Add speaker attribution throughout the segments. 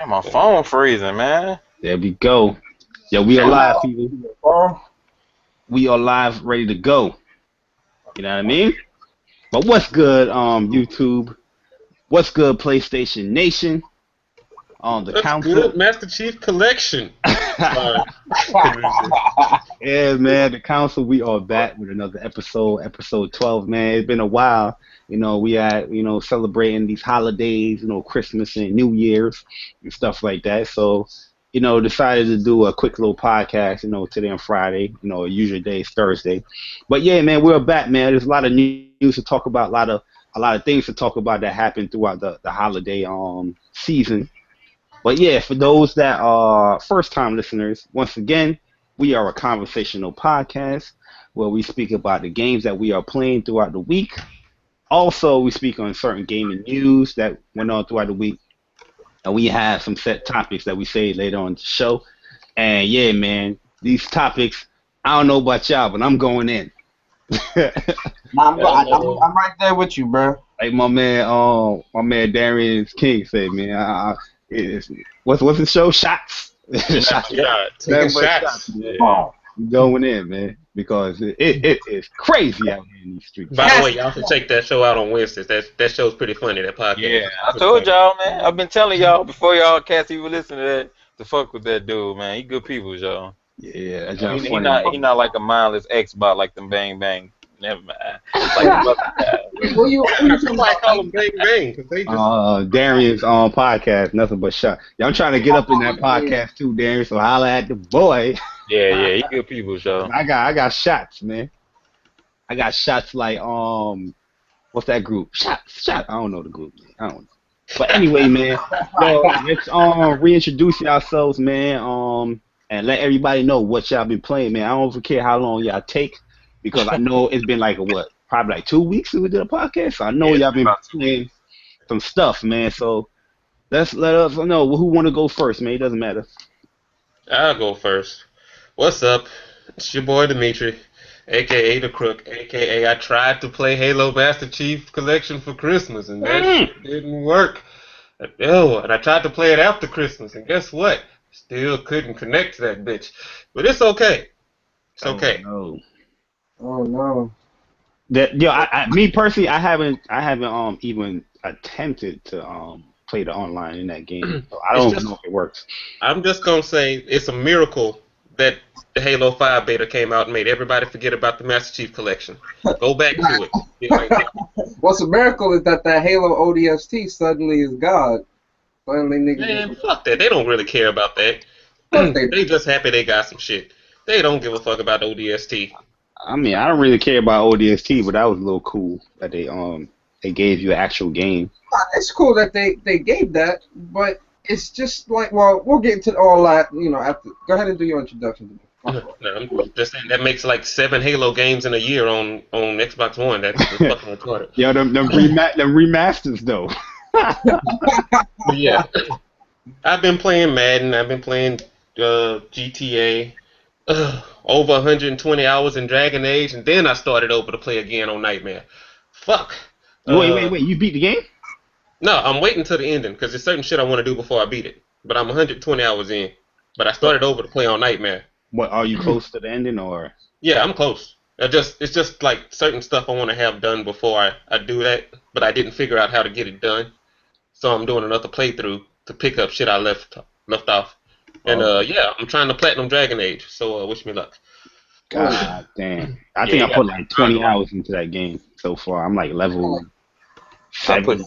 Speaker 1: Damn, my phone freezing, man.
Speaker 2: There we go. Yo, we are live, people. We are live, ready to go. You know what I mean? But what's good, YouTube? What's good, PlayStation Nation? The
Speaker 3: What's
Speaker 2: council.
Speaker 3: good, Master Chief Collection.
Speaker 2: Yeah, man. The council. We are back with another episode 12. Man, it's been a while. You know, we are celebrating these holidays. You know, Christmas and New Year's and stuff like that. So, decided to do a quick little podcast. Today on Friday. Usual day is Thursday. But yeah, man, we're back, man. There's a lot of news to talk about. A lot of things to talk about that happened throughout the holiday season. But yeah, for those that are first-time listeners, once again, we are a conversational podcast where we speak about the games that we are playing throughout the week. Also, we speak on certain gaming news that went on throughout the week. And we have some set topics that we say later on the show. And yeah, man, these topics, I don't know about y'all, but I'm going in.
Speaker 4: I'm right there with you, bro.
Speaker 2: Like my man Darius King said, man, what's the show? Shots.
Speaker 3: Shots.
Speaker 2: Yeah. Going in, man, because it is crazy out here in these streets.
Speaker 3: By the way, y'all should check that show out on Wednesdays. That show's pretty funny. That podcast.
Speaker 1: Yeah, I told y'all, man. I've been telling y'all before y'all cats even listen to that to fuck with that dude, man. He good people, y'all.
Speaker 2: Yeah,
Speaker 1: he not like a mindless X-bot like them bang bang. Never mind. Like
Speaker 4: Who you
Speaker 3: call them bang bang? They just
Speaker 2: Darius on podcast, nothing but shot. Yeah, I'm trying to get up in that podcast too, Darius. So holla at the boy.
Speaker 1: Yeah, he good people, y'all.
Speaker 2: I got shots, man. I got shots like what's that group? Shot. I don't know the group, man. I don't know. But anyway, man, so let's reintroduce ourselves, man. And let everybody know what y'all been playing, man. I don't care how long y'all take. Because I know it's been probably like 2 weeks since we did a podcast. So I know y'all been playing some stuff, man. So let us know who want to go first, man. It doesn't matter.
Speaker 3: I'll go first. What's up? It's your boy Dimitri, a.k.a. The Crook, a.k.a. I tried to play Halo Master Chief Collection for Christmas, and that shit didn't work. And I tried to play it after Christmas, and guess what? Still couldn't connect to that bitch. But it's okay. It's okay.
Speaker 4: Oh no.
Speaker 2: Me personally, I haven't even attempted to play the online in that game. So I don't know if it works.
Speaker 3: I'm just gonna say it's a miracle that the Halo 5 beta came out and made everybody forget about the Master Chief Collection. Go back to it.
Speaker 4: What's a miracle is that Halo ODST suddenly is God. Finally, niggas.
Speaker 3: Man, fuck that. They don't really care about that. They just happy they got some shit. They don't give a fuck about ODST.
Speaker 2: I mean, I don't really care about ODST, but that was a little cool that they gave you an actual game.
Speaker 4: It's cool that they gave that, but it's just like, well, we'll get into all that, after. Go ahead and do your introduction.
Speaker 3: No, I'm just saying that makes like 7 Halo games in a year on Xbox One. That's fucking retarded.
Speaker 2: Yo, them remasters though.
Speaker 3: But yeah, I've been playing Madden. I've been playing GTA. Over 120 hours in Dragon Age, and then I started over to play again on Nightmare. Fuck.
Speaker 2: Wait, you beat the game?
Speaker 3: No, I'm waiting till the ending, because there's certain shit I want to do before I beat it. But I'm 120 hours in. But I started over to play on Nightmare.
Speaker 2: What, are you close to the ending, or?
Speaker 3: Yeah, I'm close. It's just like certain stuff I want to have done before I do that, but I didn't figure out how to get it done. So I'm doing another playthrough to pick up shit I left off. And yeah, I'm trying to platinum Dragon Age, so wish me luck.
Speaker 2: God damn. I think I put like 20 hours into that game so far. I'm like level 7.
Speaker 1: I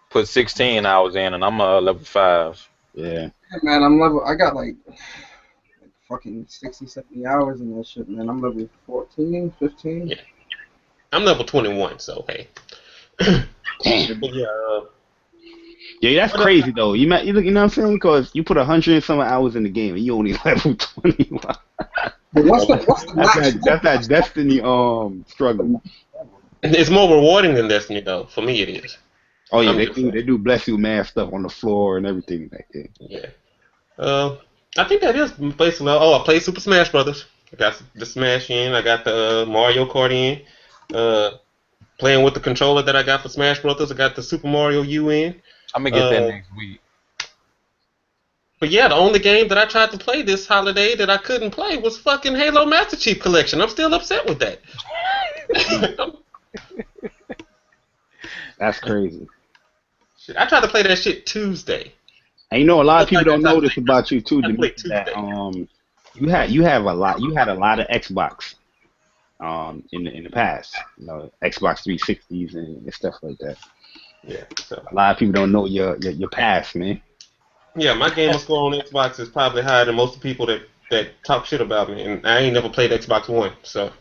Speaker 1: put 16 hours in, and I'm level 5.
Speaker 2: Yeah.
Speaker 4: Man, I got like fucking 60, 70 hours in that shit, man. I'm level 14, 15.
Speaker 3: Yeah. I'm level 21, so hey.
Speaker 2: Damn.
Speaker 3: But yeah,
Speaker 2: yeah, that's crazy though. You know what I'm saying? Because you put 100 and some hours in the game and you only level 21.
Speaker 4: What's the max?
Speaker 2: That's that Destiny struggle.
Speaker 3: It's more rewarding than Destiny though. For me, it is.
Speaker 2: Oh yeah, they do bless you man stuff on the floor and everything like that.
Speaker 3: Yeah. I think that is basically. Oh, I played Super Smash Brothers. I got the Smash in. I got the Mario Kart in. Playing with the controller that I got for Smash Brothers. I got the Super Mario U in.
Speaker 1: I'm gonna get that next week.
Speaker 3: But yeah, the only game that I tried to play this holiday that I couldn't play was fucking Halo Master Chief Collection. I'm still upset with that.
Speaker 2: That's crazy.
Speaker 3: Shit, I tried to play that shit Tuesday.
Speaker 2: And you know, a lot of
Speaker 3: Just
Speaker 2: people
Speaker 3: like I
Speaker 2: don't
Speaker 3: tried
Speaker 2: know
Speaker 3: to
Speaker 2: this
Speaker 3: play
Speaker 2: about you too,
Speaker 3: I played
Speaker 2: Demetri, that
Speaker 3: Tuesday.
Speaker 2: you had a lot of Xbox in the past. You know, Xbox 360s and stuff like that.
Speaker 3: Yeah. So
Speaker 2: A lot of people don't know your past, man.
Speaker 3: yeah, my gamer score on Xbox is probably higher than most of the people that talk shit about me, and I ain't never played Xbox One. So,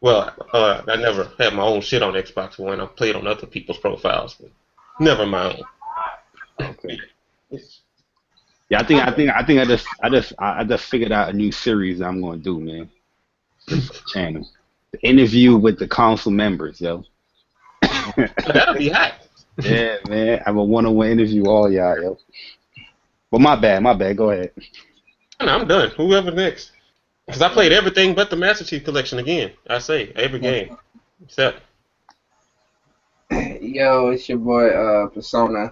Speaker 3: well, I never had my own shit on Xbox One. I played on other people's profiles, but never my own.
Speaker 2: Okay.
Speaker 3: It's-
Speaker 2: Yeah, I just figured out a new series I'm gonna do, man, for the channel. The interview with the council members, yo.
Speaker 3: That'll be hot.
Speaker 2: Yeah, man. I have a one-on-one interview all y'all, yo. But my bad. Go ahead.
Speaker 3: No, I'm done. Whoever next. Because I played everything but the Master Chief Collection again. I say, every game. Except,
Speaker 4: Yo, it's your boy Persona,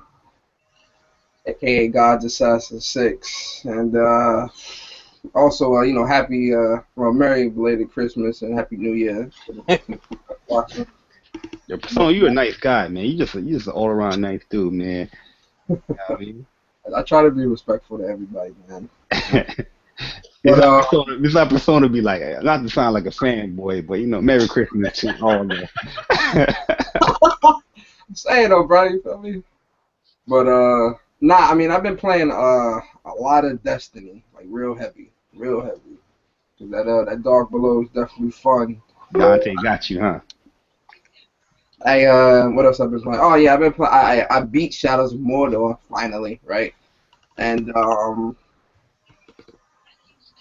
Speaker 4: aka God's Assassin 6, and also happy Merry belated Christmas and Happy New Year. Watching.
Speaker 2: Yo, Persona, you a nice guy, man. You just an all-around nice dude, man. You know what I mean?
Speaker 4: I try to be respectful to everybody, man.
Speaker 2: It's
Speaker 4: But
Speaker 2: like Persona be like, not to sound like a fanboy, but you know, Merry Christmas to all that.
Speaker 4: I'm saying though, bro, you feel me? But nah, I mean I've been playing a lot of Destiny, like real heavy. 'Cause that Dark Below is definitely fun.
Speaker 2: Dante got you, huh?
Speaker 4: What else I've been playing? Oh yeah, I've been playing. I beat Shadows of Mordor finally, right? And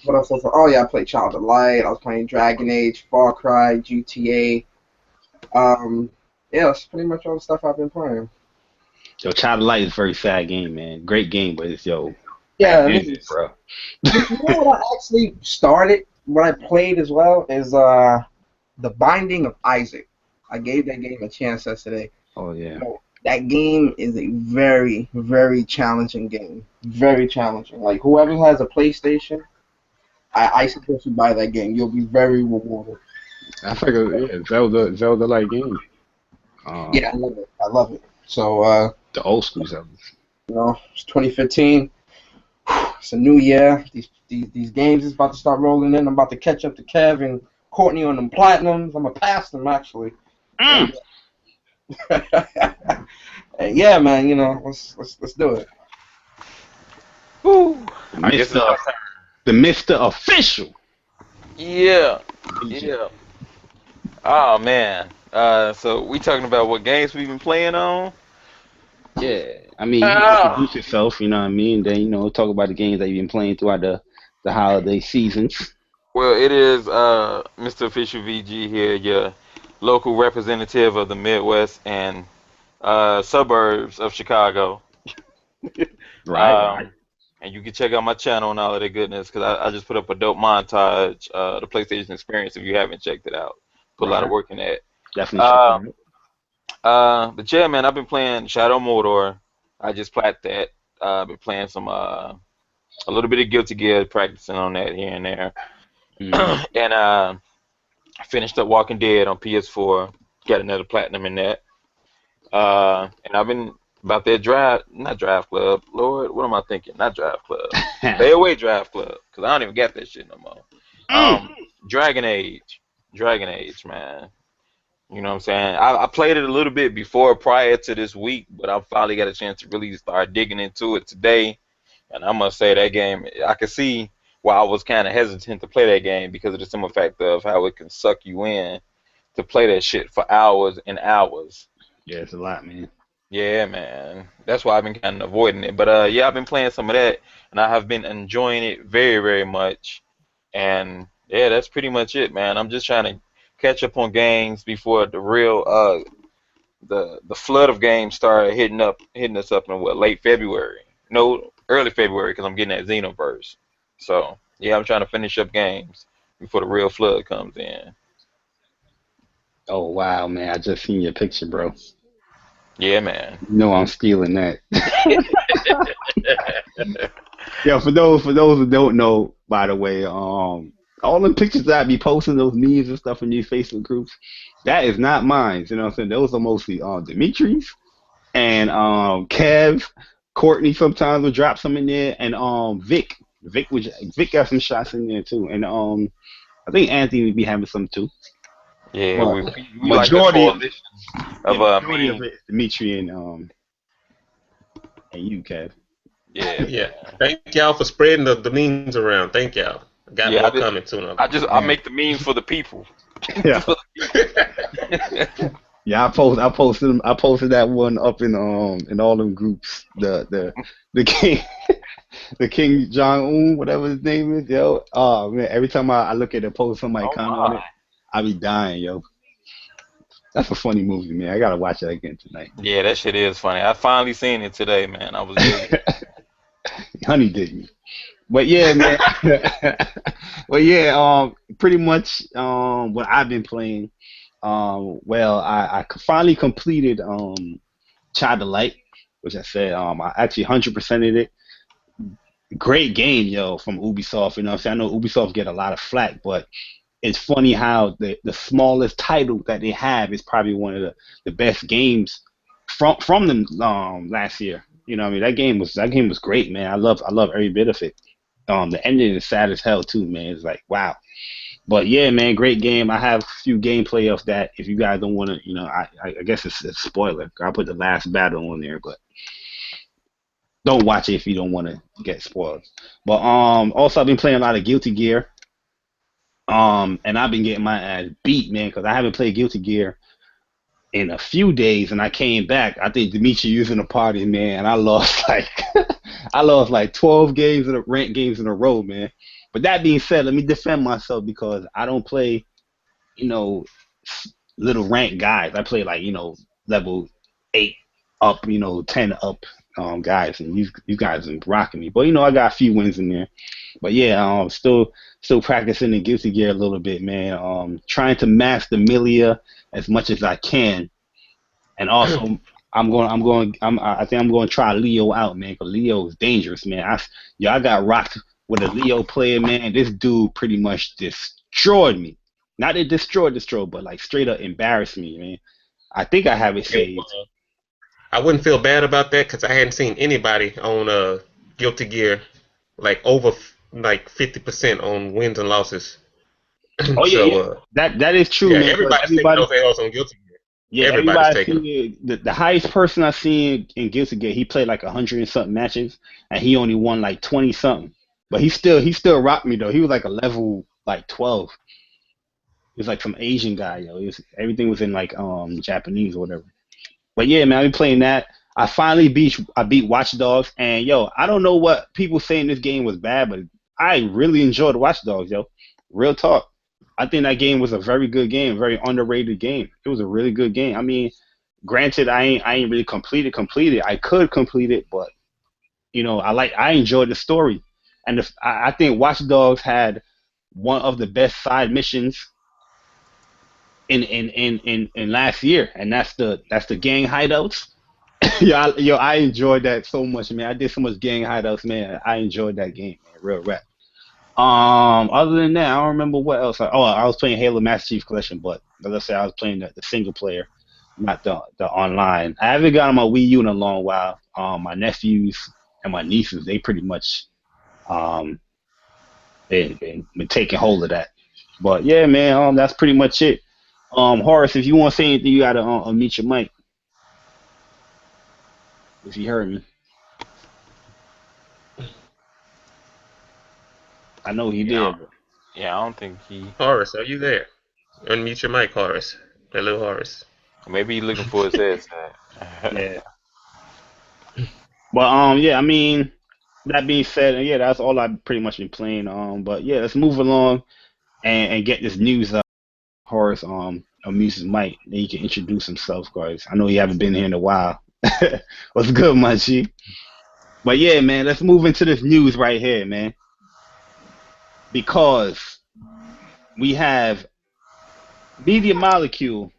Speaker 4: what else? Oh yeah, I played Child of Light. I was playing Dragon Age, Far Cry, GTA. Yeah, that's pretty much all the stuff I've been playing.
Speaker 2: Yo, Child of Light is a very sad game, man. Great game, but it's
Speaker 4: Yeah,
Speaker 2: bad ending, bro.
Speaker 4: you know what I actually started? What I played as well is The Binding of Isaac. I gave that game a chance yesterday.
Speaker 2: Oh yeah.
Speaker 4: That game is a very, very challenging game. Very challenging. Like whoever has a PlayStation, I suggest you buy that game. You'll be very rewarded.
Speaker 2: I figured, yeah, Zelda like game.
Speaker 4: Yeah, I love it. I love it. So
Speaker 2: The old school Zelda.
Speaker 4: it's 2015. It's a new year. These games is about to start rolling in. I'm about to catch up to Kev and Courtney on them platinums. I'm gonna pass them actually. And, and yeah, man, let's do it.
Speaker 1: Woo. I guess it's
Speaker 2: Mr.
Speaker 1: our turn.
Speaker 2: The Mr. Official.
Speaker 1: Yeah. Yeah. Oh man. So we talking about what games we've been playing on?
Speaker 2: Yeah. I mean, you can introduce yourself, you know what I mean? Then, talk about the games that you've been playing throughout the holiday seasons.
Speaker 1: Well, it is Mr. Official VG here, your local representative of the Midwest and suburbs of Chicago.
Speaker 2: Right.
Speaker 1: And you can check out my channel and all of that goodness because I just put up a dope montage, the PlayStation Experience. If you haven't checked it out, put a lot of work in that.
Speaker 2: Definitely check it out.
Speaker 1: But yeah, man, I've been playing Shadow Mordor. I just plat that. I've been playing some a little bit of Guilty Gear, practicing on that here and there. And I finished up Walking Dead on PS4. Got another platinum in that. And I've been about that not Drive Club. Lord, what am I thinking? Not Drive Club. Stay away Drive Club, because I don't even get that shit no more. Dragon Age, man. You know what I'm saying? I played it a little bit prior to this week, but I finally got a chance to really start digging into it today. And I must say that game, I could see why I was kind of hesitant to play that game because of the simple fact of how it can suck you in to play that shit for hours and hours.
Speaker 2: Yeah, it's a lot, man.
Speaker 1: Yeah, man. That's why I've been kind of avoiding it. But yeah, I've been playing some of that, and I have been enjoying it very, very much. And yeah, that's pretty much it, man. I'm just trying to catch up on games before the real the flood of games started hitting us up in late February? No, early February because I'm getting that Xenoverse. So yeah, I'm trying to finish up games before the real flood comes in.
Speaker 2: Oh wow, man! I just seen your picture, bro.
Speaker 1: Yeah, man.
Speaker 2: You know I'm stealing that. Yeah, for those who don't know, by the way, all them pictures that I be posting, those memes and stuff in these Facebook groups, that is not mine. You know what I'm saying? Those are mostly Dimitri's and Kev, Courtney sometimes will drop some in there, and Vic. Vic got some shots in there too, and I think Anthony would be having some too.
Speaker 1: Yeah,
Speaker 2: But
Speaker 1: we like a
Speaker 2: majority
Speaker 1: coalition
Speaker 2: yeah,
Speaker 1: of
Speaker 2: majority of
Speaker 1: memes.
Speaker 2: it is Dimitri and you, Kev.
Speaker 1: Yeah,
Speaker 3: Yeah.
Speaker 1: man.
Speaker 3: Thank y'all for spreading the memes around. Thank y'all. Got
Speaker 1: Yeah,
Speaker 3: more coming soon.
Speaker 1: I
Speaker 2: Yeah,
Speaker 1: make the memes for the people.
Speaker 2: yeah,
Speaker 1: For
Speaker 2: yeah. I posted that one up in all them groups. The king the King Jong Un, whatever his name is, yo. Oh man, every time I look at the post, somebody
Speaker 1: oh
Speaker 2: comment on
Speaker 1: my.
Speaker 2: it, I be dying, yo. That's a funny movie, man. I gotta watch that again tonight.
Speaker 1: Yeah, that shit is funny. I finally seen it today, man. I was digging it.
Speaker 2: Honey did me. But yeah, man. But yeah, pretty much what I've been playing. Well, I finally completed Child of Light, which I said I actually 100%ed it. Great game, yo, from Ubisoft. You know what I'm saying? I know Ubisoft get a lot of flack, but it's funny how the smallest title that they have is probably one of the best games from them last year. You know what I mean? That game was great, man. I love every bit of it. The ending is sad as hell too, man. It's like wow. But yeah, man, great game. I have a few gameplay of that. If you guys don't want to, I guess it's a spoiler. I'll put the last battle on there, but don't watch it if you don't want to get spoiled. But also I've been playing a lot of Guilty Gear. And I've been getting my ass beat, man, because I haven't played Guilty Gear in a few days, and I came back. I think Dimitri using the party, man, and I lost like I lost like 12 games in ranked games in a row, man. But that being said, let me defend myself because I don't play, you know, little rank guys. I play like level 8 up, 10 up guys, and these guys are rocking me. But I got a few wins in there. But yeah, still practicing the Guilty Gear a little bit, man. Trying to master Milia as much as I can, and also I think I'm going to try Leo out, man. Cause Leo is dangerous, man. I got rocked with a Leo player, man. This dude pretty much destroyed me. Not that destroyed, but like straight up embarrassed me, man. I think I have it saved.
Speaker 3: I wouldn't feel bad about that because I hadn't seen anybody on Guilty Gear like over like 50% on wins and losses.
Speaker 2: Oh yeah,
Speaker 3: So
Speaker 2: yeah. That is true,
Speaker 3: yeah,
Speaker 2: man. Because
Speaker 3: everybody's taking those L's on Guilty Gear.
Speaker 2: yeah,
Speaker 3: Everybody's
Speaker 2: everybody
Speaker 3: taking them.
Speaker 2: see the highest person I seen in Guilty Gear. He played like 100 and something matches, and he only won like 20 something. But he still rocked me though. He was like a level like 12. He was like some Asian guy, yo. Everything was in like Japanese or whatever. But yeah, man, I been playing that. I beat Watch Dogs, and yo, I don't know what people saying this game was bad, but I really enjoyed Watch Dogs, yo. Real talk. I think that game was a very good game, very underrated game. It was a really good game. I mean, granted, I ain't really completed. I could complete it, but I enjoyed the story, and I think Watch Dogs had one of the best side missions in last year, and that's the gang hideouts. I enjoyed that so much, man. I did so much gang hideouts, man. I enjoyed that game, man. Real rap. Other than that, I don't remember what else. I was playing Halo Master Chief Collection, but as I said, I was playing the single player, not the online. I haven't got on my Wii U in a long while. My nephews and my nieces, they pretty much um been taking hold of that. But yeah, man, that's pretty much it. Horace, if you want to say anything, you gotta unmute your mic if you heard me. I know he
Speaker 1: Yeah,
Speaker 2: did, but
Speaker 1: yeah. I don't think he.
Speaker 3: Horace, are you there? Unmute your mic, Horace. Hello, Horace.
Speaker 1: Maybe he's looking for his headset.
Speaker 2: yeah. But yeah, I mean, that being said, yeah, that's all I've pretty much been playing. But yeah, let's move along and get this news up. Horace unmutes his mic, then he can introduce himself, guys. I know he haven't been here in a while. What's good, Michy? But yeah, man, let's move into this news right here, man, because we have Media Molecule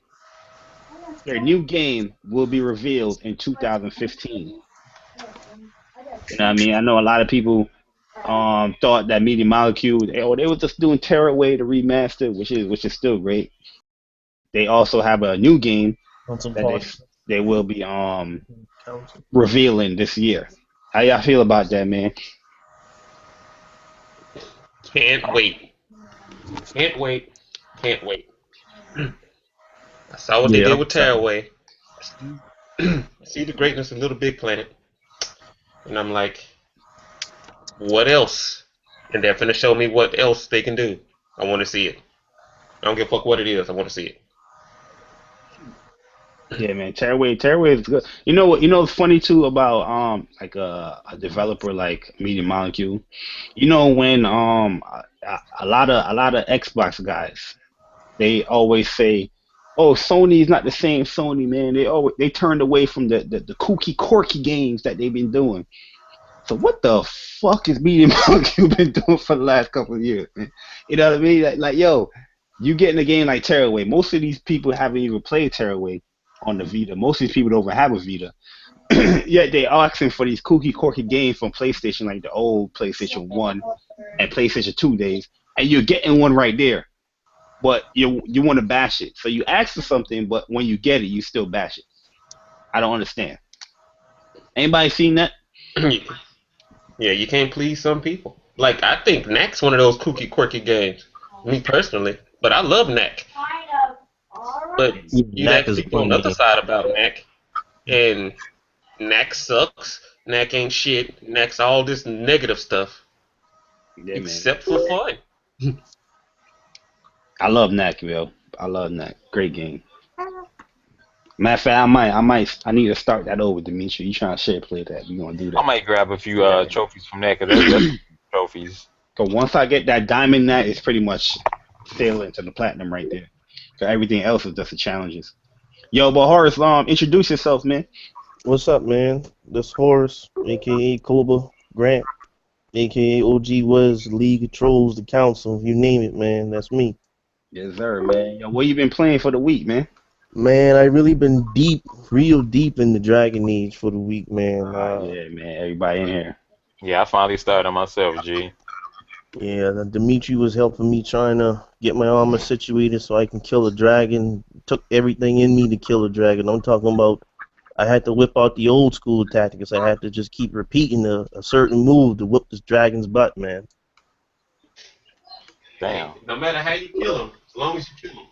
Speaker 2: their new game will be revealed in 2015. You know what I mean? I know a lot of people thought that Media Molecule, they were just doing Tearaway to remaster, which is still great. They also have a new game that they will be revealing this year. How y'all feel about that, man?
Speaker 3: Can't wait. Can't wait. Can't wait. I saw what they
Speaker 5: Yeah,
Speaker 3: did
Speaker 5: I'm
Speaker 3: with
Speaker 5: excited.
Speaker 3: Tearaway. I see the greatness of Little Big Planet. And I'm like, what else? And they're finna show me what else they can do. I want to see it. I don't give a fuck what it is. I want to see it.
Speaker 2: Yeah, man, Tearaway is good. You know what? You know what's funny too about like a developer like Media Molecule. You know when a lot of Xbox guys, they always say, "Oh, Sony's not the same Sony, man." They turned away from the kooky quirky games that they've been doing. So what the fuck is Media Molecule been doing for the last couple of years, man? You know what I mean? Like yo, you get in a game like Tearaway. Most of these people haven't even played Tearaway on the Vita. Most of these people don't even have a Vita. Yet they are asking for these kooky quirky games from PlayStation, like the old PlayStation 1 and PlayStation 2 days, and you're getting one right there. But you want to bash it. So you ask for something, but when you get it, you still bash it. I don't understand. Anybody seen that?
Speaker 3: Yeah, you can't please some people. Like, I think Knack's one of those kooky, quirky games. Me personally. But I love Knack. But
Speaker 5: Yeah,
Speaker 3: you'd
Speaker 5: Knack
Speaker 3: ask
Speaker 5: is a
Speaker 3: people on
Speaker 5: fun
Speaker 3: the other
Speaker 5: game.
Speaker 3: side about Knack, and Knack sucks. Knack ain't shit. Knack's all this negative stuff.
Speaker 2: Yeah, man.
Speaker 3: Except for fun.
Speaker 2: I love Knack, yo. I love Knack. Great game. Matter of fact, I need to start that over, Dimitri. You trying to share play that? We gonna do
Speaker 1: I
Speaker 2: that.
Speaker 1: might grab a few trophies from that because that's trophies.
Speaker 2: So once I get that diamond, that is pretty much sailing to the platinum right there. So everything else is just the challenges. Yo, but Horace, introduce yourself, man.
Speaker 5: What's up, man? This Horace, aka Cobra Grant, aka OG was League of Trolls, the Council, you name it, man. That's me.
Speaker 2: Yes, sir, man. Yo, what you been playing for the week, man?
Speaker 5: Man, I really been deep, real deep in the Dragon Age for the week, man.
Speaker 2: Yeah, man. Everybody in here.
Speaker 1: Yeah, I finally started myself, G.
Speaker 5: Yeah, Dimitri was helping me trying to get my armor situated so I can kill a dragon. Took everything in me to kill a dragon. I'm talking about I had to whip out the old school tactics. I had to just keep repeating a certain move to whip this dragon's butt, man.
Speaker 1: Damn.
Speaker 3: No matter how you kill them, as long as you kill them.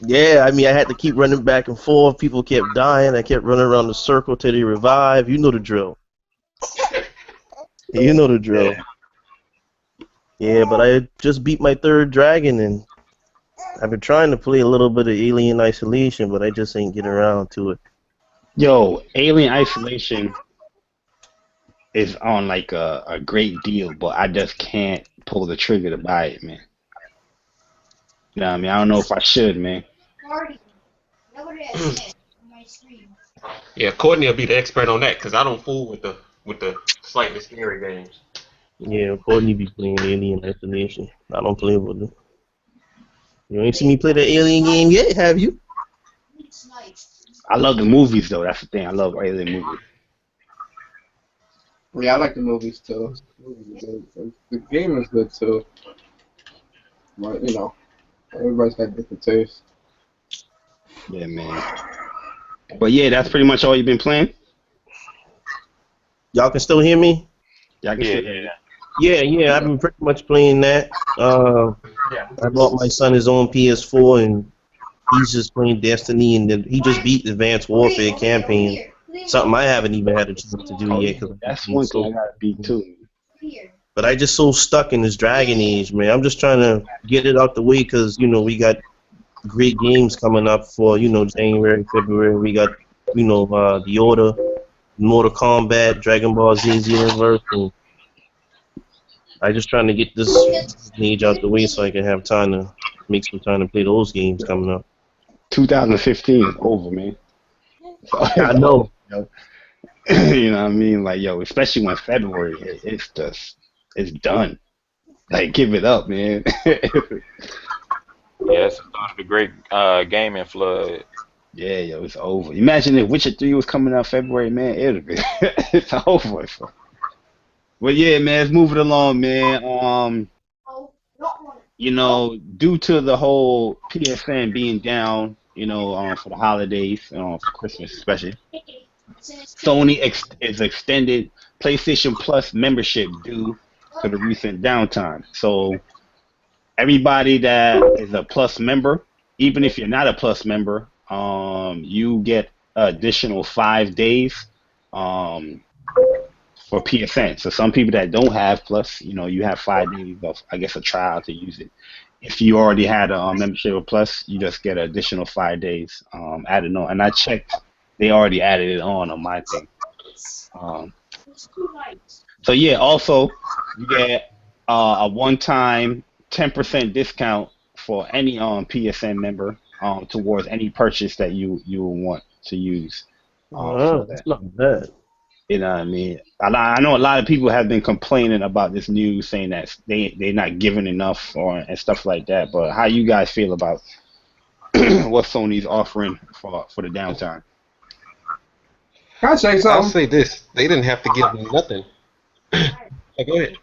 Speaker 5: Yeah, I mean, I had to keep running back and forth. People kept dying. I kept running around the circle till they revive. You know the drill. You know the drill. Yeah, but I just beat my third dragon, and I've been trying to play a little bit of Alien Isolation, but I just ain't getting around to it.
Speaker 2: Yo, Alien Isolation is on like a great deal, but I just can't pull the trigger to buy it, man. You know what I mean? I don't know if I should, man.
Speaker 3: Yeah, Courtney will be the expert on that because I don't fool with the slightly scary games.
Speaker 5: Yeah, Courtney be playing Alien Isolation. I don't play with it. You ain't seen me play the Alien game yet, have you?
Speaker 2: I love the movies though. That's the thing. I love Alien movies.
Speaker 4: Yeah, I like the movies too. Movies are good. The game is good too. But you know, everybody's got different tastes.
Speaker 2: Yeah, man. But yeah, that's pretty much all you've been playing.
Speaker 5: Y'all can still hear me?
Speaker 2: Yeah, I can see.
Speaker 5: Yeah, I've been pretty much playing that. I bought my son his own PS4, and he's just playing Destiny, and then he just beat Advanced Warfare campaign. Something I haven't even had a chance to do yet. Cause
Speaker 2: That's one thing I gotta beat too.
Speaker 5: But I just so stuck in this Dragon Age, man. I'm just trying to get it out the way because, you know, we got great games coming up for, you know, January, February. We got, you know, The Order, Mortal Kombat, Dragon Ball Z Xenoverse, and I just trying to get this age out the way so I can have time to make some time to play those games coming up.
Speaker 2: 2015 is over, man.
Speaker 5: I know.
Speaker 2: You know what I mean? Like, yo, especially when February hit, it's done. Like, give it up, man.
Speaker 1: Yeah, that's the start of the great gaming flood.
Speaker 2: Yeah, yo, it's over. Imagine if Witcher 3 was coming out February, man. It'd be it's over. So. Well, yeah, man. Let's move it along, man. Due to the whole PSN being down, for the holidays, for Christmas especially, Sony is extended PlayStation Plus membership due to the recent downtime. So everybody that is a Plus member, even if you're not a Plus member, you get additional 5 days um, for PSN. So some people that don't have Plus, you have 5 days of, I guess, a trial to use it. If you already had a membership with Plus, you just get an additional 5 days added on. And I checked, they already added it on my thing. Um, so yeah, also you get a one-time 10% discount for any PSN member towards any purchase that you will want to use for
Speaker 5: That's
Speaker 2: that.
Speaker 5: not bad.
Speaker 2: You know what I mean? I know a lot of people have been complaining about this news, saying that they're not giving enough and stuff like that. But how you guys feel about what Sony's offering for the downtime?
Speaker 4: Can I say
Speaker 3: I'll
Speaker 4: something?
Speaker 3: say this: they didn't have to give me nothing. Go ahead.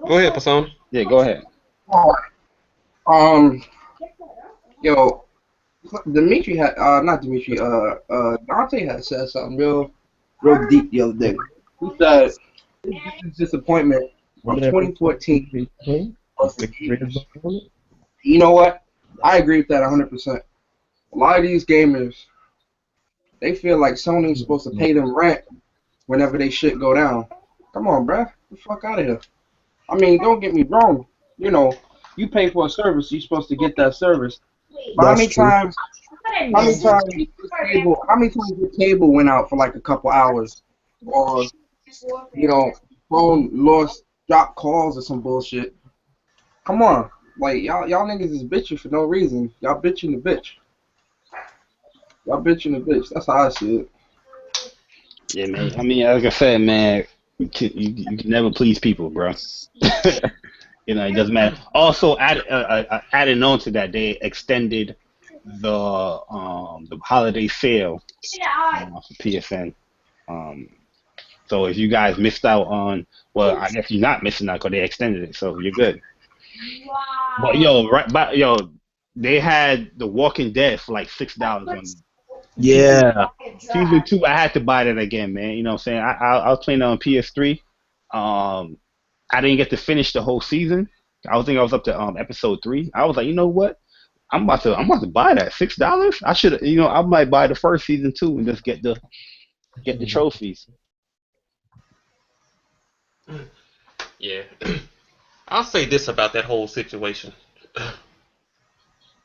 Speaker 3: Go ahead, Persona.
Speaker 2: Yeah, go ahead.
Speaker 4: Um, yo, Dimitri had not Dimitri. Dante had said something real deep the other day. He said his disappointment from 2014 was the gamers. You know what? I agree with that 100%. A lot of these gamers, they feel like Sony's supposed to pay them rent whenever they shit go down. Come on, bruh. Get the fuck out of here. I mean, don't get me wrong. You pay for a service, you're supposed to get that service. But
Speaker 5: That's true.
Speaker 4: how many times your cable went out for like a couple hours, or phone lost, dropped calls or some bullshit? Come on, like y'all niggas is bitching for no reason. Y'all bitching the bitch. Y'all bitching the bitch. That's how I see it.
Speaker 2: Yeah, man. I mean, like I said, man, you can never please people, bro. It doesn't matter. Also, adding on to that, they extended the holiday sale for PSN. Um, so if you guys missed out on, well, I guess you're not missing out because they extended it, so you're good. But they had The Walking Dead for like $6 on
Speaker 5: Yeah.
Speaker 2: season 2. I had to buy that again, man. You know what I'm saying? I was playing it on PS3. I didn't get to finish the whole season. I think I was up to episode 3. I was like, you know what? I'm about to buy that $6. I should, I might buy the first season too and just get the trophies.
Speaker 3: Yeah. I'll say this about that whole situation.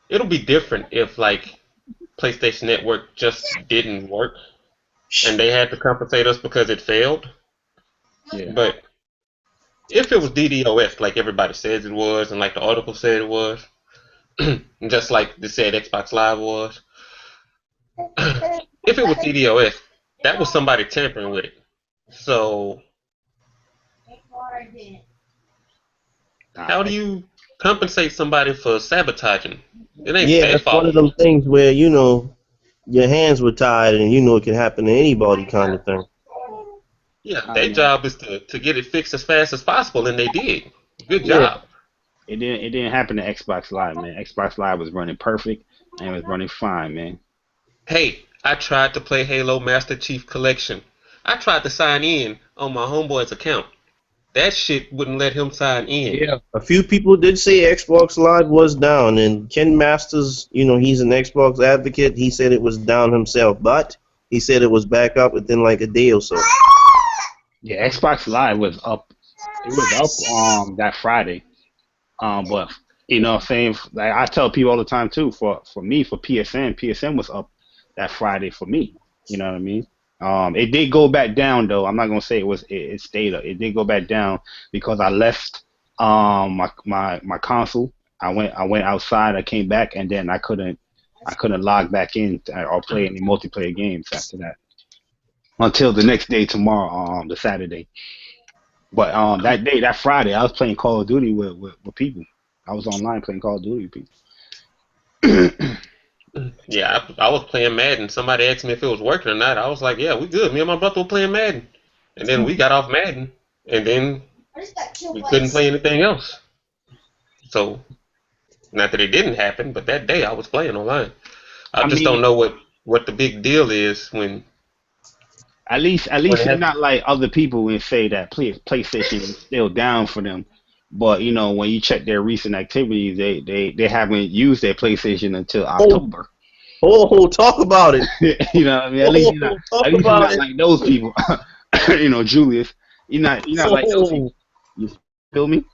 Speaker 3: It'll be different if like PlayStation Network just didn't work and they had to compensate us because it failed.
Speaker 2: Yeah.
Speaker 3: But if it was DDoS like everybody says it was and like the article said it was, just like they said Xbox Live was, if it was DDoS, that was somebody tampering with it. So how do you compensate somebody for sabotaging? It ain't
Speaker 5: Yeah,
Speaker 3: their
Speaker 5: that's one
Speaker 3: fault.
Speaker 5: of them things where, your hands were tied and it can happen to anybody kind of thing.
Speaker 3: Yeah,
Speaker 2: I
Speaker 3: their
Speaker 2: mean,
Speaker 3: job is to get it fixed as fast as possible, and they did. Good
Speaker 5: Yeah.
Speaker 3: job.
Speaker 2: it didn't happen to Xbox Live, man. Xbox Live was running perfect and it was running fine, man.
Speaker 3: Hey, I tried to play Halo Master Chief Collection. I tried to sign in on my homeboy's account. That shit wouldn't let him sign in.
Speaker 5: Yeah. A few people did say Xbox Live was down, and Ken Masters, he's an Xbox advocate. He said it was down himself, but he said it was back up within like a day or so.
Speaker 2: Yeah, Xbox Live was up. It was up that Friday. But what I'm saying, like I tell people all the time too. For me, for PSN was up that Friday for me. You know what I mean? It did go back down though. I'm not gonna say it stayed up. It did go back down because I left my console. I went outside. I came back and then I couldn't log back in or play any multiplayer games after that until the next day tomorrow, the Saturday. But that Friday, I was playing Call of Duty with people. I was online playing Call of Duty with people.
Speaker 3: Yeah, I was playing Madden. Somebody asked me if it was working or not. I was like, yeah, we good. Me and my brother were playing Madden. And then we got off Madden. And then we couldn't play anything else. So, not that it didn't happen, but that day I was playing online. I
Speaker 2: I
Speaker 3: just
Speaker 2: mean,
Speaker 3: don't know what the big deal is when
Speaker 2: at least
Speaker 3: it
Speaker 2: you're
Speaker 3: has.
Speaker 2: not like other people and say that PlayStation is still down for them. But when you check their recent activities, they haven't used their PlayStation until
Speaker 5: Oh,
Speaker 2: October.
Speaker 5: talk about it.
Speaker 2: You know what I mean?
Speaker 5: Talk
Speaker 2: At least you're
Speaker 5: about
Speaker 2: not
Speaker 5: it.
Speaker 2: like those people. Julius, you're not like those people.
Speaker 5: Oh,
Speaker 2: You feel me?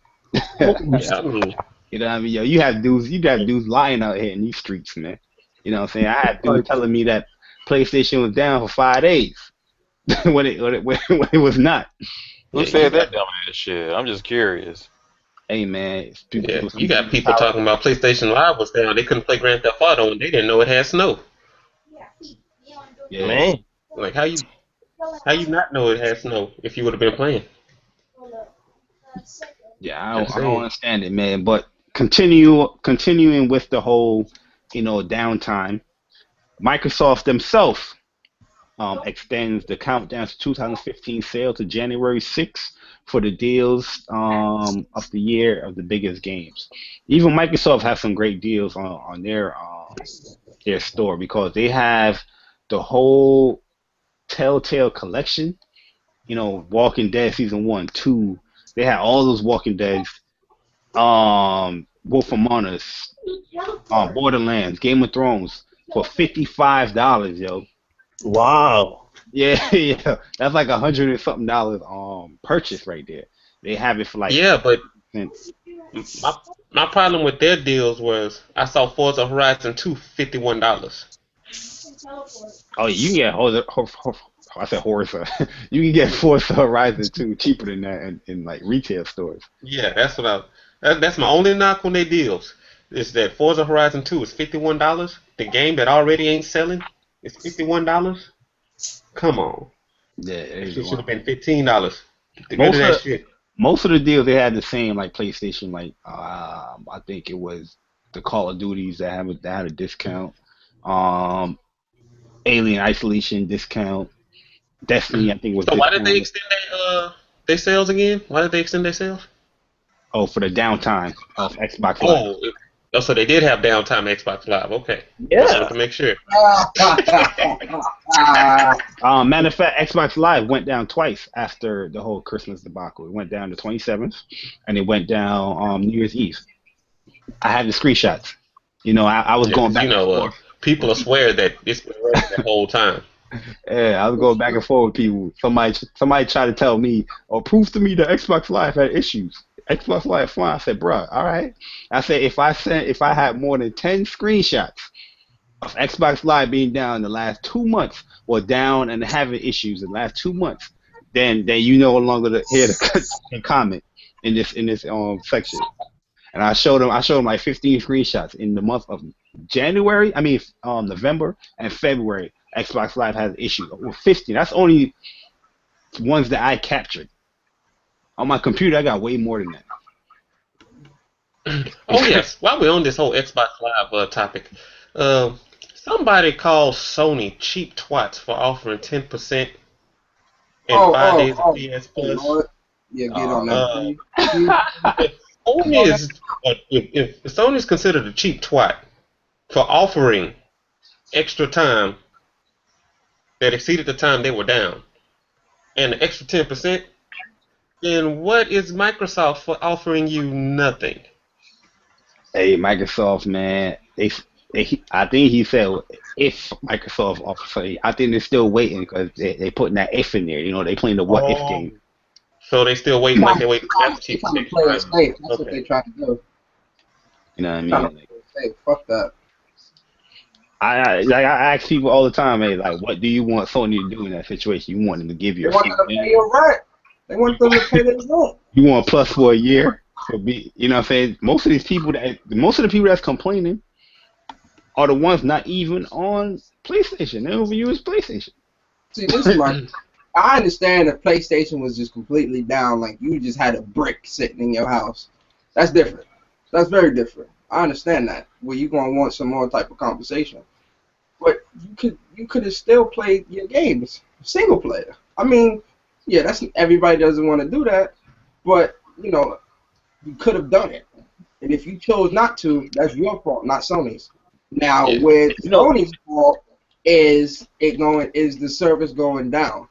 Speaker 3: Yeah, I mean,
Speaker 2: You know what I mean? Yo, you got dudes lying out here in these streets, man. You know what I'm saying? I had dudes telling me that PlayStation was down for 5 days when it was not.
Speaker 1: Who
Speaker 2: Yeah,
Speaker 1: said that dumbass shit? I'm just curious.
Speaker 2: hey man, people,
Speaker 3: yeah,
Speaker 2: people
Speaker 3: you
Speaker 2: speak
Speaker 3: got
Speaker 2: from
Speaker 3: people
Speaker 2: power.
Speaker 3: talking about PlayStation Live was down. They couldn't play Grand Theft Auto and they didn't know it had snow.
Speaker 2: Yeah,
Speaker 5: man.
Speaker 3: Like how you not know it had snow if you would have been playing?
Speaker 2: yeah,
Speaker 3: Just
Speaker 2: I don't
Speaker 3: saying.
Speaker 2: understand it, man. But continuing with the whole, downtime. Microsoft themselves extends the countdown to 2015 sale to January 6th for the deals of the year of the biggest games. Even Microsoft has some great deals on their store because they have the whole Telltale collection. Walking Dead season 1, 2. They had all those Walking Deads. Wolf Among Us, Borderlands, Game of Thrones for $55, yo.
Speaker 5: Wow.
Speaker 2: Yeah, yeah, that's like $100 and something dollars purchase right there. They have it for like
Speaker 3: Yeah, but
Speaker 2: 50%.
Speaker 3: my my problem with their deals was I saw Forza Horizon 2 $51.
Speaker 2: Oh, you can get I said Horza. You can get Forza Horizon 2 cheaper than that in like retail stores.
Speaker 3: Yeah, that's my only knock on their deals. Is that Forza Horizon 2 is $51? The game that already ain't selling is $51? Come on.
Speaker 2: Yeah,
Speaker 3: That
Speaker 2: there you
Speaker 3: shit should
Speaker 2: go.
Speaker 3: have been $15. Get rid of
Speaker 2: Most
Speaker 3: that
Speaker 2: of
Speaker 3: shit.
Speaker 2: most of the deals they had the same like PlayStation, like I think it was the Call of Duties that had a discount. Um, Alien Isolation discount. Destiny I think was
Speaker 3: So why did they
Speaker 2: discounted.
Speaker 3: extend their sales again? Why did they extend their sales?
Speaker 2: Oh, for the downtime of Xbox Live.
Speaker 3: Oh, so they did have downtime Xbox Live. Okay, just wanted
Speaker 5: Yeah.
Speaker 3: to make sure.
Speaker 2: Matter of fact, Xbox Live went down twice after the whole Christmas debacle. It went down the 27th, and it went down New Year's Eve. I had the screenshots. I was
Speaker 3: Yeah,
Speaker 2: going
Speaker 3: because
Speaker 2: back and forth
Speaker 3: people
Speaker 2: with
Speaker 3: will
Speaker 2: people.
Speaker 3: swear that it's been running the whole time.
Speaker 2: Yeah, I was going back and forth with people. Somebody tried to tell me, or prove to me that Xbox Live had issues. Xbox Live fine. I said, bruh, all right. I said if I had more than 10 screenshots of Xbox Live being down in the last 2 months, or down and having issues in the last 2 months, then you no longer hear the comment in this section. And I showed them like 15 screenshots in the month of January. I mean, November and February. Xbox Live has issues. Well, 15. That's only ones that I captured. On my computer, I got way more than
Speaker 3: Oh
Speaker 2: that.
Speaker 3: yes, while we're on this whole Xbox Live topic, uh, somebody called Sony cheap twats for offering 10% and
Speaker 4: Oh,
Speaker 3: 5 days of
Speaker 4: oh, oh,
Speaker 3: PS
Speaker 4: you know
Speaker 3: Plus.
Speaker 4: what? Yeah, get
Speaker 2: Oh
Speaker 4: on that.
Speaker 2: man.
Speaker 3: Uh,
Speaker 4: Get
Speaker 3: if Sony
Speaker 4: on that.
Speaker 3: is if Sony is considered a cheap twat for offering extra time that exceeded the time they were down and the extra 10%, then what is Microsoft for offering you nothing?
Speaker 2: Hey, Microsoft, man. I think he said if Microsoft offers, I think they're still waiting because they putting that if in there. They playing the what if
Speaker 3: Oh,
Speaker 2: game.
Speaker 3: so they still waiting like they wait for Master
Speaker 4: They
Speaker 3: Chief
Speaker 4: trying to
Speaker 3: Collection,
Speaker 4: play it
Speaker 3: right?
Speaker 4: safe. That's what
Speaker 3: Okay.
Speaker 4: they trying to do.
Speaker 2: You know what I
Speaker 4: Trying to
Speaker 2: mean? Like,
Speaker 4: play it safe. Fuck that.
Speaker 2: I ask people all the time, hey, like, what do you want Sony to do in that situation? You want them to give
Speaker 4: They
Speaker 2: you a
Speaker 4: want
Speaker 2: free
Speaker 4: them to pay
Speaker 2: game?
Speaker 4: your rent. They want them to pay their rent.
Speaker 2: You want a plus for a year? You know what I'm saying? Most of the people that's complaining are the ones not even on PlayStation. They don't even use PlayStation.
Speaker 4: See, this is my. I understand if PlayStation was just completely down, like you just had a brick sitting in your house. That's different. That's very different. I understand that. Where you gonna want some more type of compensation, but you could have still played your games single player. I mean, yeah, that's everybody doesn't want to do that, but you know, you could have done it. And if you chose not to, that's your fault, not Sony's. Now,
Speaker 3: Yeah.
Speaker 4: with
Speaker 2: You know,
Speaker 4: Sony's fault is the service going down.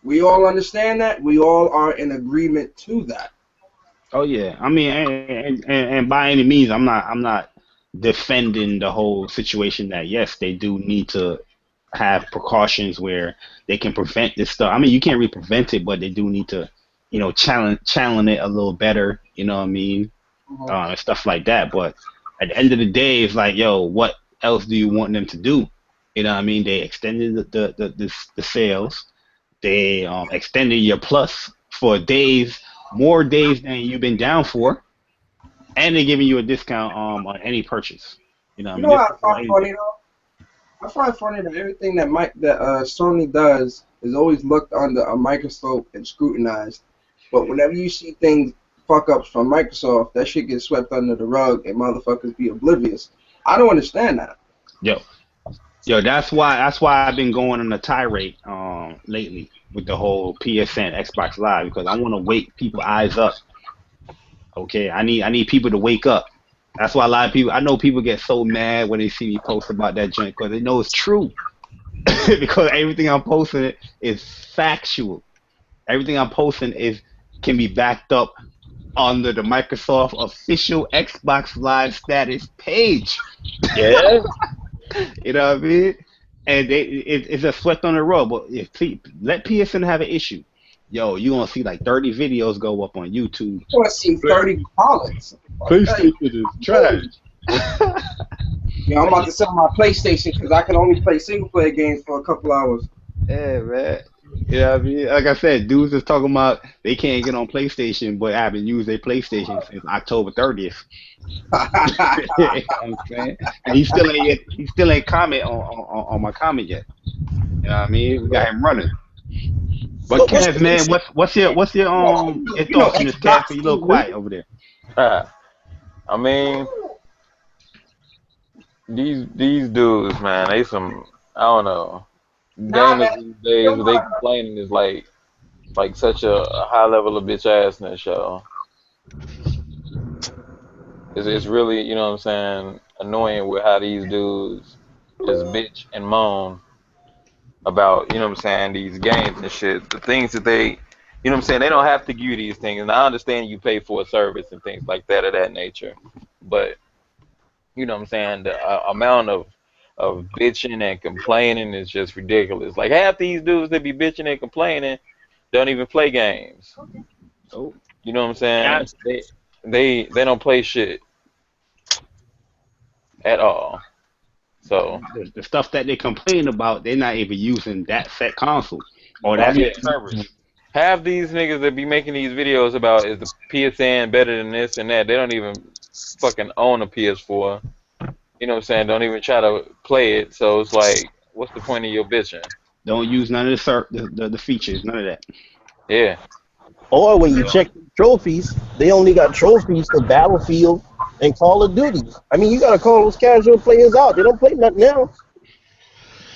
Speaker 4: We all understand that. We all are in agreement to that.
Speaker 2: oh yeah. I mean, and by any means, I'm not defending the whole situation. That yes, they do need to have precautions where they can prevent this stuff. I mean, you can't really prevent it, but they do need to, challenge it a little better. You know what I mean?
Speaker 4: Mhm.
Speaker 2: And stuff like that. But at the end of the day, it's like, yo, what else do you want them to do? You know what I mean? They extended the sales. They extended your plus for days, more days than you've been down for, and they're giving you a discount on any purchase. You know what I
Speaker 4: You
Speaker 2: mean?
Speaker 4: know what I
Speaker 2: Discount on
Speaker 4: find
Speaker 2: anything.
Speaker 4: funny though? I find funny that everything that Sony does is always looked under a microscope and scrutinized. But whenever you see things fuck ups from Microsoft, that shit gets swept under the rug and motherfuckers be oblivious. I don't understand that.
Speaker 2: Yo, yo, that's why I've been going on a tirade lately with the whole PSN Xbox Live because I want to wake people eyes up. Okay, I need people to wake up. That's why a lot of people, I know people get so mad when they see me post about that joint because they know it's true. Because everything I'm posting is factual. Everything I'm posting is can be backed up under the Microsoft official Xbox Live status page.
Speaker 5: Yeah.
Speaker 2: You know what I mean? And it's a sweat on the rug. But if let PSN have an issue, yo, you gonna see like 30 videos go up on YouTube.
Speaker 4: I want to see 30 pilots. Hey,
Speaker 2: PlayStation is trash.
Speaker 4: I'm about to sell my PlayStation because I can only play single player games for a couple hours.
Speaker 2: Yeah, man. You know what I mean? Like I said, dudes is talking about they can't get on PlayStation, but haven't used their PlayStation since October 30th. You know what I'm saying? And he still ain't comment on my comment yet. You know what I mean? We got him running. But
Speaker 5: What's
Speaker 2: Kev,
Speaker 5: the
Speaker 2: man,
Speaker 5: issue?
Speaker 2: what's your thoughts on this, Kev?
Speaker 4: Xbox
Speaker 2: You a little
Speaker 4: TV.
Speaker 2: quiet over there.
Speaker 1: I mean, these dudes, man, they some I don't know.
Speaker 4: Nah, man.
Speaker 1: Gamers these days, what they complaining is like such a high level of bitch assness, show. It's really, you know what I'm saying, annoying with how these dudes just bitch and moan about, you know what I'm saying, these games and shit. The things that they, you know what I'm saying, they don't have to give you these things. And I understand you pay for a service and things like that of that nature. But, you know what I'm saying, the amount of bitching and complaining is just ridiculous. Like half these dudes that be bitching and complaining don't even play games.
Speaker 2: Oh,
Speaker 1: You know what I'm saying?
Speaker 5: Yes.
Speaker 1: They don't play shit at all. So
Speaker 2: the stuff that they complain about, they're not even using that set console or
Speaker 1: or
Speaker 2: that
Speaker 1: yeah,
Speaker 2: set service.
Speaker 1: half these niggas that be making these videos about is the PSN better than this and that. They don't even fucking own a PS4. You know what I'm saying? Don't even try to play it. So it's like, what's the point of your bitching?
Speaker 2: Don't use none of the features, none of that.
Speaker 1: Yeah.
Speaker 5: Or when you
Speaker 1: So
Speaker 5: check trophies, they only got trophies for Battlefield and Call of Duty. I mean, you gotta call those casual players out. They don't play nothing else.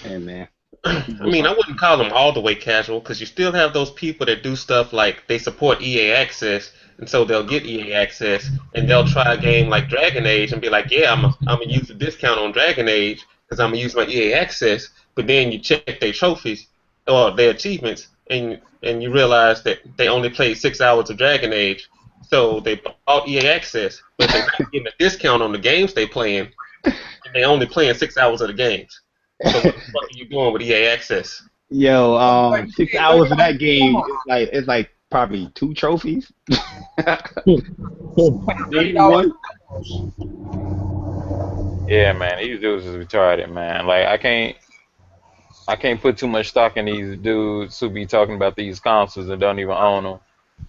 Speaker 2: And man,
Speaker 3: I
Speaker 2: people
Speaker 3: mean, I
Speaker 2: are
Speaker 3: wouldn't call them all the way casual because you still have those people that do stuff like they support EA Access, and so they'll get EA Access and they'll try a game like Dragon Age and be like, "Yeah, I'm gonna use a discount on Dragon Age because I'm gonna use my EA Access." But then you check their trophies or their achievements, and you realize that they only played 6 hours of Dragon Age, so they bought EA Access, but they're not getting a discount on the games they playing, and they only playing 6 hours of the games. So what the fuck are you doing with EA Access?
Speaker 2: yo,
Speaker 4: Like,
Speaker 2: 6 hours of that game is like probably 2 trophies. Maybe
Speaker 4: $30
Speaker 2: one.
Speaker 1: yeah, man, these dudes is retarded, man. Like I can't put too much stock in these dudes who be talking about these consoles and don't even own them,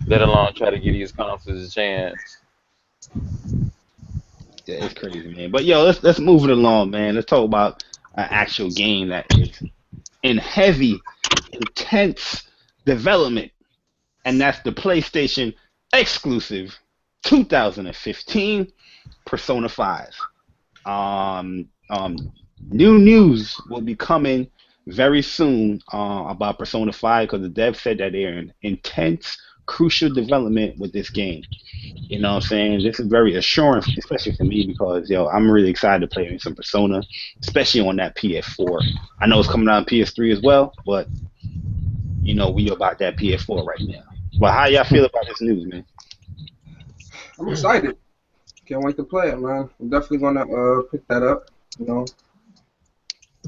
Speaker 1: let alone try to give these consoles a chance.
Speaker 2: Yeah, it's crazy, man. But yo, let's move it along, man. Let's talk about an actual game that is in heavy, intense development, and that's the PlayStation exclusive 2015 Persona 5. New news will be coming very soon about Persona 5 because the devs said that they're in intense, crucial development with this game. You know what I'm saying? This is very assuring, especially for me because I'm really excited to play some Persona, especially on that PS4. I know it's coming out on PS3 as well, but we about that PS4 right now. But how y'all feel about this news, man?
Speaker 4: I'm excited. Can't wait to play it, man. I'm definitely gonna pick that up.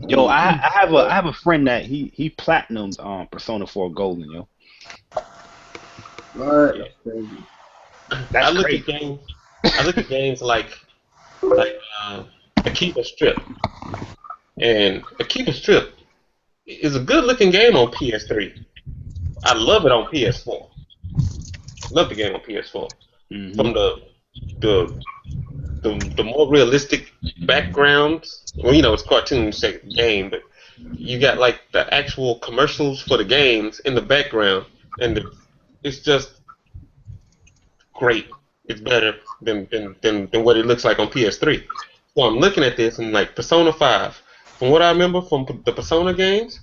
Speaker 2: Yo, I have a friend that he platinumed Persona 4 Golden, yo.
Speaker 4: Alright, that's crazy.
Speaker 2: That's
Speaker 3: I look
Speaker 2: crazy.
Speaker 3: at games. I look at games like Akiba Strip, and Akiba Strip is a good-looking game on PS3. I love it on PS4. Love the game on PS4.
Speaker 2: Mm-hmm.
Speaker 3: From the more realistic backgrounds. Well, it's a cartoon game, but you got like the actual commercials for the games in the background, and it's just great. It's better than what it looks like on PS3. So I'm looking at this and like Persona 5. From what I remember from the Persona games,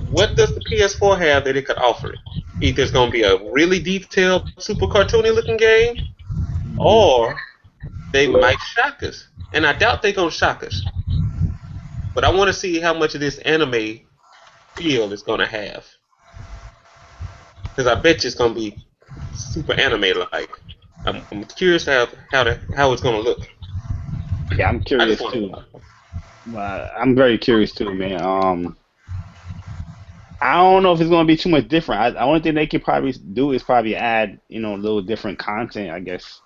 Speaker 3: what does the PS4 have that it could offer it? Either it's going to be a really detailed, super cartoony looking game, or they might shock us. And I doubt they're going to shock us. But I want to see how much of this anime feel it's going to have. Because I bet you it's going to be super anime-like. I'm curious how it's going to look.
Speaker 2: Yeah, I'm curious too. I'm very curious too, man. I don't know if it's gonna be too much different. The only thing they could probably do is probably add, a little different content, I guess,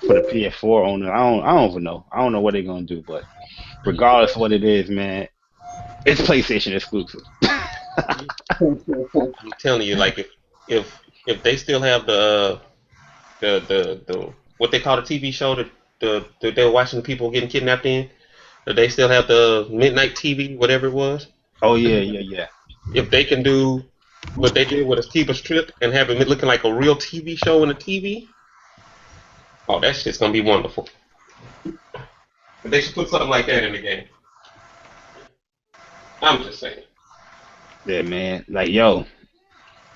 Speaker 2: for the PS4 owner. I don't even know. I don't know what they're gonna do, but regardless of what it is, man, it's PlayStation exclusive.
Speaker 3: I'm telling you, like if they still have the what they call the TV show that they're watching people getting kidnapped in, that they still have the midnight TV, whatever it was.
Speaker 2: Oh yeah.
Speaker 3: If they can do what they did with Akiba Strip and have it looking like a real TV show in the TV, oh, that shit's gonna be wonderful. They should put something like that in the game. I'm just saying.
Speaker 2: Yeah, man. Like,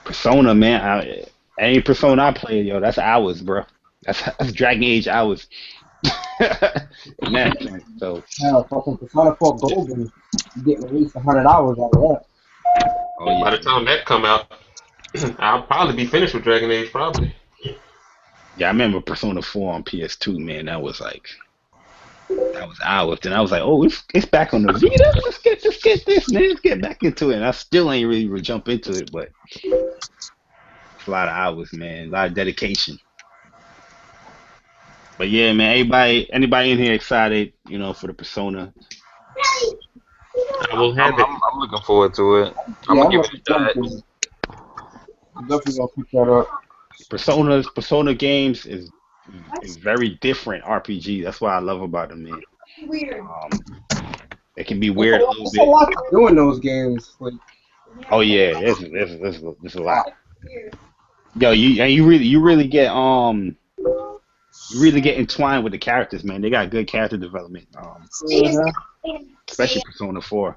Speaker 2: Persona, man. Any Persona I played, that's hours, bro. That's Dragon Age hours. In that sense, so.
Speaker 6: Hell, fucking Persona 4 Golden, you get at least 100 hours out of that.
Speaker 2: Oh, yeah.
Speaker 3: By the time that come out, I'll probably be finished with Dragon Age, probably.
Speaker 2: Yeah, I remember Persona 4 on PS2, man. That was hours. Then I was like, oh, it's back on the Vita. Let's get this, man. Let's get back into it. And I still ain't really jump into it, but it's a lot of hours, man. A lot of dedication. But yeah, man. Anybody in here excited, for the Persona?
Speaker 3: I will have it.
Speaker 1: I'm looking forward to it. I'm gonna give it a shot.
Speaker 6: I'm definitely gonna pick that up.
Speaker 2: Persona games is very different RPG. That's what I love about them, man.
Speaker 6: Weird.
Speaker 2: It can be weird a little
Speaker 4: There's
Speaker 2: bit.
Speaker 4: a lot to do in those games. Like,
Speaker 2: Oh yeah, there's a lot. Yo, you really get entwined with the characters, man. They got good character development. Especially Persona 4.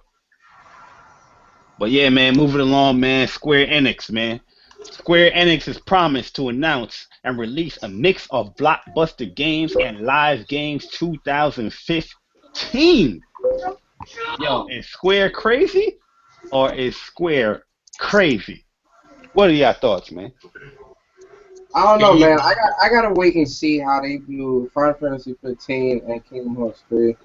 Speaker 2: But yeah, man, moving along, man. Square Enix, man. Square Enix has promised to announce and release a mix of blockbuster games and live games 2015. Yo, is Square crazy or is Square crazy? What are y'all thoughts, man?
Speaker 4: I don't know, man. I gotta wait and see how they do Final Fantasy 15 and Kingdom Hearts 3.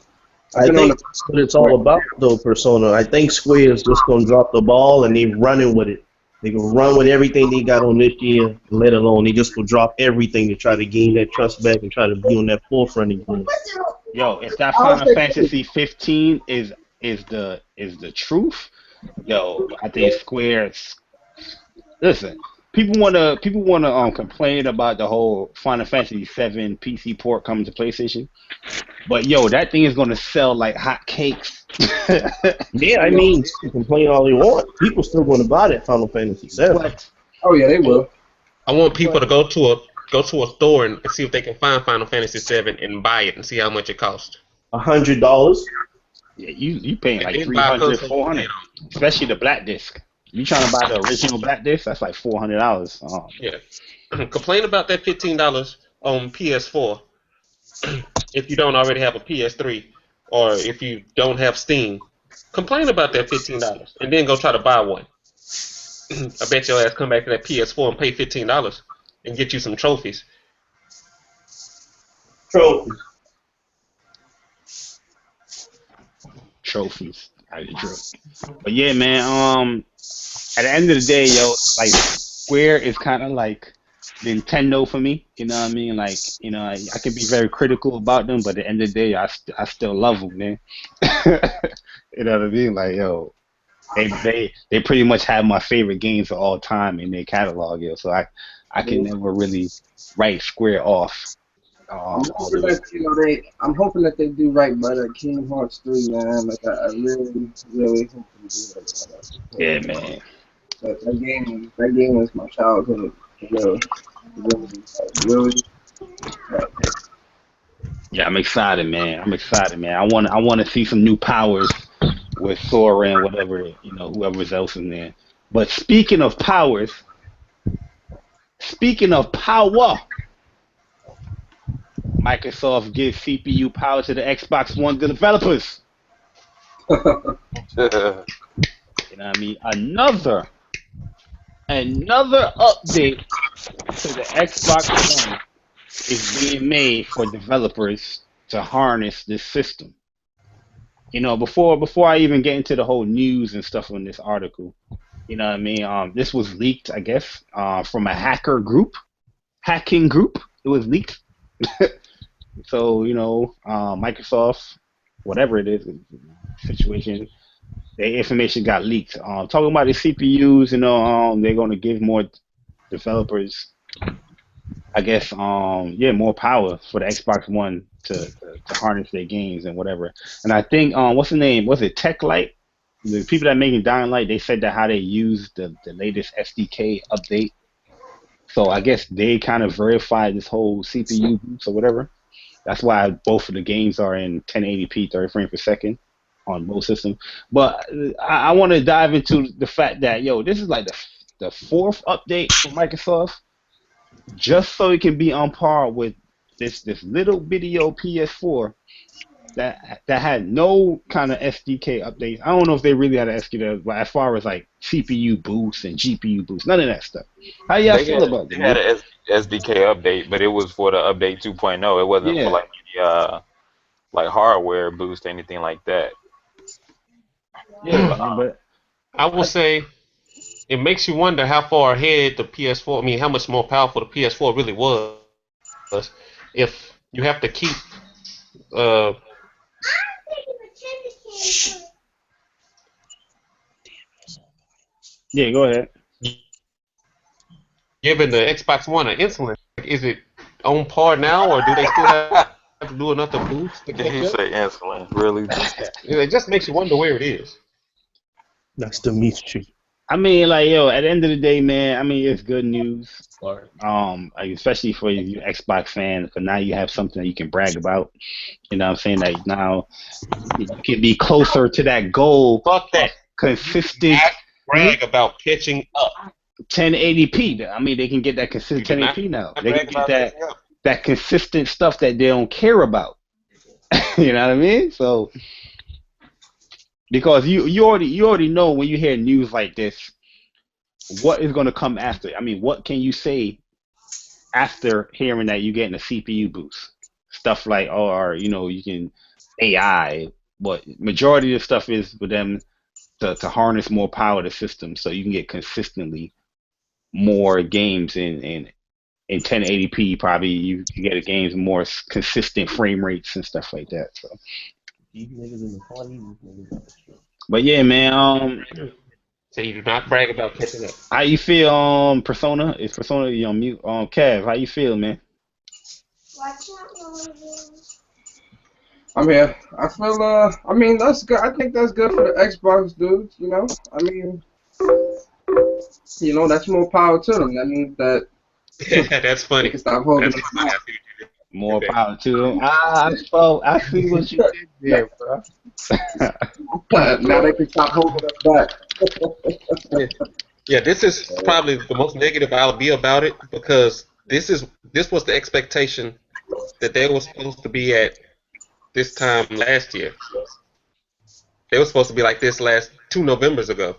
Speaker 5: I think that's what it's all about, though, Persona. I think Square is just going to drop the ball, and they're running with it. They can run with everything they got on this year, let alone they just will drop everything to try to gain that trust back and try to be on that forefront again.
Speaker 2: Yo, if that Final Fantasy 15 is the truth, yo, I think Square. Listen, people wanna complain about the whole Final Fantasy 7 PC port coming to PlayStation, but yo, that thing is gonna sell like hotcakes.
Speaker 5: Yeah, I mean, you complain all you want. People still going to buy that Final Fantasy 7.
Speaker 4: Oh yeah, they will.
Speaker 3: I want people to go to go to a store and see if they can find Final Fantasy VII and buy it and see how much it costs.
Speaker 5: $100.
Speaker 2: Yeah, you paying
Speaker 3: And
Speaker 2: like
Speaker 3: then
Speaker 2: 300, 400, especially the black disc. You trying to buy the original black disc? That's like $400.
Speaker 3: Yeah. Complain about that $15 on PS4 if you don't already have a PS3 or if you don't have Steam. Complain about that $15 and then go try to buy one. I bet your ass come back to that PS4 and pay $15 and get you some trophies.
Speaker 2: Trophies. But yeah, man. At the end of the day, yo, like Square is kind of like Nintendo for me. You know what I mean? Like, you know, I can be very critical about them, but at the end of the day, I still love them, man. You know what I mean? Like, yo, they pretty much have my favorite games of all time in their catalog, yo. So I can never really write Square off.
Speaker 4: I'm hoping that I'm hoping that they do right by that Kingdom Hearts 3, man. Like I really, really hope they do right by that.
Speaker 2: Yeah, man.
Speaker 4: That game was my childhood. Really.
Speaker 2: Yeah, I'm excited, man. I want to see some new powers with Sora and whatever, you know, whoever's else in there. But speaking of power, Microsoft gives CPU power to the Xbox One developers. You know what I mean? Another update to the Xbox One is being made for developers to harness this system. You know, before I even get into the whole news and stuff on this article, you know what I mean? This was leaked, I guess, from a hacking group. It was leaked. So, you know, Microsoft, whatever it is, situation, the information got leaked. Talking about the CPUs, you know, they're going to give more developers, I guess, more power for the Xbox One to harness their games and whatever. And I think, what's the name? Was it Tech Light? The people that making Dying Light, they said that how they use the latest SDK update. So I guess they kind of verified this whole CPU boost or whatever. That's why both of the games are in 1080p, 30 frames per second on both systems. But I want to dive into the fact that, yo, this is like the fourth update for Microsoft, just so it can be on par with this little video PS4 that had no kind of SDK updates. I don't know if they really had an SDK, but as far as like CPU boost and GPU boost, none of that stuff. How y'all feel about that?
Speaker 1: They had an SDK update, but it was for the update 2.0. It wasn't for like any hardware boost or anything like that.
Speaker 2: Yeah, but
Speaker 3: I will say it makes you wonder how far ahead the PS4. I mean, how much more powerful the PS4 really was. If you have to keep
Speaker 2: yeah, go ahead.
Speaker 3: giving the Xbox One an insulin, is it on par now, or do they still have to do another boost?
Speaker 1: Did he say insulin? Really?
Speaker 3: It just makes you wonder where it is.
Speaker 5: That's the mystery.
Speaker 2: I mean, like, yo, at the end of the day, man, I mean, it's good news. Especially for you Xbox fans, because now you have something that you can brag about. You know what I'm saying? Like, now you can be closer to that goal.
Speaker 3: Fuck that.
Speaker 2: Consistent.
Speaker 3: Brag about catching up.
Speaker 2: 1080p. I mean, they can get that consistent 1080p now. They can get that consistent stuff that they don't care about. You know what I mean? So, because you already know when you hear news like this, what is going to come after. I mean, what can you say after hearing that you're getting a CPU boost? Stuff like, or you know, you can AI, but majority of the stuff is for them to harness more power of the system, so you can get consistently more games in 1080p. Probably you can get games more consistent frame rates and stuff like that. So, but yeah, man.
Speaker 3: So you do not brag about catching up.
Speaker 2: How you feel, Persona? Is Persona you on mute? Kev, how you feel, man?
Speaker 4: I'm here. I feel I mean that's good. I think that's good for the Xbox dudes, you know? I mean, you know, that's more power to them. That means that
Speaker 3: That's
Speaker 4: They
Speaker 3: funny.
Speaker 4: can stop holding
Speaker 3: That's
Speaker 4: it
Speaker 3: funny.
Speaker 4: back.
Speaker 3: I see what you
Speaker 2: More
Speaker 3: did
Speaker 2: power to them. I see what you did there, bro.
Speaker 4: Now they can stop holding us back.
Speaker 3: there. Yeah, this is probably the most negative I'll be about it because this was the expectation that they were supposed to be at this time last year. They were supposed to be like this last 2 Novembers ago.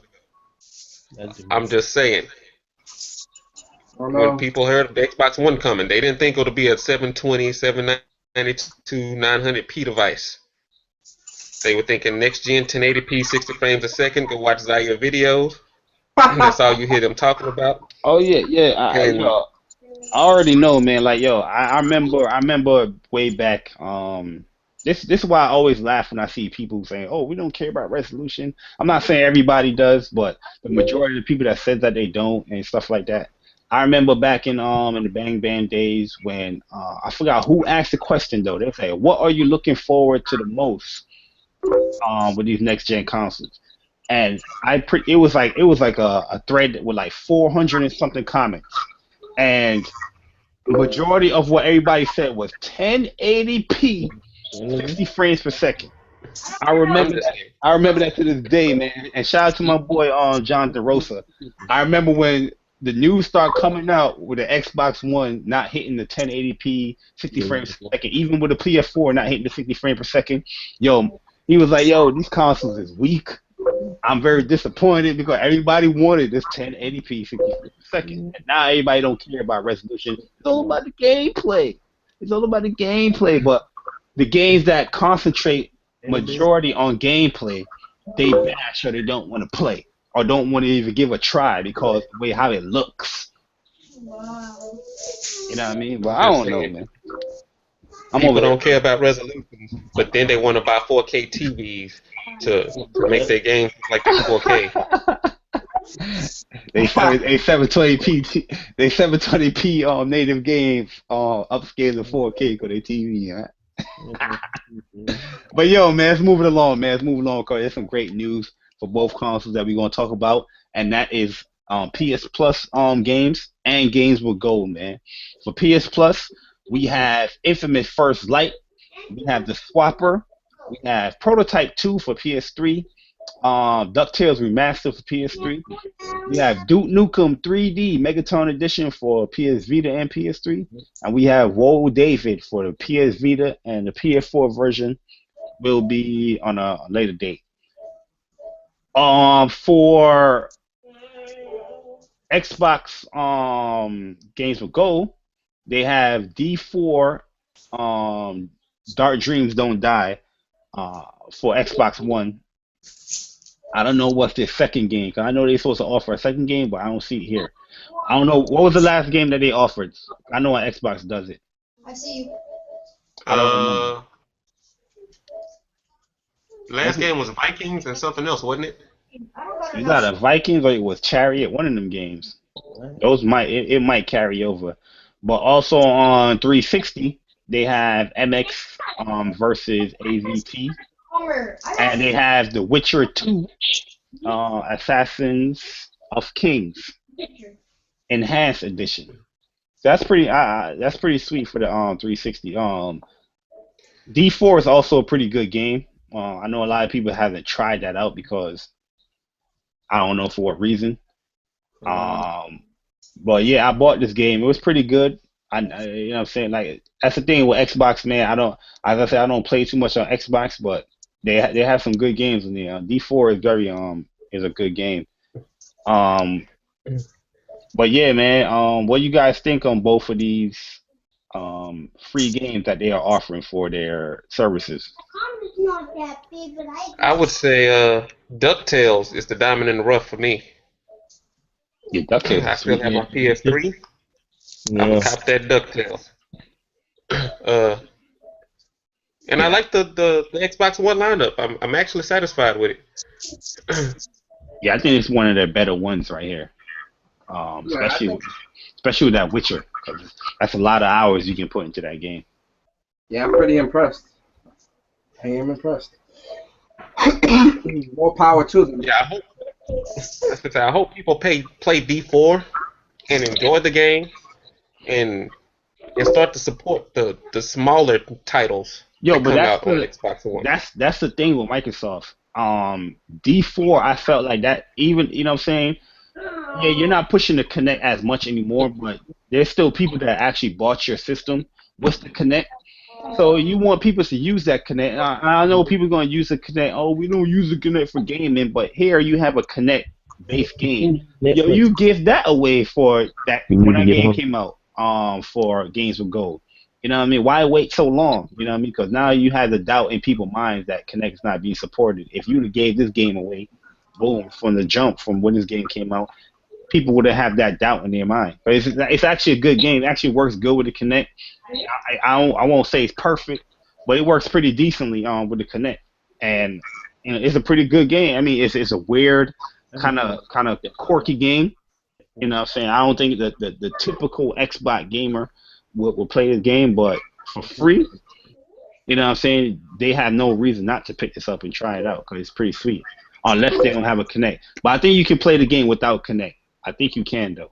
Speaker 3: I'm just saying.
Speaker 4: Oh
Speaker 3: When
Speaker 4: no.
Speaker 3: people heard of the Xbox One coming, they didn't think it would be a 720, 792, 900p device. They were thinking next gen 1080p, 60 frames a second, go watch Zaire videos, and that's all you hear them talking about.
Speaker 2: Oh yeah, yeah.
Speaker 3: And
Speaker 2: I already know, man. Like, yo, I remember way back. This is why I always laugh when I see people saying, "Oh, we don't care about resolution." I'm not saying everybody does, but the majority of the people that said that they don't and stuff like that. I remember back in the Bang Bang days when I forgot who asked the question though. They say, "What are you looking forward to the most with these next gen consoles?" And it was like a thread with like 400 and something comments, and majority of what everybody said was 1080p, 60 frames per second. I
Speaker 3: I'm
Speaker 2: remember
Speaker 3: just
Speaker 2: that.
Speaker 3: saying,
Speaker 2: I remember that to this day, man. And shout out to my boy Jonathan Rosa. I remember when the news started coming out with the Xbox One not hitting the 1080p 60 frames per second, even with the PS4 not hitting the 60 frames per second. Yo, he was like, "Yo, these consoles is weak. I'm very disappointed because everybody wanted this 1080p 60 frames per second. And now everybody don't care about resolution. It's all about the gameplay. It's all about the gameplay. But the games that concentrate majority on gameplay, they bash or they don't want to play or don't want to even give a try because the way how it looks. You know what I mean? But
Speaker 3: I'm
Speaker 2: I
Speaker 3: just
Speaker 2: don't know,
Speaker 3: saying.
Speaker 2: man. I'm over
Speaker 3: People
Speaker 2: here.
Speaker 3: don't care about resolutions, but then they want to buy 4K TVs to make their games look like they're 4K.
Speaker 2: They 720p they 720p native games upscale to 4K because they TV, right? But yo, man, let's move it along, man. Let's move along because there's some great news for both consoles that we're gonna talk about, and that is PS Plus games and games with gold, man. For PS Plus, we have Infamous First Light, we have the Swapper, we have Prototype 2 for PS3, DuckTales Remastered for PS3. We have Duke Nukem 3D Megaton Edition for PS Vita and PS3, and we have Woe David for the PS Vita, and the PS4 version will be on a later date. For Xbox games with gold, they have D4 Dark Dreams Don't Die for Xbox One. I don't know what's their second game because I know they're supposed to offer a second game, but I don't see it here. I don't know what was the last game that they offered. I know on Xbox does it. I don't remember.
Speaker 3: Uh, last game was Vikings and something else, wasn't it?
Speaker 2: You got a Vikings or it was Chariot, one of them games. Those it might carry over, but also on 360 they have MX versus AVT, and they have The Witcher 2, Assassins of Kings Enhanced Edition. That's pretty sweet for the 360. D4 is also a pretty good game. I know a lot of people haven't tried that out because I don't know for what reason. But yeah, I bought this game. It was pretty good. You know what I'm saying? Like that's the thing with Xbox, man. As I said, I don't play too much on Xbox, but they have some good games in there. D4 is very is a good game. But yeah, man. What do you guys think on both of these free games that they are offering for their services?
Speaker 3: I would say DuckTales is the diamond in the rough for me.
Speaker 2: Yeah, DuckTales
Speaker 3: I
Speaker 2: is
Speaker 3: still
Speaker 2: sweet.
Speaker 3: have my PS3. I'm
Speaker 5: Yeah.
Speaker 3: gonna cop that DuckTales. Uh, and I
Speaker 2: Yeah,
Speaker 3: like the Xbox One lineup. I'm actually satisfied with it.
Speaker 2: yeah. I think it's one of their better ones right here.
Speaker 4: Yeah, I think.
Speaker 2: Especially with that Witcher, because that's a lot of hours you can put into that game.
Speaker 4: Yeah, I'm pretty impressed. I am impressed. More power to them.
Speaker 3: Yeah, I hope people play D4 and enjoy the game and start to support the smaller titles
Speaker 2: Yo,
Speaker 3: that
Speaker 2: but
Speaker 3: come
Speaker 2: that's
Speaker 3: out on
Speaker 2: the
Speaker 3: Xbox One.
Speaker 2: that's the thing with Microsoft. D4, I felt like that. Even what I'm saying. Yeah, you're not pushing the Connect as much anymore, but there's still people that actually bought your system with the Connect. So you want people to use that Connect. I know people are going to use the Connect. Oh, we don't use the Connect for gaming, but here you have a Connect-based game. Yo,
Speaker 5: Netflix.
Speaker 2: you give that away for that
Speaker 5: You
Speaker 2: when
Speaker 5: need to
Speaker 2: that
Speaker 5: get
Speaker 2: game
Speaker 5: on.
Speaker 2: came out. For Games with Gold. You know what I mean? Why wait so long? You know what I mean? Because now you have the doubt in people's minds that Connect is not being supported. If you gave this game away, boom, from the jump from when this game came out, people would have that doubt in their mind. But it's actually a good game. It actually works good with the Connect. I won't say it's perfect, but it works pretty decently with the Connect, and it's a pretty good game. I mean, it's a weird kind of quirky game. You know what I'm saying? I don't think that the typical Xbox gamer will play this game, but for free, you know what I'm saying? They have no reason not to pick this up and try it out because it's pretty sweet. Unless they don't have a Connect. But I think you can play the game without Connect. I think you can though.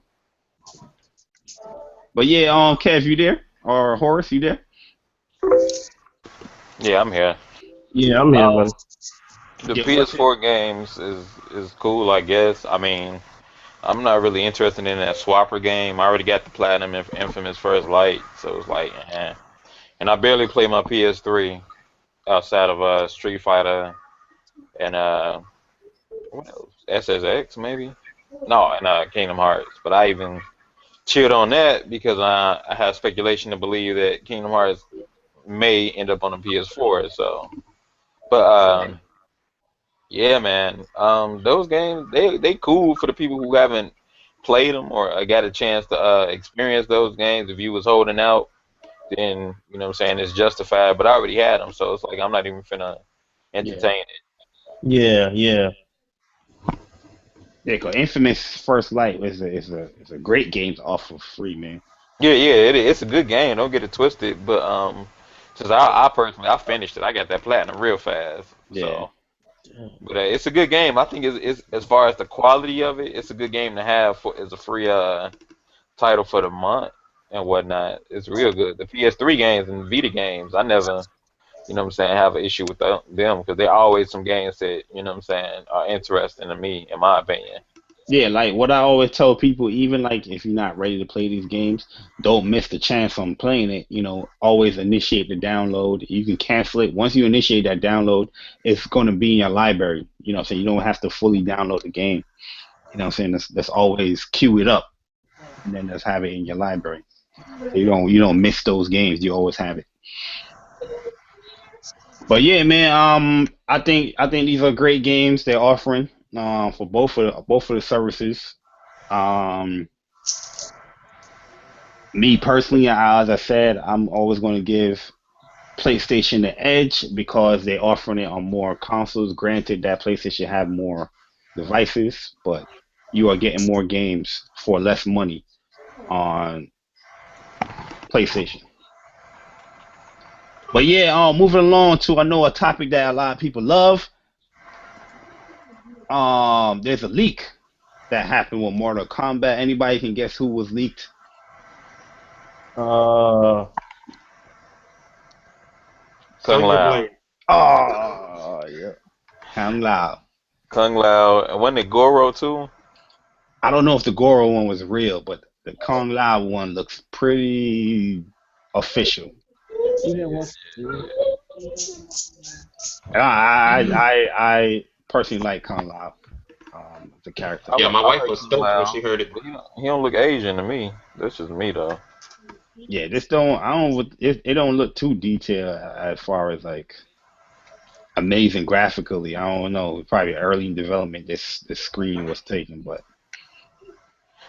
Speaker 2: But yeah, Kev, you there? Or Horace, you there?
Speaker 1: Yeah, I'm here.
Speaker 5: Yeah, I'm here,
Speaker 1: Um,
Speaker 5: man.
Speaker 1: the
Speaker 2: Yeah, what's it?
Speaker 1: PS4 games is cool, I guess. I mean, I'm not really interested in that swapper game. I already got the Platinum Infamous First Light, so it's like, eh. And I barely play my PS3 outside of Street Fighter and what else? SSX maybe? No, and Kingdom Hearts. But I even chilled on that because I have speculation to believe that Kingdom Hearts may end up on the PS4. So, but yeah, man, those games they cool for the people who haven't played them or got a chance to experience those games. If you was holding out, then you know what I'm saying it's justified. But I already had them, so it's like I'm not even finna
Speaker 2: Yeah.
Speaker 1: entertain it.
Speaker 5: Yeah, yeah.
Speaker 2: Yeah, cause Infamous First Light is a great game to offer for free, man.
Speaker 1: Yeah, yeah, it's a good game. Don't get it twisted. But since I personally I finished it, I got that platinum real fast.
Speaker 2: Yeah.
Speaker 1: So, but it's a good game. I think it's as far as the quality of it, it's a good game to have for as a free title for the month and whatnot. It's real good. The PS3 games and Vita games, I never, you know what I'm saying, have an issue with them because they're always some games that, you know what I'm saying, are interesting to me, in my opinion.
Speaker 2: Yeah, like what I always tell people, even like if you're not ready to play these games, don't miss the chance on playing it. Always initiate the download. You can cancel it. Once you initiate that download, it's gonna be in your library. So you don't have to fully download the game. That's always queue it up and then just have it in your library. So you don't miss those games. You always have it. But yeah, man, I think these are great games they're offering for both of the services. Um, Me personally, as I said, I'm always going to give PlayStation the edge because they're offering it on more consoles. Granted, that PlayStation have more devices, but you are getting more games for less money on PlayStation. But yeah, moving along to I know a topic that a lot of people love. There's a leak that happened with Mortal Kombat. Anybody can guess who was leaked?
Speaker 5: Uh,
Speaker 1: Kung
Speaker 3: Sonya
Speaker 1: Lao.
Speaker 3: Blade.
Speaker 2: Oh, yeah, Kang Lao.
Speaker 1: Kung Lao. And wasn't it Goro too?
Speaker 2: I don't know if the Goro one was real, but the Kung Lao one looks pretty official.
Speaker 6: You didn't watch it.
Speaker 2: And I personally like Kung Lao, the character.
Speaker 3: Yeah, my
Speaker 1: I
Speaker 3: wife
Speaker 1: like
Speaker 3: was
Speaker 1: Kung
Speaker 3: stoked when
Speaker 1: Lao.
Speaker 3: she heard it.
Speaker 1: But he don't look Asian to me. That's just me though.
Speaker 2: Yeah, this don't I don't it don't look too detailed as far as like amazing graphically. I don't know. Probably early in development this screen was taken, but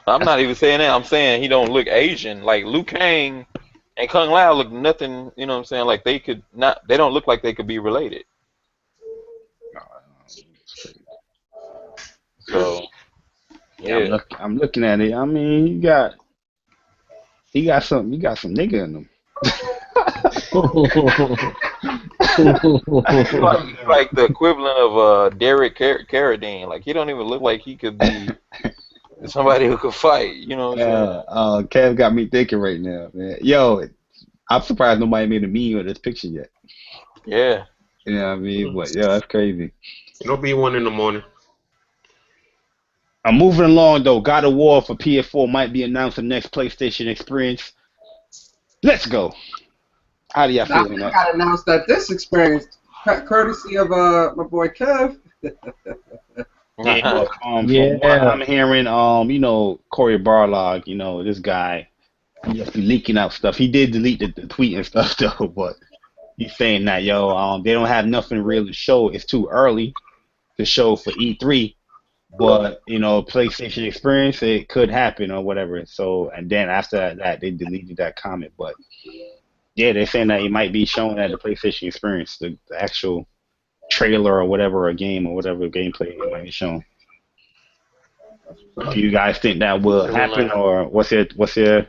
Speaker 1: I'm
Speaker 2: that's
Speaker 1: not even saying that. I'm saying he don't look Asian. Like Liu Kang and Kung Lao look nothing. You know what I'm saying? Like they could not. They don't look like they could be related. So
Speaker 2: yeah, I'm
Speaker 1: yeah.
Speaker 2: looking at it. I mean, he got some nigga in him.
Speaker 1: Like the equivalent of Derek Carradine. Like he don't even look like he could be somebody who could fight. You know what I'm saying?
Speaker 2: Kev got me thinking right now, man. Yo, I'm surprised nobody made a meme of this picture yet.
Speaker 1: Yeah.
Speaker 2: You know what I mean? But yeah, that's crazy.
Speaker 3: It'll be 1 in the morning.
Speaker 2: I'm moving along though. God of War for PS4 might be announced the next PlayStation experience. Let's go. How do y'all
Speaker 4: Now,
Speaker 2: feel on
Speaker 4: I
Speaker 2: that?
Speaker 4: got announced that this experience, courtesy of my boy Kev.
Speaker 2: Yeah, from what
Speaker 5: Yeah.
Speaker 2: I'm hearing, Corey Barlog, this guy, he just be leaking out stuff. He did delete the tweet and stuff though, but he's saying that they don't have nothing real to show. It's too early to show for E3, but PlayStation Experience, it could happen or whatever. So, and then after that, they deleted that comment. But yeah, they're saying that it might be shown at the PlayStation Experience, the actual trailer or whatever, a game or whatever gameplay it might be shown. Do you guys think that will happen, or what's your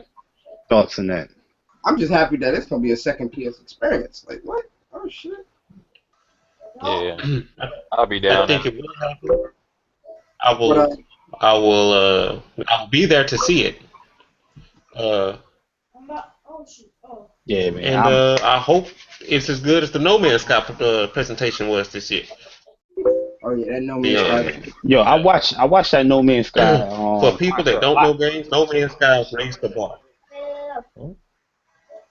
Speaker 2: thoughts on that?
Speaker 4: I'm just happy that it's gonna be a second PS experience. Like what? Oh shit.
Speaker 1: Yeah. I'll be
Speaker 3: I
Speaker 1: down
Speaker 3: think
Speaker 1: there.
Speaker 3: it will happen. I
Speaker 4: What
Speaker 3: will. I'll be there to see it.
Speaker 2: Yeah, man.
Speaker 3: And I hope it's as good as the No Man's Sky presentation was this year.
Speaker 4: Oh yeah, that No Man's Sky.
Speaker 2: Yo, I watched that No Man's Sky.
Speaker 3: For people that don't know games, No Man's Sky raised the bar.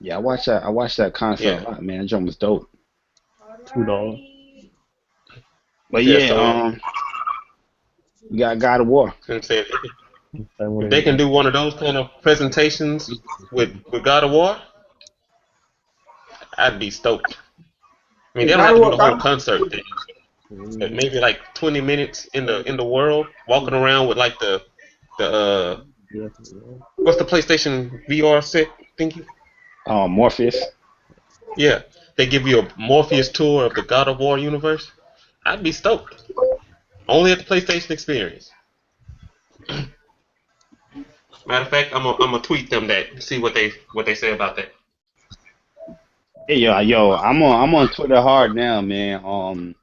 Speaker 2: Yeah, I watched that concert a lot, man. That joint was dope.
Speaker 5: $2.
Speaker 2: But
Speaker 3: Yeah,
Speaker 2: yeah, we got God of War.
Speaker 3: If they can do one of those kind of presentations with God of War, I'd be stoked. I mean, they don't have to do the whole concert thing. But maybe like 20 minutes in the world, walking around with like the what's the PlayStation VR set thingy?
Speaker 2: Morpheus.
Speaker 3: Yeah, they give you a Morpheus tour of the God of War universe. I'd be stoked. Only at the PlayStation Experience. Matter of fact, I'm gonna tweet them that, see what they say about that.
Speaker 2: Hey, yo, I'm on Twitter hard now, man.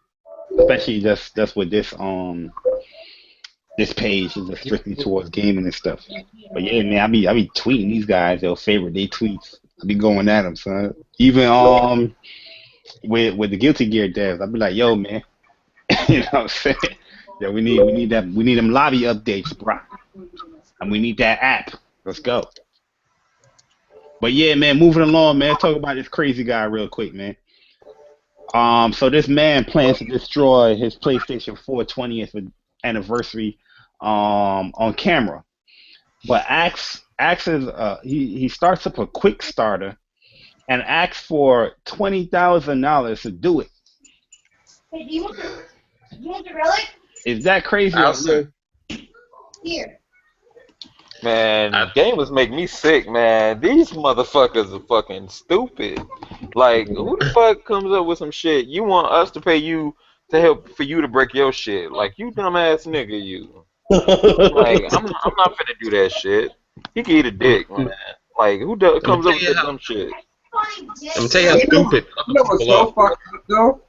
Speaker 2: Especially that's with this page is just strictly towards gaming and stuff. But yeah, man, I be tweeting these guys their favorite day tweets. I be going at them, son. Even with the Guilty Gear devs, I be like, yo, man, you know what I'm saying? Yeah, we need them lobby updates, bro, and we need that app. Let's go. But yeah, man, moving along, man. Talk about this crazy guy real quick, man. So this man plans to destroy his PlayStation 4 20th anniversary on camera. But asks he starts up a quick starter and asks for $20,000 to do it.
Speaker 7: Hey, do you want the relic?
Speaker 2: Is that crazy?
Speaker 3: I'll say.
Speaker 7: Here.
Speaker 1: Man, gamers make me sick, man. These motherfuckers are fucking stupid. Like, who the fuck comes up with some shit? You want us to pay you to help for you to break your shit? Like, you dumbass nigga, you. Like, I'm not finna do that shit. He can eat a dick, man. Like, who comes up with that dumb shit?
Speaker 3: Let me tell you how stupid.
Speaker 4: You know what's so fucked up though?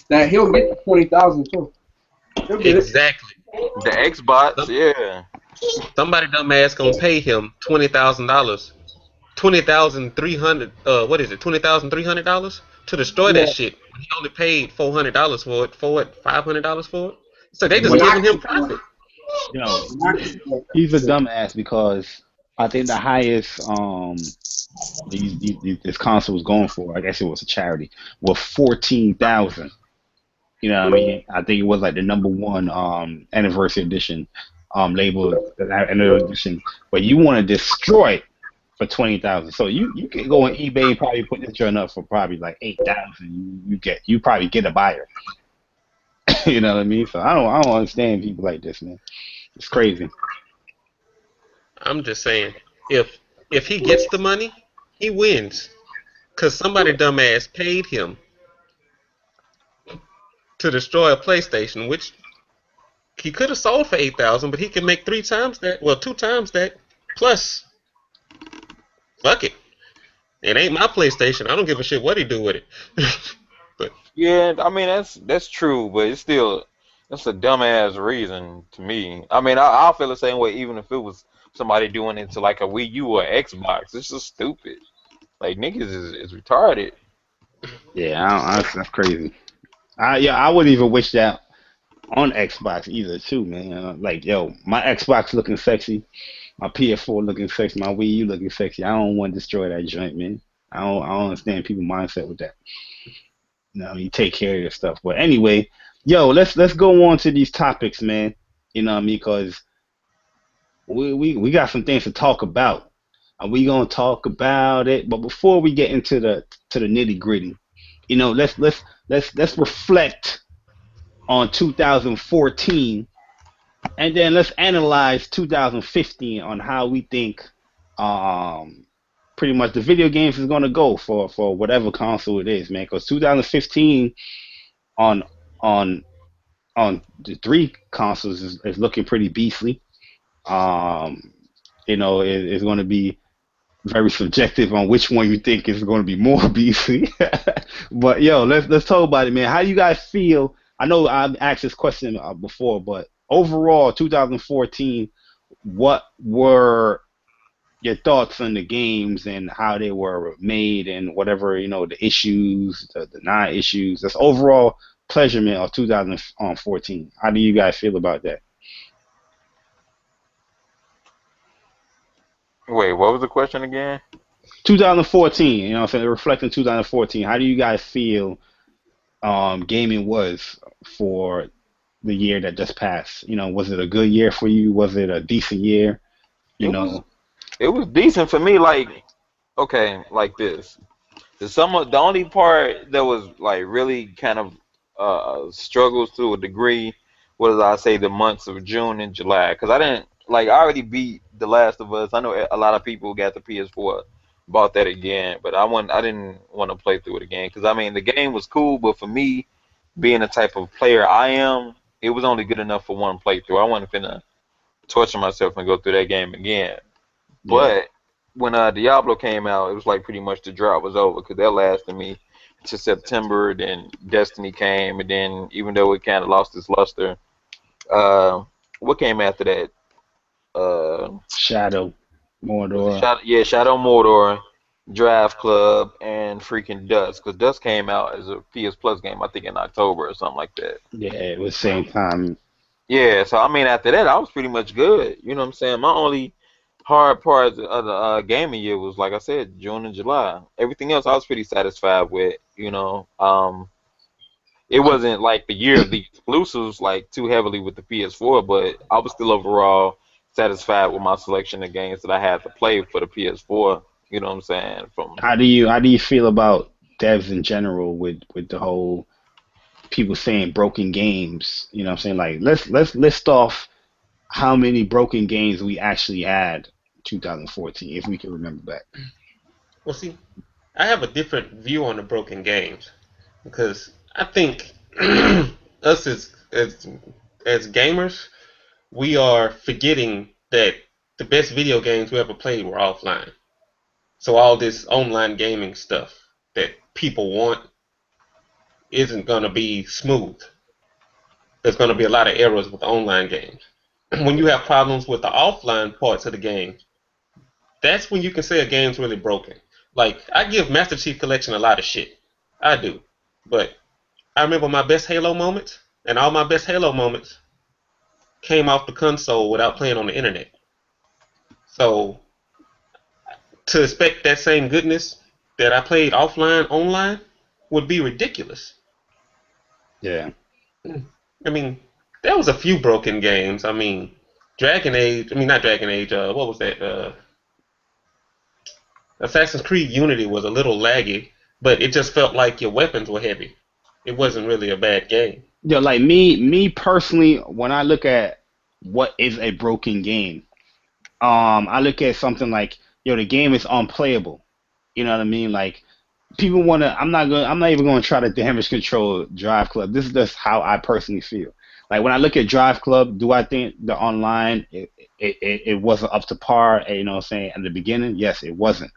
Speaker 4: That he'll get the 20,000 too.
Speaker 3: Exactly.
Speaker 1: The Xbox, yeah.
Speaker 3: Somebody dumbass gonna pay him $20,000, $20,300. What is it? $20,300 to destroy that shit. He only paid $400 for it. For what? $500 for it. So they just giving him profit.
Speaker 2: Yo, he's a dumbass because I think the highest this console was going for, I guess it was a charity, was 14,000. You know what I mean? I think it was like the #1 anniversary edition label anniversary edition. But you want to destroy it for 20,000. So you can go on eBay and probably put this joint up for probably like 8,000. You probably get a buyer. You know what I mean? So I don't understand people like this, man. It's crazy.
Speaker 3: I'm just saying, if he gets the money, he wins, cause somebody dumbass paid him to destroy a PlayStation, which he could have sold for 8,000, but he can make 3 times that. Well, 2 times that. Plus, fuck it. It ain't my PlayStation. I don't give a shit what he do with it. But
Speaker 1: Yeah, I mean that's true, but it's still That's a dumbass reason to me. I mean, I'll feel the same way even if it was somebody doing it to like a Wii U or Xbox. It's just stupid. Like niggas is retarded.
Speaker 2: Yeah, that's crazy. I wouldn't even wish that on Xbox either, too, man. Like, yo, my Xbox looking sexy, my PS4 looking sexy, my Wii U looking sexy. I don't want to destroy that joint, man. I don't understand people's mindset with that. You know, you take care of your stuff. But anyway, yo, let's go on to these topics, man. You know what I mean? Because we got some things to talk about, and we gonna talk about it. But before we get into the nitty gritty, you know, let's reflect on 2014, and then let's analyze 2015 on how we think um pretty much the video games is gonna go for whatever console it is, man. Because 2015 on on on the three consoles is looking pretty beastly. Um, you know, it's going to be very subjective on which one you think is going to be more beefy. But yo, let's talk about it, man. How do you guys feel? I know I've asked this question before, but overall, 2014, what were your thoughts on the games and how they were made and whatever, you know, the issues, the non-issues? That's overall pleasurement of 2014. How do you guys feel about that?
Speaker 1: Wait, what was the question again?
Speaker 2: 2014, you know what I'm saying? Reflecting 2014, how do you guys feel gaming was for the year that just passed? You know, was it a good year for you? Was it a decent year? You
Speaker 1: It was
Speaker 2: know,
Speaker 1: it was decent for me. Like okay, like this. The only part that was like really kind of struggles to a degree was I say the months of June and July because I didn't like I already beat The Last of Us. I know a lot of people got the PS4, bought that again, but I didn't want to play through it again because I mean the game was cool, but for me being the type of player I am, it was only good enough for one playthrough. I wasn't finna torture myself and go through that game again.
Speaker 2: yeah.
Speaker 1: But when Diablo came out, it was like pretty much the drought was over because that lasted me to September. Then Destiny came, and then even though it kind of lost its luster, uh, what came after that?
Speaker 2: Shadow,
Speaker 1: Was it
Speaker 2: Mordor.
Speaker 1: Shadow? Yeah, Shadow Mordor, Draft Club, and freaking Dust. Because Dust came out as a PS Plus game, I think in October or something like that.
Speaker 2: Yeah, it was same time.
Speaker 1: Yeah, so I mean, after that, I was pretty much good. You know what I'm saying? My only hard part of the gaming year was, like I said, June and July. Everything else, I was pretty satisfied with. It wasn't like the year of the exclusives, like too heavily with the PS4, but I was still overall satisfied with my selection of games that I had to play for the PS4. You know what I'm saying? From
Speaker 2: How do you feel about devs in general with the whole people saying broken games? You know what I'm saying? Like let's list off how many broken games we actually had 2014 if we can remember back.
Speaker 3: Well, see, I have a different view on the broken games because I think us as gamers, we are forgetting that the best video games we ever played were offline. So all this online gaming stuff that people want isn't gonna be smooth. There's gonna be a lot of errors with online games. When you have problems with the offline parts of the game, that's when you can say a game's really broken. Like I give Master Chief Collection a lot of shit. I do. But I remember my best Halo moments, and all my best Halo moments came off the console without playing on the internet. So to expect that same goodness that I played offline online would be ridiculous.
Speaker 2: Yeah.
Speaker 3: I mean, there was a few broken games. I mean, Dragon Age. I mean, not Dragon Age. What was that? Assassin's Creed Unity was a little laggy, but it just felt like your weapons were heavy. It wasn't really a bad game.
Speaker 2: Yo, like me personally, when I look at what is a broken game, I look at something like, yo, the game is unplayable. You know what I mean? Like people want to. I'm not even going to try to damage control Drive Club. This is just how I personally feel. Like when I look at Drive Club, do I think the online it wasn't up to par? You know what I'm saying? At the beginning, yes, it wasn't.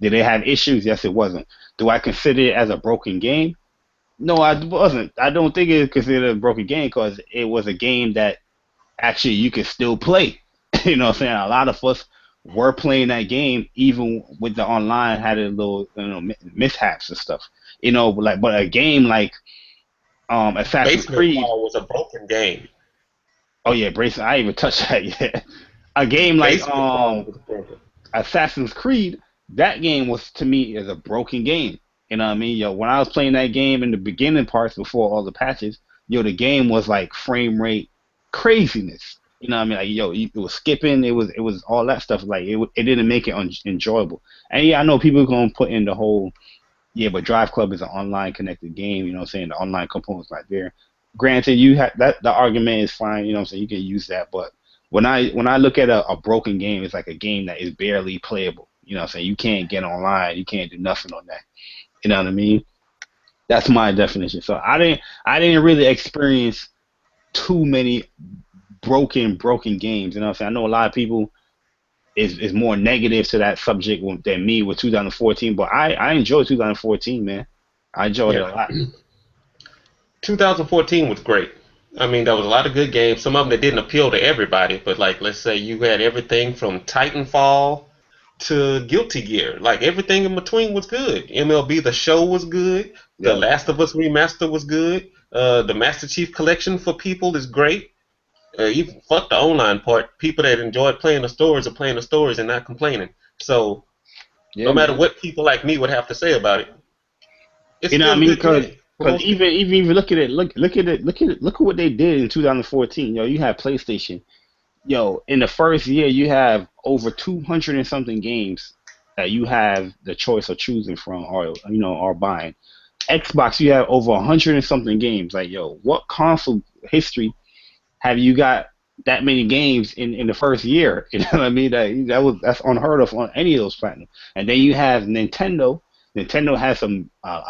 Speaker 2: Did it have issues? Yes, it wasn't. Do I consider it as a broken game? No, I wasn't. I don't think it's considered a broken game because it was a game that actually you can still play. You know what I'm saying? A lot of us were playing that game even with the online had a little mishaps and stuff. But a game like Assassin's
Speaker 3: Basement
Speaker 2: Creed.
Speaker 3: Fall was a broken game.
Speaker 2: Oh yeah, Bracelet. I ain't even touched that yet. A game like
Speaker 3: Basement Fall was broken.
Speaker 2: Assassin's Creed, that game was to me is a broken game. You know what I mean? Yo, when I was playing that game in the beginning parts before all the patches, the game was like frame rate craziness. You know what I mean? Like it was skipping, it was all that stuff. Like it didn't make it enjoyable. And yeah, I know people are gonna put in the whole but Drive Club is an online connected game. You know what I'm saying? The online components right there. Granted, you have that the argument is fine. You know what I'm saying? You can use that, but when I look at a broken game, it's like a game that is barely playable. You know what I'm saying? You can't get online. You can't do nothing on that. You know what I mean? That's my definition. So I didn't really experience too many broken games. You know what I'm saying? I know a lot of people is more negative to that subject than me with 2014, but I enjoyed 2014, man. I enjoyed it a lot.
Speaker 3: 2014 was great. I mean, there was a lot of good games. Some of them that didn't appeal to everybody, but like, let's say you had everything from Titanfall to Guilty Gear. Like everything in between was good. MLB The Show was good. The
Speaker 2: Yep.
Speaker 3: Last of Us Remaster was good. The Master Chief Collection for people is great. Even fuck the online part. People that enjoyed playing the stories are playing the stories and not complaining. So
Speaker 2: Yeah,
Speaker 3: no matter
Speaker 2: man.
Speaker 3: what people like me would have to say about it, it's
Speaker 2: You know what
Speaker 3: still
Speaker 2: I
Speaker 3: a
Speaker 2: mean?
Speaker 3: good
Speaker 2: Because
Speaker 3: game. For most people.
Speaker 2: even if you look at it, look at what they did in 2014. You have PlayStation. In the first year, you have over 200 and something games that you have the choice of choosing from, or buying. Xbox, you have over 100 and something games. Like, what console history have you got that many games in the first year? You know what I mean? That's unheard of on any of those platforms. And then you have Nintendo. Nintendo has a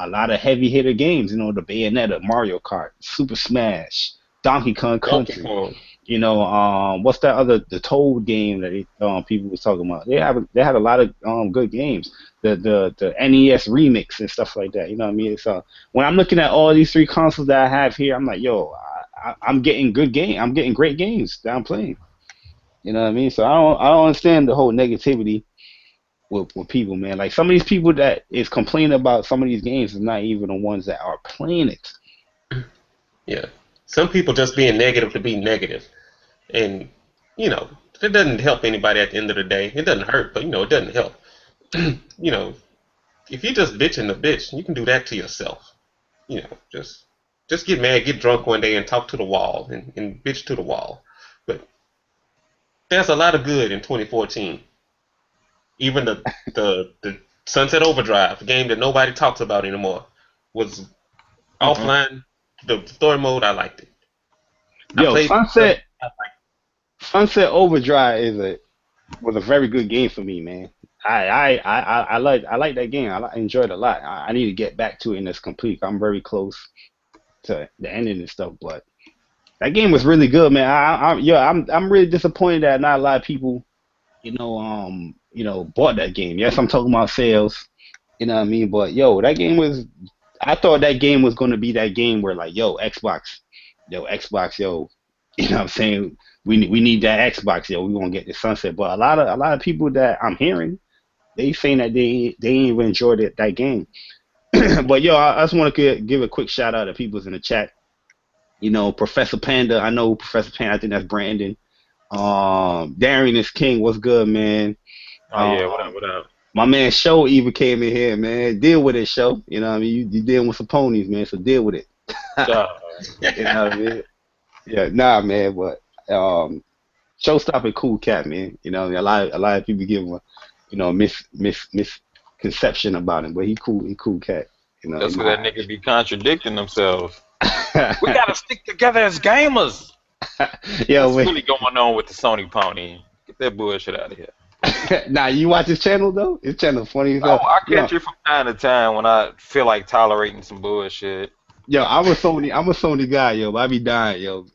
Speaker 2: lot of heavy hitter games. The Bayonetta, Mario Kart, Super Smash, Donkey Kong
Speaker 3: Donkey
Speaker 2: Country.
Speaker 3: Kong.
Speaker 2: What's that the Toad game that people was talking about? They had a lot of good games. The NES remix and stuff like that. You know what I mean? So when I'm looking at all these three consoles that I have here, I'm like, I'm getting good game. I'm getting great games that I'm playing. You know what I mean? So I don't understand the whole negativity with people, man. Like some of these people that is complaining about some of these games is not even the ones that are playing it.
Speaker 3: Yeah. Some people just being negative to be negative. And, it doesn't help anybody at the end of the day. It doesn't hurt, but, it doesn't help. If you just bitching the bitch, you can do that to yourself. Just get mad, get drunk one day and talk to the wall and bitch to the wall. But there's a lot of good in 2014. Even the Sunset Overdrive, a game that nobody talks about anymore, was offline. The story mode, I liked it. I played
Speaker 2: Sunset
Speaker 3: I liked
Speaker 2: Sunset Overdrive was a very good game for me, man. I like that game. I enjoyed it a lot. I need to get back to it in its complete. I'm very close to the ending and stuff, but that game was really good, man. I'm really disappointed that not a lot of people, bought that game. Yes, I'm talking about sales. You know what I mean? But that game was. I thought that game was gonna be that game where like, Xbox, you know what I'm saying? We need that Xbox, we gonna get the Sunset. But a lot of people that I'm hearing, they saying that they ain't even enjoyed that game. But I just want to give a quick shout out to people's in the chat. Professor Panda. I know Professor Panda. I think that's Brandon. Darian is King. What's good, man?
Speaker 1: Oh yeah, what up? What up?
Speaker 2: My man Show even came in here, man. Deal with it, Show. You know what I mean? You dealing with some ponies, man, so deal with it. You know what I mean? Yeah, nah, man, but Showstopper cool cat, man. A lot of people give him a misconception about him, but he cool cat.
Speaker 1: That's where that nigga be contradicting themselves. We gotta stick together as gamers. What's really going on with the Sony pony? Get that bullshit out of here.
Speaker 2: Nah, you watch his channel though? His channel funny as hell.
Speaker 1: I catch it from time to time when I feel like tolerating some bullshit.
Speaker 2: I'm a Sony guy, but I be dying,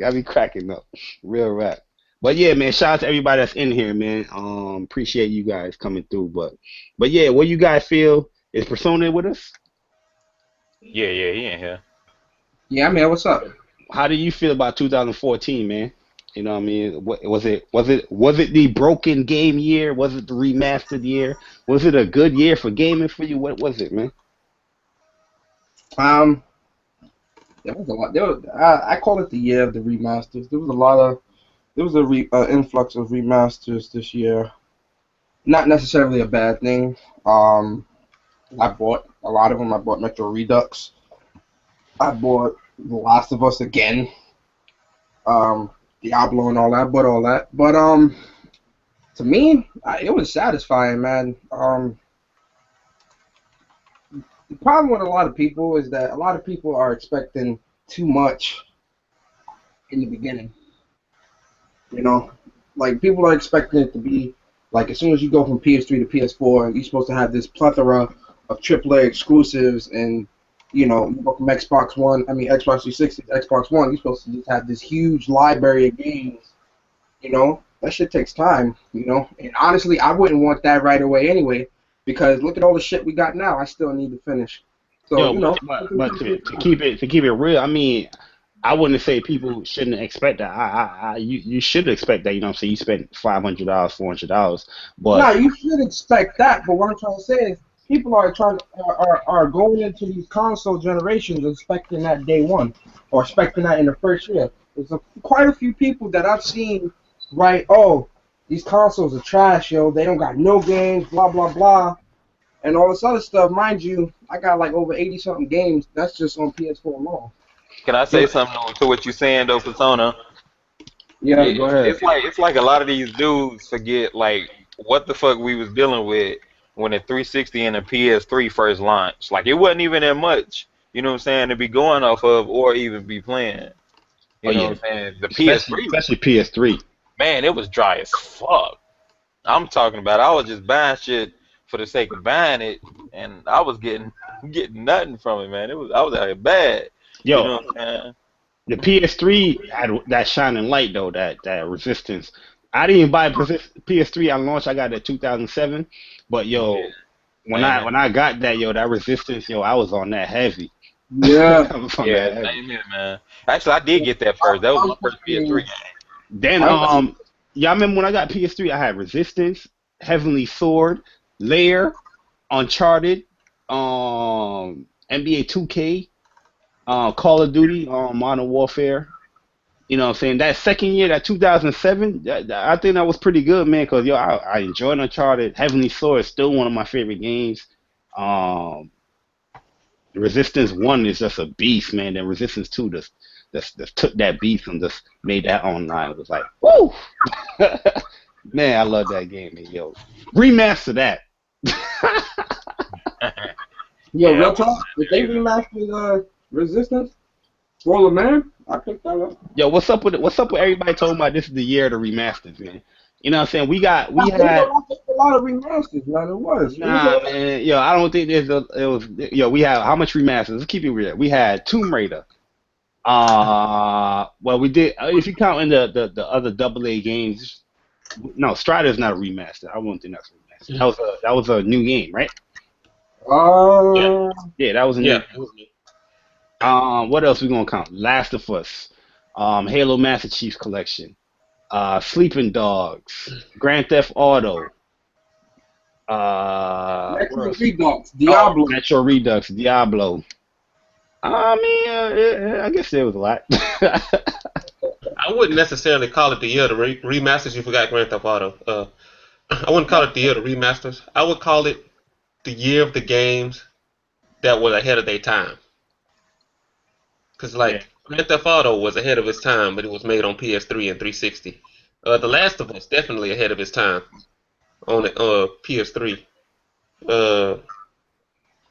Speaker 2: I be cracking up. Real rap. But yeah, man, shout out to everybody that's in here, man. Appreciate you guys coming through. But yeah, what you guys feel? Is Persona with us?
Speaker 1: Yeah, yeah, he in here.
Speaker 4: Yeah, man, what's up?
Speaker 2: How do you feel about 2014, man? You know what I mean? What, was it the broken game year? Was it the remastered year? Was it a good year for gaming for you? What was it, man?
Speaker 4: Um, there was a lot. I call it the year of the remasters. There was a influx of remasters this year. Not necessarily a bad thing. I bought a lot of them. I bought Metro Redux. I bought The Last of Us again. Diablo and all that. Bought all that. But to me, it was satisfying, man. The problem with a lot of people is that a lot of people are expecting too much in the beginning. You know, like people are expecting it to be like as soon as you go from PS3 to PS4, you're supposed to have this plethora of AAA exclusives, and you go from Xbox 360 to Xbox One, you're supposed to just have this huge library of games. That shit takes time. And honestly, I wouldn't want that right away anyway, because look at all the shit we got now. I still need to finish. So
Speaker 2: Yo, but to keep it real, I mean, I wouldn't say people shouldn't expect that. You should expect that. You know what I'm saying? You spent $500, $400,
Speaker 4: no,
Speaker 2: but
Speaker 4: you should expect that. But what I'm trying to say is, people are going into these console generations expecting that day one, or expecting that in the first year. There's quite a few people that I've seen write, "Oh, these consoles are trash, yo. They don't got no games, blah blah blah," and all this other stuff. Mind you, I got like over 80 something games. That's just on PS4 alone.
Speaker 1: Can I say something to what you're saying though, Persona?
Speaker 4: Yeah, go ahead.
Speaker 1: It's like a lot of these dudes forget like what the fuck we was dealing with when the 360 and the PS3 first launched. Like it wasn't even that much, you know what I'm saying, to be going off of or even be playing.
Speaker 2: oh
Speaker 1: You know
Speaker 2: yeah,
Speaker 1: what I'm saying? The
Speaker 2: especially
Speaker 1: PS3,
Speaker 2: especially PS3.
Speaker 1: man, it was dry as fuck. I'm talking about I was just buying shit for the sake of buying it, and I was getting nothing from it, man. I was out here bad. You
Speaker 2: Yo,
Speaker 1: know what I'm saying?
Speaker 2: the PS3 had that shining light though, that resistance. I didn't buy PS3 on launch. I got it 2007, but
Speaker 1: Yeah,
Speaker 2: yo, when
Speaker 1: same
Speaker 2: I
Speaker 1: here.
Speaker 2: when I got that, yo, that resistance, yo, I was on that heavy.
Speaker 4: Yeah,
Speaker 2: I was on
Speaker 1: Yeah,
Speaker 2: that heavy.
Speaker 1: same here, man. Actually, I did get that first. That was my first PS3 game.
Speaker 2: Then
Speaker 4: I,
Speaker 2: y'all remember when I got PS3? I had Resistance, Heavenly Sword, Lair, Uncharted, NBA 2K, Call of Duty, Modern Warfare. You know what I'm saying? That second year, that 2007, I think that was pretty good, man, because yo, I enjoyed Uncharted. Heavenly Sword is still one of my favorite games. Um, Resistance 1 is just a beast, man. Then Resistance 2 just took that beast and just made that online. It was like, woo! Man, I love that game, man. Yo, remaster that.
Speaker 4: yo,
Speaker 1: Yeah,
Speaker 4: real
Speaker 1: that was
Speaker 4: talk. If they remastered Resistance, Spoiler Man, I picked that up.
Speaker 2: Yo, what's up with everybody talking about this is the year of the remasters, man? You know what I'm saying? We
Speaker 4: It
Speaker 2: had
Speaker 4: was a lot of remasters, man. It was. It was
Speaker 2: nah, man. Yo, I don't think it was. Yo, we have how much remasters? Let's keep it real. We had Tomb Raider. Well, we did. If you count in the other AA games, no, Strider's not a remaster. I won't think that's a remaster. That was a new game, right?
Speaker 3: Yeah,
Speaker 2: Yeah, that was a new.
Speaker 3: yeah. It was me.
Speaker 2: What else we gonna count? Last of Us, Halo Master Chief Collection, Sleeping Dogs, Grand Theft Auto, where
Speaker 4: Metro
Speaker 2: else?
Speaker 4: Redux,
Speaker 2: Oh,
Speaker 4: Diablo.
Speaker 2: Metro Redux, Diablo. I mean, I guess there was a lot.
Speaker 3: I wouldn't necessarily call it the year of the remasters. You forgot Grand Theft Auto. I wouldn't call it the year of the remasters. I would call it the year of the games that were ahead of their time. Because,
Speaker 2: Yeah.
Speaker 3: like, Grand Theft Auto was ahead of its time, but it was made on PS3 and 360. The Last of Us definitely ahead of its time on the PS3. Uh,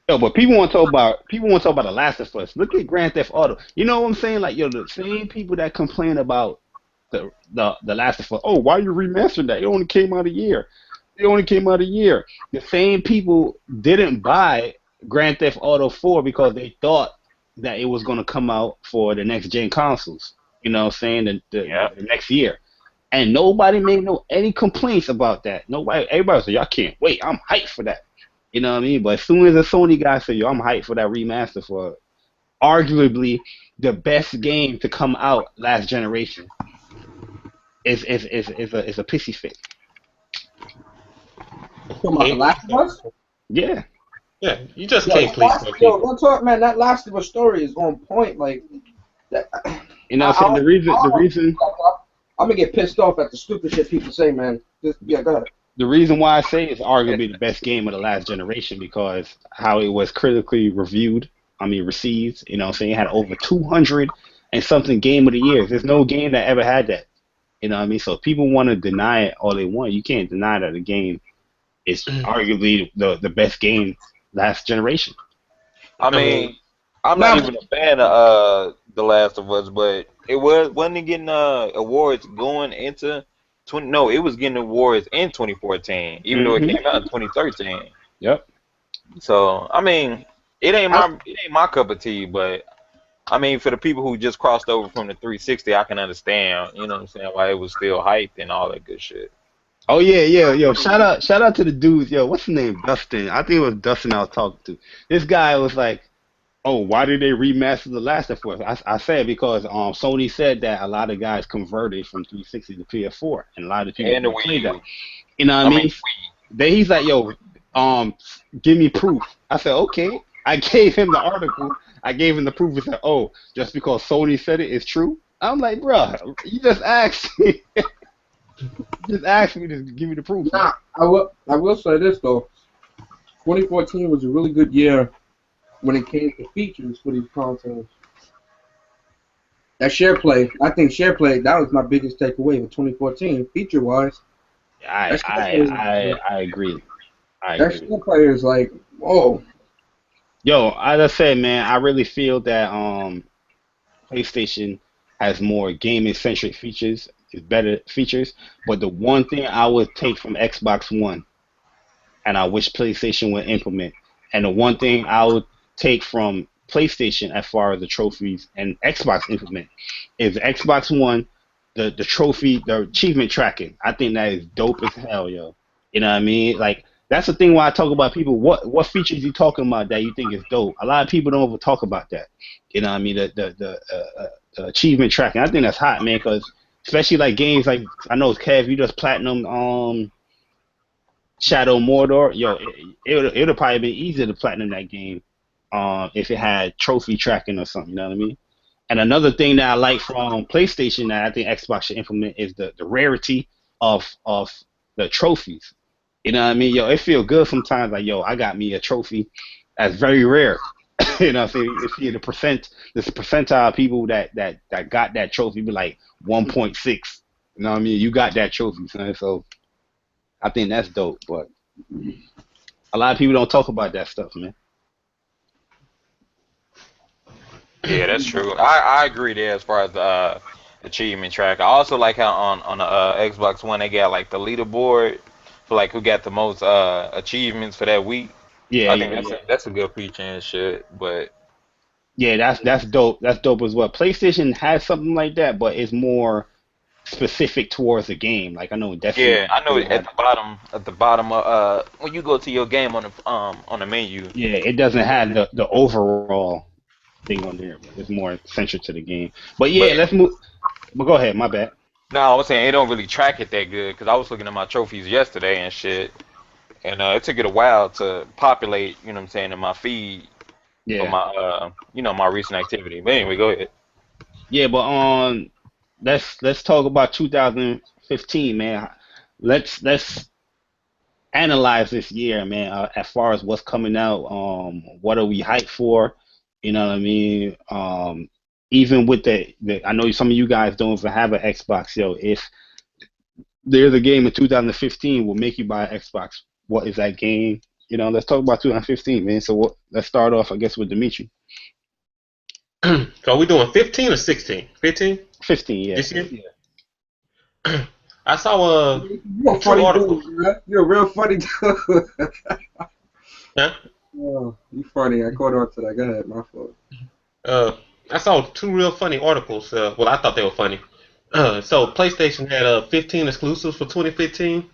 Speaker 2: Yo, but people want to talk about The Last of Us. Look at Grand Theft Auto. You know what I'm saying? Like, yo, the same people that complain about the Last of Us. Oh, why you remastering that? It only came out a year. It only came out a year. The same people didn't buy Grand Theft Auto 4 because they thought that it was going to come out for the next gen consoles. You know what I'm saying?
Speaker 1: yeah.
Speaker 2: The next year. And nobody made any complaints about that. Everybody said, y'all can't wait. I'm hyped for that. You know what I mean? But as soon as the Sony guy said, yo, I'm hyped for that remaster for arguably the best game to come out last generation is a pissy fit.
Speaker 6: Talking about The Last of Us?
Speaker 2: Yeah.
Speaker 3: Yeah, you just
Speaker 6: Yo,
Speaker 3: can't please some
Speaker 6: yo,
Speaker 3: people.
Speaker 6: don't talk, man. That Last of Us story is on point. Like, that,
Speaker 2: You know what I'm saying? The reason
Speaker 6: I'm gonna get pissed off at the stupid shit people say, man. Just, yeah, go ahead.
Speaker 2: the reason why I say it's arguably the best game of the last generation because how it was critically reviewed, received, you know what I'm saying? It had over 200 and something game of the year. There's no game that ever had that. You know what I mean? So if people want to deny it all they want, you can't deny that the game is arguably the best game last generation.
Speaker 1: I mean, I'm not even a fan of The Last of Us, but wasn't it getting awards going into it was getting awards in 2014, even though it came out in 2013.
Speaker 2: Yep.
Speaker 1: So I mean, it ain't my cup of tea, but I mean, for the people who just crossed over from the 360, I can understand, you know what I'm saying, why it was still hyped and all that good shit.
Speaker 2: Oh yeah, yo, shout out to the dudes, yo, what's his name? Dustin. I think it was Dustin I was talking to. This guy was like, oh, why did they remaster The Last of Us? I said because Sony said that a lot of guys converted from 360 to PS4, and a lot of people played that. You know what I mean? Then he's like, yo, give me proof. I said, okay. I gave him the article. I gave him the proof. He said, oh, just because Sony said it is true? I'm like, bro, you just asked me. Just ask me to give me the proof.
Speaker 6: Nah, I will say this though. 2014 was a really good year when it came to features for these consoles. That share play, I think share play, that was my biggest takeaway in 2014, feature wise.
Speaker 2: I agree.
Speaker 6: That share play is like, whoa.
Speaker 2: Yo, as I said, man, I really feel that PlayStation has more gaming centric features. It's better features, but the one thing I would take from Xbox One, and I wish PlayStation would implement, and the one thing I would take from PlayStation as far as the trophies and Xbox implement, is Xbox One, the trophy, the achievement tracking. I think that is dope as hell, yo. You know what I mean? Like that's the thing when I talk about people. What features you talking about that you think is dope? A lot of people don't ever talk about that. You know what I mean? The achievement tracking. I think that's hot, man, because especially like games like I know Kev, you just platinum Shadow Mordor. Yo, it'll probably be easier to platinum that game if it had trophy tracking or something. You know what I mean? And another thing that I like from PlayStation that I think Xbox should implement is the rarity of the trophies. You know what I mean? Yo, it feel good sometimes. Like, yo, I got me a trophy that's very rare. You know what I'm saying? If you're the percentile of people that got that trophy be like 1.6. You know what I mean? You got that trophy, son. So I think that's dope. But a lot of people don't talk about that stuff, man.
Speaker 1: Yeah, that's true. I agree there as far as the achievement track. I also like how on the Xbox One they got like the leaderboard for like who got the most achievements for that week.
Speaker 2: Yeah,
Speaker 1: I think that's a good feature and shit. But
Speaker 2: yeah, that's dope. That's dope as well. PlayStation has something like that, but it's more specific towards the game. Like I know Destiny.
Speaker 1: yeah, I know at the bottom of when you go to your game on the menu.
Speaker 2: Yeah, it doesn't have the overall thing on there, but it's more central to the game. But yeah, let's move. But go ahead, my bad.
Speaker 1: No, I was saying it don't really track it that good because I was looking at my trophies yesterday and shit, and it took it a while to populate. You know what I'm saying in my feed for my my recent activity. But anyway, go ahead.
Speaker 2: Yeah, but let's talk about 2015, man. Let's analyze this year, man. As far as what's coming out, what are we hyped for? You know what I mean? Even with I know some of you guys don't even have an Xbox, yo. If there's a game in 2015 will make you buy an Xbox, what is that game? You know, let's talk about 2015, man. So let's start off, I guess, with Dimitri.
Speaker 3: So are we doing 15 or 16? 15?
Speaker 2: 15, yeah.
Speaker 3: This year? Yeah. I saw
Speaker 6: You're a funny dude, man. You're a real funny dude.
Speaker 3: Huh?
Speaker 6: Oh, you funny. I caught on to that. Go ahead, my fault.
Speaker 3: I saw two real funny articles. Well, I thought they were funny. So PlayStation had 15 exclusives for 2015,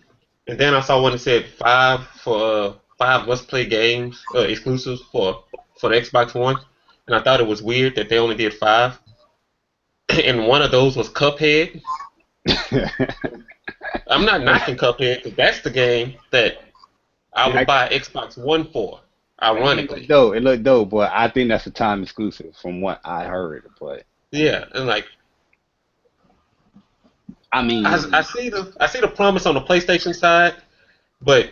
Speaker 3: and then I saw one that said five must-play games exclusives for the Xbox One. and I thought it was weird that they only did 5, and one of those was Cuphead. I'm not knocking Cuphead because that's the game that I would buy Xbox One for. Ironically,
Speaker 2: it looked dope, but I think that's a time exclusive from what I heard. But
Speaker 3: yeah, and like
Speaker 2: I mean,
Speaker 3: I see the promise on the PlayStation side, but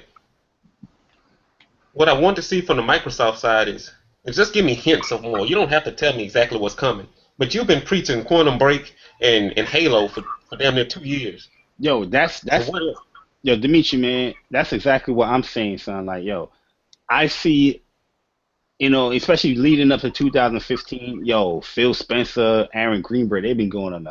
Speaker 3: what I want to see from the Microsoft side is just give me hints of more. You don't have to tell me exactly what's coming, but you've been preaching Quantum Break and Halo for damn near 2 years.
Speaker 2: yo, that's
Speaker 3: So what else?
Speaker 2: yo, Dimitri, man, that's exactly what I'm saying, son. Like, yo, I see, especially leading up to 2015, yo, Phil Spencer, Aaron Greenberg, they've been going on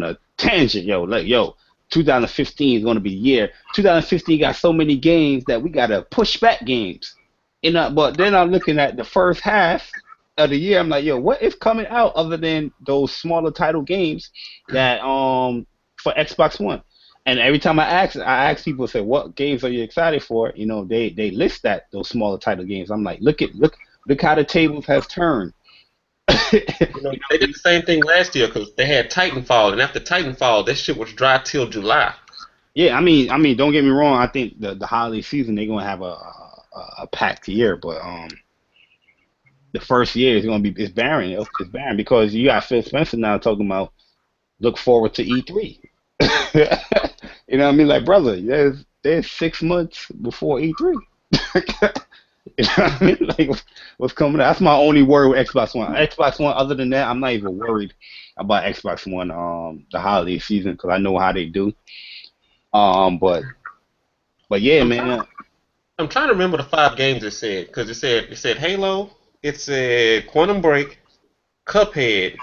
Speaker 2: a tangent, yo. Like, yo, 2015 is going to be the year. 2015 got so many games that we got to push back games. But then I'm looking at the first half of the year. I'm like, yo, what is coming out other than those smaller title games that for Xbox One? And every time I ask people, say, what games are you excited for? They list those smaller title games. I'm like, look how the tables has turned.
Speaker 3: They did the same thing last year because they had Titanfall, and after Titanfall, that shit was dry till July.
Speaker 2: Yeah, I mean, don't get me wrong. I think the holiday season they're gonna have a packed year, but the first year is gonna be it's barren. It's barren because you got Phil Spencer now talking about look forward to E3. You know what I mean? Like, brother, there's 6 months before E3. You know what I mean? Like, what's coming out? That's my only worry with Xbox One. Xbox One, other than that, I'm not even worried about Xbox One the holiday season because I know how they do. But yeah, man.
Speaker 3: I'm trying to remember the 5 games it said because it said Halo, it said Quantum Break, Cuphead,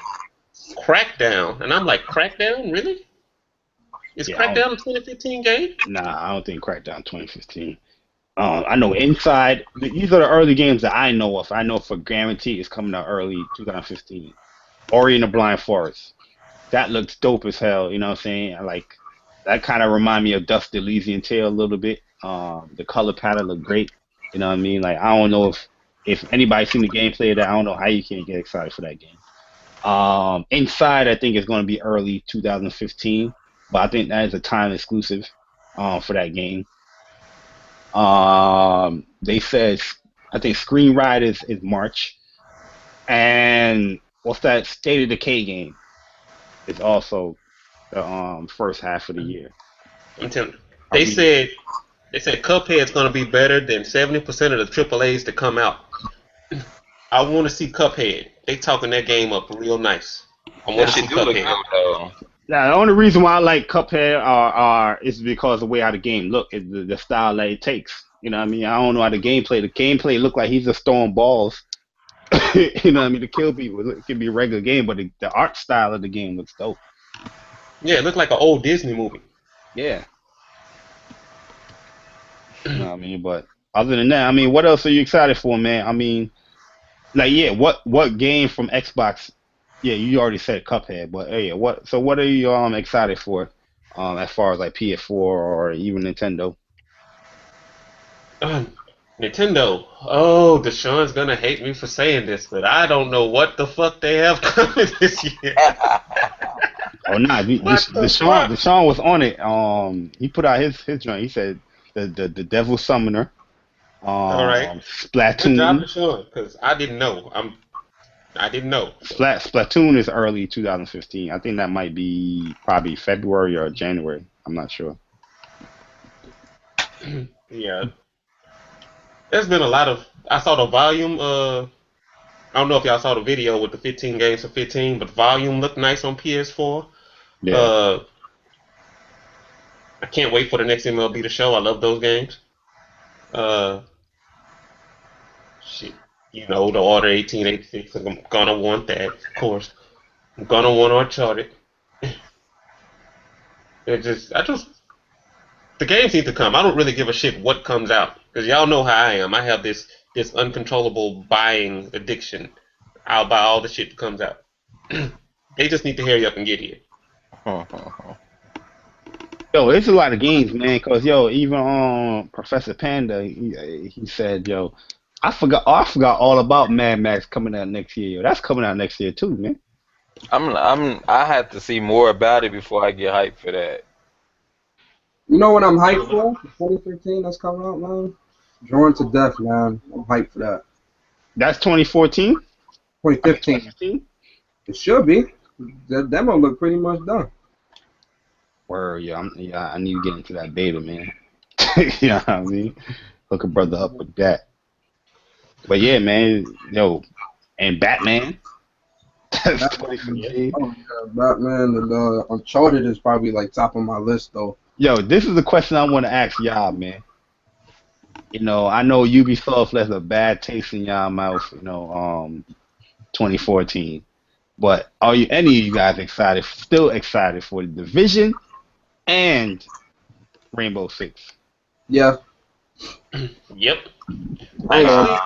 Speaker 3: Crackdown, and I'm like, Crackdown, really? Is Crackdown a 2015 game?
Speaker 2: Nah, I don't think Crackdown 2015. I know Inside. These are the early games that I know of. I know for guarantee it's coming out early 2015. Ori and the Blind Forest. That looks dope as hell. You know what I'm saying? Like that kind of remind me of Dust Elysian Tale a little bit. The color palette look great. You know what I mean? Like I don't know if anybody's seen the gameplay of that. I don't know how you can't get excited for that game. Inside, I think is going to be early 2015, but I think that is a time exclusive for that game. They said I think Screen Ride is March, and what's that State of Decay game? Is also the first half of the year.
Speaker 3: I'm telling you, they said Cuphead's going to be better than 70% of the AAAs that come out. I want to see Cuphead. They talking that game up real nice. I want to see Cuphead.
Speaker 2: Now, the only reason why I like Cuphead is because of the way how the game look, is the style that it takes. You know what I mean? I don't know how the gameplay look like he's just throwing balls. You know what I mean? To kill people. It can be a regular game, but the art style of the game looks dope.
Speaker 3: Yeah, it looked like an old Disney movie.
Speaker 2: Yeah. You know what I mean? But other than that, I mean, what else are you excited for, man? I mean, like, yeah, what game from Xbox? Yeah, you already said Cuphead, but yeah, what are you excited for, as far as like PS4 or even Nintendo?
Speaker 3: Nintendo. Oh, Deshaun's gonna hate me for saying this, but I don't know what the fuck they have coming this year.
Speaker 2: Oh nah, Deshaun was on it. He put out his joint. He said the Devil Summoner.
Speaker 3: All right.
Speaker 2: Splatoon.
Speaker 3: Good job, Deshaun, because I didn't know. I didn't know. So.
Speaker 2: Splatoon is early 2015. I think that might be probably February or January. I'm not sure.
Speaker 3: Yeah. There's been a lot of. I saw the volume. I don't know if y'all saw the video with the 15 games for 15, but volume looked nice on PS4. Yeah. I can't wait for the next MLB to show. I love those games. Shit. You know, the Order 1886. I'm gonna want that, of course. I'm gonna want Uncharted. The games need to come. I don't really give a shit what comes out because y'all know how I am. I have this uncontrollable buying addiction. I'll buy all the shit that comes out. They just need to hurry up and get here.
Speaker 2: Yo, it's a lot of games, man. Cause even Professor Panda, he said, yo, I forgot all about Mad Max coming out next year. Yo. That's coming out next year too, man.
Speaker 1: I have to see more about it before I get hyped for that.
Speaker 6: You know what I'm hyped for? 2015 that's coming out, man. Drawn to Death, man. I'm hyped for that.
Speaker 2: That's 2014. I mean
Speaker 6: 2015.
Speaker 2: 2015.
Speaker 6: It should be. The demo look pretty much done.
Speaker 2: Word, yeah, I need to get into that beta, man. You know what I mean? Hook a brother up with that. But yeah, man, yo, and Batman. That's
Speaker 3: Yeah.
Speaker 2: 2015.
Speaker 6: Oh yeah, Batman and Uncharted is probably like top of my list though.
Speaker 2: Yo, this is the question I want to ask y'all, man. You know, I know Ubisoft left a bad taste in y'all mouth, 2014. But are you any of you guys still excited for the Division and Rainbow Six?
Speaker 6: Yeah.
Speaker 3: Yep.
Speaker 6: Hold
Speaker 3: Actually,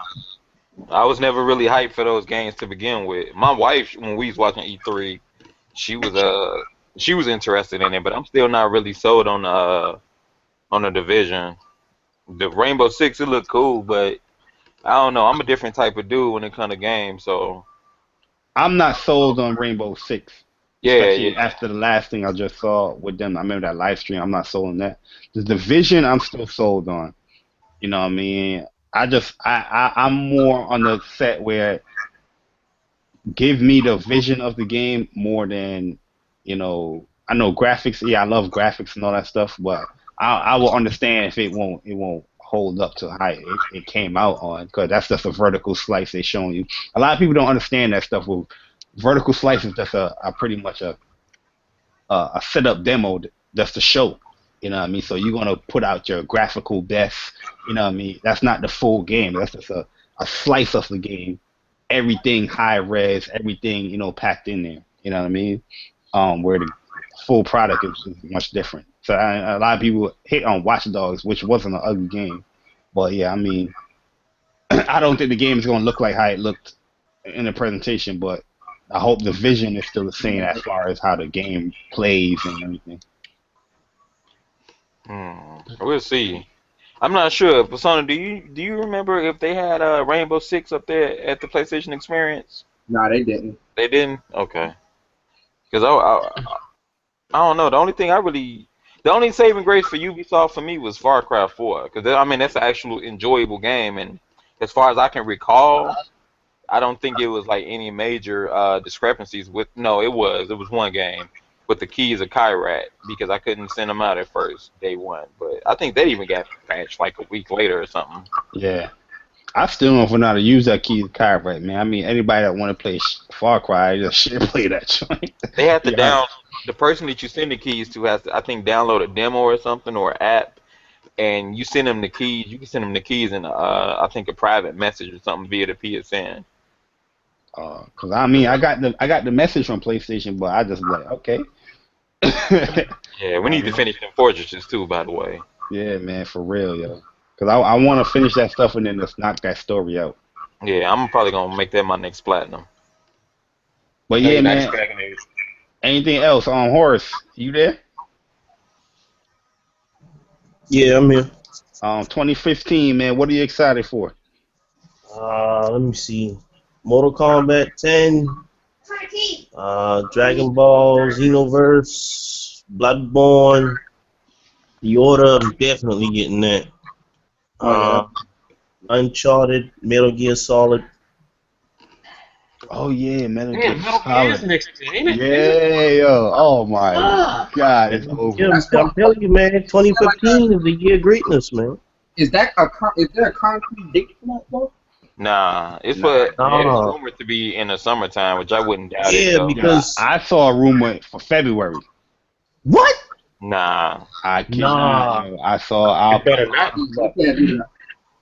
Speaker 1: I was never really hyped for those games to begin with. My wife, when we was watching E3, she was she was interested in it, but I'm still not really sold on the Division. The Rainbow Six, it looked cool, but I don't know. I'm a different type of dude when it comes to games, so
Speaker 2: I'm not sold on Rainbow Six,
Speaker 1: yeah,
Speaker 2: especially
Speaker 1: yeah.
Speaker 2: after the last thing I just saw with them. I remember that live stream. I'm not sold on that. The Division, I'm still sold on. You know what I mean? I'm more on the set where give me the vision of the game more than, I know graphics. Yeah, I love graphics and all that stuff, but I will understand if it won't hold up to how it came out on, because that's just a vertical slice they're showing you. A lot of people don't understand that stuff. Well, vertical slice is just a pretty much a setup demo just to show. You know what I mean? So you're gonna put out your graphical best. You know what I mean? That's not the full game. That's just a slice of the game. Everything high res, everything packed in there. You know what I mean? Where the full product is much different. So a lot of people hate on Watch Dogs, which wasn't an ugly game, but yeah, I mean, I don't think the game is gonna look like how it looked in the presentation, but I hope the vision is still the same as far as how the game plays and everything.
Speaker 1: We'll see. I'm not sure. Persona, do you remember if they had Rainbow Six up there at the PlayStation Experience?
Speaker 6: Nah, they didn't.
Speaker 1: They didn't. Okay. Because I don't know. The only saving grace for Ubisoft for me was Far Cry 4. Because I mean that's an actual enjoyable game, and as far as I can recall, I don't think it was like any major discrepancies with. No, it was. It was one game with the keys of Kyrat because I couldn't send them out at first day one. But I think they even got patched like a week later or something.
Speaker 2: Yeah. I still don't know how to use that key card right, man. I mean, anybody that want to play Far Cry just should play that joint.
Speaker 1: They have to
Speaker 2: Yeah.
Speaker 1: down the person that you send the keys to has to I think download a demo or something or app, and you send them the keys. You can send them the keys in I think a private message or something via the PSN.
Speaker 2: Cause I mean, I got the message from PlayStation, but I just like, okay.
Speaker 1: Yeah, we need to finish them fortresses too, by the way.
Speaker 2: Yeah, man, for real, yo. Cause I want to finish that stuff and then just knock that story out.
Speaker 1: Yeah, I'm probably gonna make that my next platinum.
Speaker 2: But
Speaker 3: hey,
Speaker 2: yeah,
Speaker 3: nice
Speaker 2: man.
Speaker 3: Dragon Age.
Speaker 2: Anything else on Horace? You there?
Speaker 5: Yeah, I'm here.
Speaker 2: 2015, man. What are you excited for?
Speaker 5: Let me see. Mortal Kombat 10, Dragon Ball, Xenoverse, Bloodborne, The Order. I'm definitely getting that.
Speaker 6: Oh
Speaker 5: Uncharted, Metal Gear Solid.
Speaker 2: Oh yeah, Metal Gear
Speaker 3: Damn, Metal Gear is
Speaker 2: Solid.
Speaker 3: next year, ain't it?
Speaker 2: Yeah, yo. Oh my God, it's
Speaker 5: Yeah,
Speaker 2: over.
Speaker 5: I'm telling you, man. 2015 is the year of greatness, man.
Speaker 6: Is there a concrete date for that though?
Speaker 1: Nah, it's
Speaker 2: Nah.
Speaker 1: rumored to be in the summertime, which I wouldn't doubt it
Speaker 5: Yeah,
Speaker 1: though.
Speaker 5: because
Speaker 2: I saw a rumor for February.
Speaker 5: what?
Speaker 1: Nah,
Speaker 2: I kid you
Speaker 5: Nah.
Speaker 2: not, yo. I saw.
Speaker 3: It better not.
Speaker 6: You can't do that.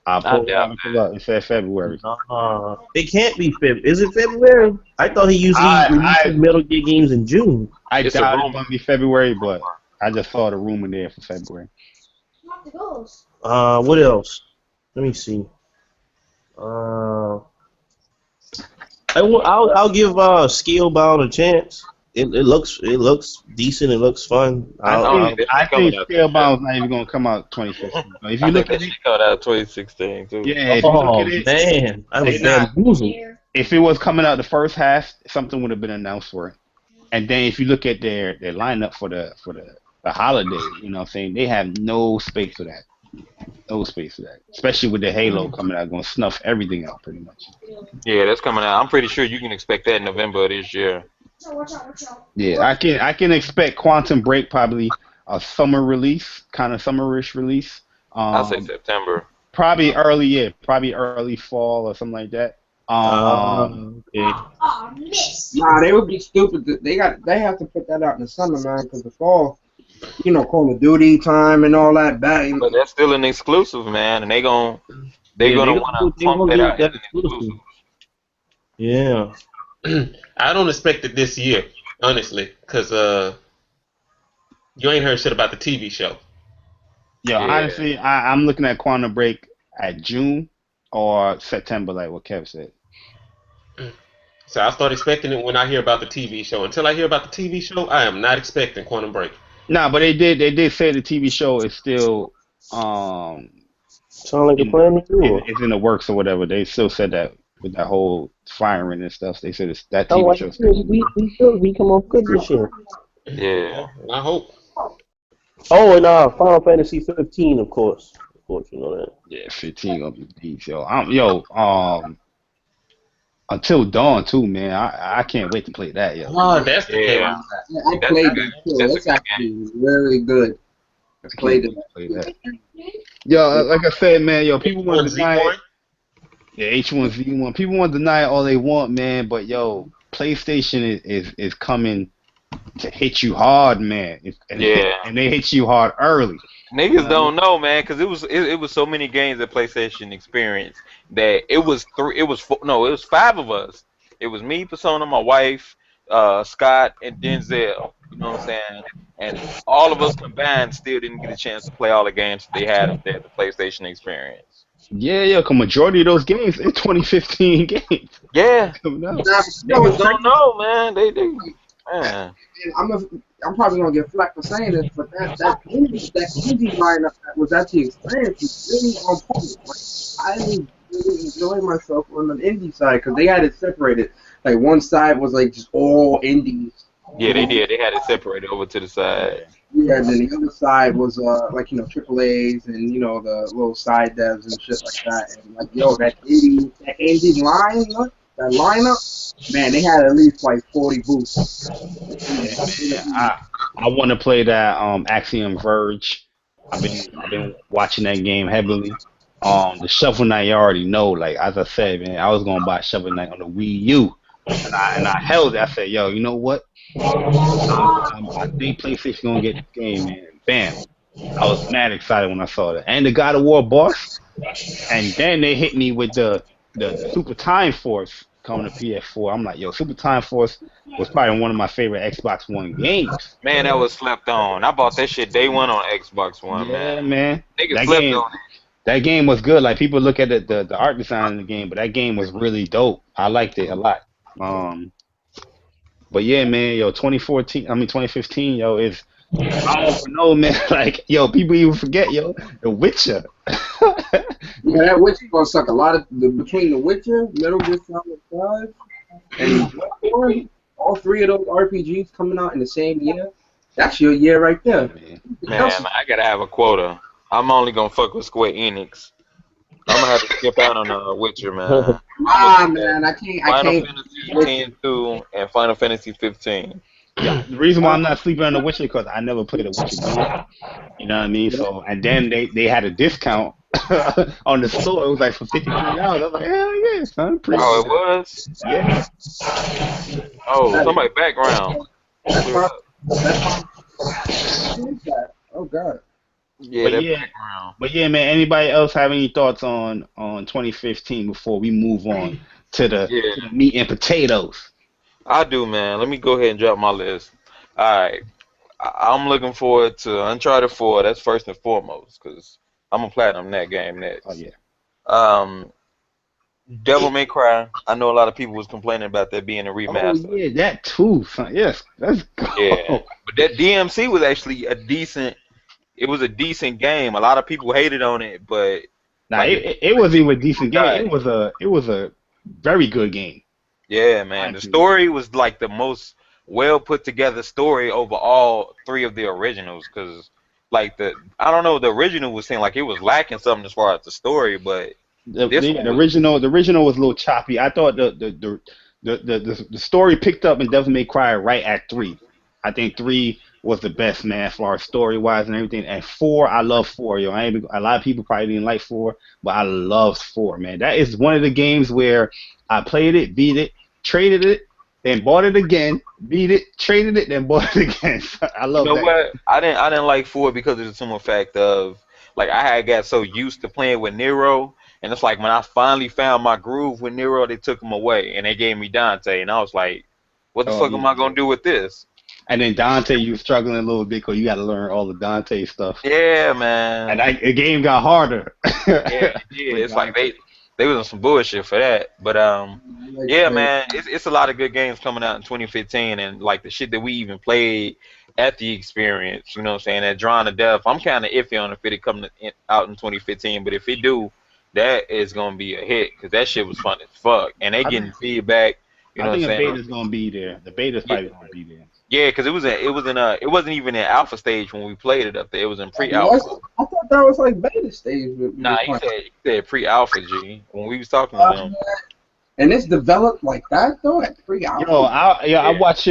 Speaker 2: I'll
Speaker 1: I
Speaker 2: pull it
Speaker 1: doubt
Speaker 2: up. Pull up. It said February.
Speaker 5: It can't be February. Is it February? I thought he usually released his Metal Gear games in June.
Speaker 2: I
Speaker 1: It's a
Speaker 2: doubt it's
Speaker 1: rumor.
Speaker 2: gonna be February, but I just saw the rumor there for February.
Speaker 7: Not the goals.
Speaker 5: What else? Let me see. I'll give Scalebound a chance. it looks decent. It looks fun.
Speaker 1: I think that
Speaker 2: I
Speaker 1: shit coming
Speaker 2: think
Speaker 1: out this year.
Speaker 2: Scalebound's not even gonna come out 2015. But if
Speaker 1: I
Speaker 2: you
Speaker 1: think
Speaker 2: look
Speaker 1: that
Speaker 2: at it,
Speaker 1: shit coming out 2016 too.
Speaker 2: yeah, if you look at
Speaker 5: Oh
Speaker 2: it,
Speaker 5: man, I was
Speaker 2: they not.
Speaker 5: bamboozled.
Speaker 2: If it was coming out the first half, something would have been announced for it. And then if you look at their lineup for the holiday, you know what I'm saying, they have no space for that. No space for that. Especially with the Halo coming out, gonna snuff everything out pretty much.
Speaker 1: Yeah, that's coming out. I'm pretty sure you can expect that in November of this year.
Speaker 2: Yeah, I can expect Quantum Break probably a summer release, kind of summerish release.
Speaker 1: I'll say
Speaker 2: Um,
Speaker 1: September.
Speaker 2: probably early, yeah, probably early fall or something like that.
Speaker 5: Okay.
Speaker 6: Nah, they would be stupid. They have to put that out in the summer, man, because the fall, Call of Duty time and all that.
Speaker 1: But that's still an exclusive, man, and they're
Speaker 5: Yeah,
Speaker 1: gonna want to
Speaker 5: they
Speaker 1: pump
Speaker 5: gonna
Speaker 1: that
Speaker 5: give
Speaker 1: out as
Speaker 5: that
Speaker 1: an exclusive.
Speaker 5: exclusive. Yeah.
Speaker 3: I don't expect it this year, honestly, because you ain't heard shit about the TV show.
Speaker 2: Yeah,
Speaker 1: Yeah,
Speaker 2: honestly, I'm looking at Quantum Break at June or September, like what Kev said.
Speaker 3: So I start expecting it when I hear about the TV show. Until I hear about the TV show, I am not expecting Quantum Break.
Speaker 2: Nah, but they did say the TV show is still um
Speaker 5: Sound like a
Speaker 2: in
Speaker 5: plan to you.
Speaker 2: it's in the works or whatever. They still said that with that whole firing and stuff. They said that
Speaker 5: Sound
Speaker 2: TV
Speaker 5: like
Speaker 2: show still.
Speaker 5: we come off good this year.
Speaker 1: yeah.
Speaker 3: I hope.
Speaker 5: Oh, and Final Fantasy 15, of course. Of course, you know that.
Speaker 2: Yeah, 15 gonna be deep, yo. Until Dawn too, man. I can't wait to play that, yo.
Speaker 3: Oh, that's the game.
Speaker 1: Yeah,
Speaker 6: I
Speaker 1: that's
Speaker 6: played
Speaker 1: a good.
Speaker 6: that too.
Speaker 1: That's a
Speaker 6: It's
Speaker 1: good
Speaker 6: actually really good.
Speaker 2: I can't
Speaker 6: Played
Speaker 2: wait
Speaker 6: it.
Speaker 2: to play that. Yo, like I said, man, yo, people want to deny it.
Speaker 3: Z1.
Speaker 2: Yeah, H1Z1. People want to deny it all they want, man, but yo, PlayStation is coming to hit you hard, man.
Speaker 1: Yeah.
Speaker 2: And they hit you hard early.
Speaker 1: Niggas don't know, man, because it was so many games that PlayStation experienced that it was five of us. It was me, Persona, my wife, Scott, and Denzel. You know what I'm saying? And all of us combined still didn't get a chance to play all the games that they had up there at the PlayStation experience.
Speaker 2: Yeah, cause majority of those games are 2015 games.
Speaker 1: Yeah,
Speaker 2: Coming out.
Speaker 6: Nah,
Speaker 1: niggas don't know, man. They man.
Speaker 6: I'm probably gonna get flack for saying this, but that indie lineup that was actually experienced was really on point. Like, I really enjoyed myself on the indie side because they had it separated. Like one side was like just all indies.
Speaker 1: Yeah, they did. They had it separated over to the side.
Speaker 6: Yeah, and then the other side was triple A's and the little side devs and shit like that. And like that indie lineup, man, they had at least like 40 booths.
Speaker 2: Yeah, I want to play that Axiom Verge. I've been watching that game heavily. The Shovel Knight you already know. Like as I said, man, I was gonna buy Shovel Knight on the Wii U, and I held it. I said, yo, you know what? I think PlayStation gonna get this game, man. Bam! I was mad excited when I saw that, and the God of War boss. And then they hit me with the Super Time Force coming to PS4. I'm like, yo, Super Time Force was probably one of my favorite Xbox One games.
Speaker 1: Man, that was slept on. I bought that shit day one on Xbox One,
Speaker 2: Yeah,
Speaker 1: man.
Speaker 2: man.
Speaker 1: Niggas slept on it.
Speaker 2: That game was good. Like people look at the art design in the game, but that game was really dope. I liked it a lot. But yeah, man, yo, 2015, yo, is I don't know, man. Like, yo, people even forget, yo, The Witcher.
Speaker 6: Yeah, that Witcher gonna suck a lot between The Witcher, Metal Gear Solid 5, and Bloodborne, all three of those RPGs coming out in the same year. That's your year right there.
Speaker 1: Man, I gotta have a quota. I'm only gonna fuck with Square Enix. I'm gonna have to skip out on Witcher, man.
Speaker 6: Man, I can't.
Speaker 1: Final Fantasy X-2 and Final Fantasy 15.
Speaker 2: Yeah, the reason why I'm not sleeping on The Witcher because I never played a Witcher game. You know what I mean? So, and then they had a discount on the store. It was like for $53. I was like, hell yeah, son.
Speaker 1: Oh, it was?
Speaker 2: Yeah.
Speaker 1: Oh, somebody background.
Speaker 6: Oh God.
Speaker 1: Yeah,
Speaker 2: But
Speaker 1: that
Speaker 2: yeah.
Speaker 1: background.
Speaker 2: But yeah, man. Anybody else have any thoughts on 2015 before we move on to the meat and potatoes?
Speaker 1: I do, man. Let me go ahead and drop my list. Alright. I'm looking forward to Uncharted 4. That's first and foremost, because I'm going to platinum that game next.
Speaker 2: Oh, yeah.
Speaker 1: Devil May Cry. I know a lot of people was complaining about that being a
Speaker 2: Oh
Speaker 1: remaster.
Speaker 2: yeah, that too, son. Yes, let's
Speaker 1: Yeah,
Speaker 2: go.
Speaker 1: but that DMC was actually a decent. It was a decent game. A lot of people hated on it, but
Speaker 2: Nah,
Speaker 1: like the
Speaker 2: it
Speaker 1: people
Speaker 2: wasn't even a decent game.
Speaker 1: died.
Speaker 2: It was a very good game.
Speaker 1: Yeah,
Speaker 2: My
Speaker 1: man. The
Speaker 2: opinion.
Speaker 1: story was like the most well put together story over all three of the originals. Cause like I don't know, the original was saying like it was lacking something as far as the story, but this one was.
Speaker 2: The original was a little choppy. I thought the story picked up and Devil May Cry right at three. I think three was the best, man, as far as story wise and everything. And four, I love four, yo. A lot of people probably didn't like four, but I loved four, man. That is one of the games where I played it, beat it, traded it, then bought it again, beat it, traded it, then bought it again. I
Speaker 1: You
Speaker 2: love
Speaker 1: know
Speaker 2: that game.
Speaker 1: what? I didn't like four because of the simple fact of like I had got so used to playing with Nero, and it's like when I finally found my groove with Nero, they took him away and they gave me Dante, and I was like, what the
Speaker 2: Oh
Speaker 1: fuck am I
Speaker 2: yeah.
Speaker 1: gonna do with this?
Speaker 2: And then Dante, you struggling a little bit because you got to learn all the Dante stuff.
Speaker 1: Yeah,
Speaker 2: And
Speaker 1: man.
Speaker 2: the game got harder
Speaker 1: Yeah, it did.
Speaker 2: with
Speaker 1: It's like
Speaker 2: Dante.
Speaker 1: they was on some bullshit for that. But
Speaker 6: Like,
Speaker 1: yeah, man, it's a lot of good games coming out in 2015, and like the shit that we even played at the experience. You know what I'm saying? That Drawn to Death. I'm kind of iffy on if it come out in 2015, but if it do, that is gonna be a hit because that shit was fun as fuck, and they
Speaker 2: I think
Speaker 1: getting feedback. You
Speaker 2: I
Speaker 1: know what
Speaker 2: think a
Speaker 1: I'm saying?
Speaker 2: beta's gonna be there. The beta's
Speaker 1: Yeah,
Speaker 2: probably gonna be there.
Speaker 1: yeah, because it wasn't even in alpha stage when we played it up there. It was in
Speaker 6: what?
Speaker 1: pre-alpha.
Speaker 6: I thought that was like beta stage we
Speaker 1: Nah,
Speaker 6: was
Speaker 1: he
Speaker 6: playing.
Speaker 1: said pre-alpha G when we was talking to them.
Speaker 6: And it's developed like that though at
Speaker 2: Yo,
Speaker 6: pre-alpha.
Speaker 2: I
Speaker 1: Yeah,
Speaker 2: watch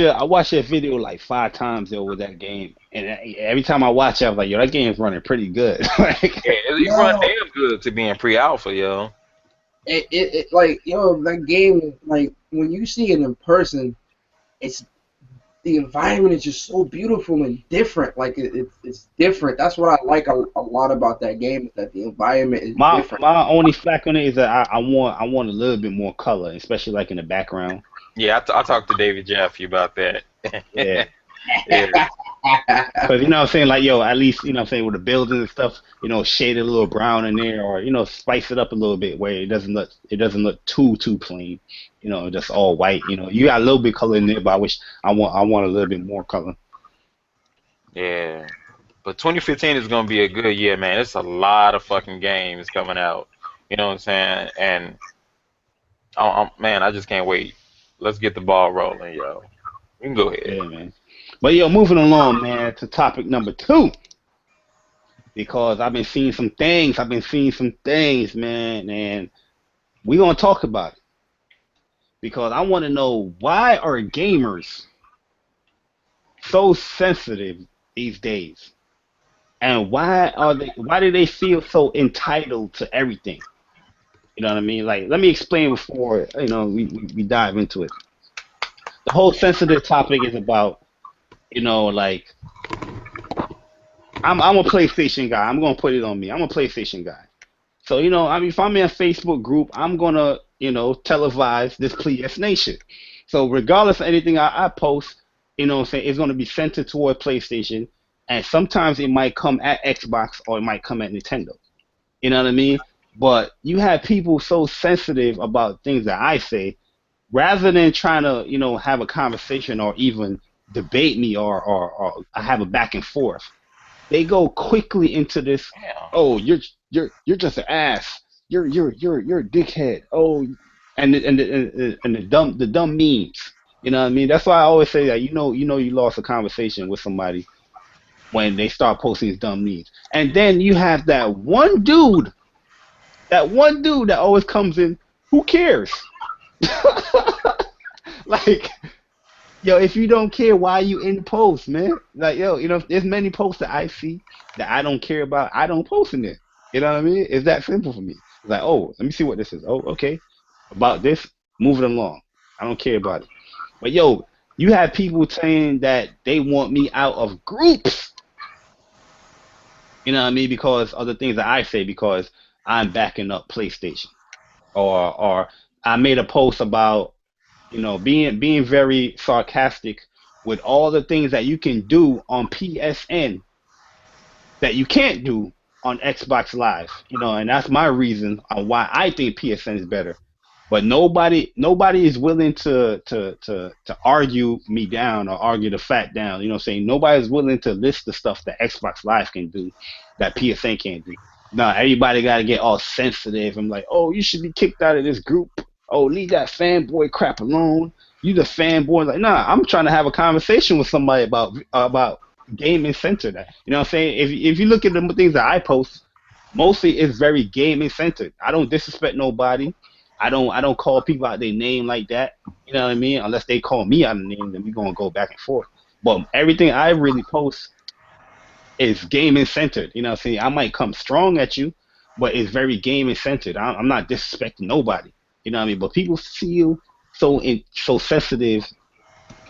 Speaker 2: your video like 5 times yo with that game, and every time I watch it, I was like, yo, that game's running pretty good. Like,
Speaker 1: yeah, it run
Speaker 6: Yo,
Speaker 1: damn good to being pre-alpha, yo.
Speaker 6: it like yo that game like when you see it in person, it's the environment is just so beautiful and different. Like it's different. That's what I like a lot about that game is that the environment is different.
Speaker 2: my only flack on it is that I want a little bit more color, especially like in the background.
Speaker 1: Yeah, I talked to David Jaffe about that.
Speaker 2: Yeah.
Speaker 1: Yeah,
Speaker 2: Because you know what I'm saying, like yo, at least you know what I'm saying with the buildings and stuff, shade a little brown in there, or spice it up a little bit where it doesn't look too plain, just all white. You got a little bit color in there, but I want a little bit more color.
Speaker 1: yeah. But 2015 is gonna be a good year, man. It's a lot of fucking games coming out. You know what I'm saying? And man, I just can't wait. Let's get the ball rolling, yo. You can go ahead.
Speaker 2: Yeah, man. But yo, moving along, man, to topic number two, because I've been seeing some things. Man, and we gonna talk about it because I want to know why are gamers so sensitive these days? And why do they feel so entitled to everything? You know what I mean? Like, let me explain before, we dive into it. The whole sensitive topic is about, like, I'm a PlayStation guy. I'm gonna put it on me. I'm a PlayStation guy. So, I mean, if I'm in a Facebook group, I'm gonna, televise this PS Nation. So regardless of anything I post, what I'm saying, it's gonna be centered toward PlayStation, and sometimes it might come at Xbox or it might come at Nintendo. You know what I mean? But you have people so sensitive about things that I say, rather than trying to, have a conversation or even debate me or have a back and forth. They go quickly into this.
Speaker 1: Damn.
Speaker 2: Oh, you're just an ass. You're a dickhead. Oh, and the dumb memes. You know what I mean? That's why I always say that you lost a conversation with somebody when they start posting these dumb memes. And then you have that one dude that always comes in. Who cares? Like, yo, if you don't care, why are you in the post, man? Like, yo, there's many posts that I see that I don't care about. I don't post in it. You know what I mean? It's that simple for me. It's like, oh, let me see what this is. Oh, okay. About this, move it along. I don't care about it. But yo, you have people saying that they want me out of groups. You know what I mean? Because of the things that I say, because I'm backing up PlayStation. Or I made a post about being very sarcastic with all the things that you can do on PSN that you can't do on Xbox Live. And that's my reason on why I think PSN is better. But nobody is willing to argue me down or argue the fact down. You know what I'm saying? Nobody's willing to list the stuff that Xbox Live can do that PSN can't do. No, everybody got to get all sensitive. I'm like, oh, you should be kicked out of this group. Oh, leave that fanboy crap alone. You the fanboy. Like, nah, I'm trying to have a conversation with somebody about gaming centered. You know what I'm saying? If you look at the things that I post, mostly it's very gaming centered. I don't disrespect nobody. I don't call people out their name like that. You know what I mean? Unless they call me out of name, then we're gonna go back and forth. But everything I really post is gaming centered. You know what I'm saying? I might come strong at you, but it's very gaming centered. I'm not disrespecting nobody. You know what I mean? But people feel so sensitive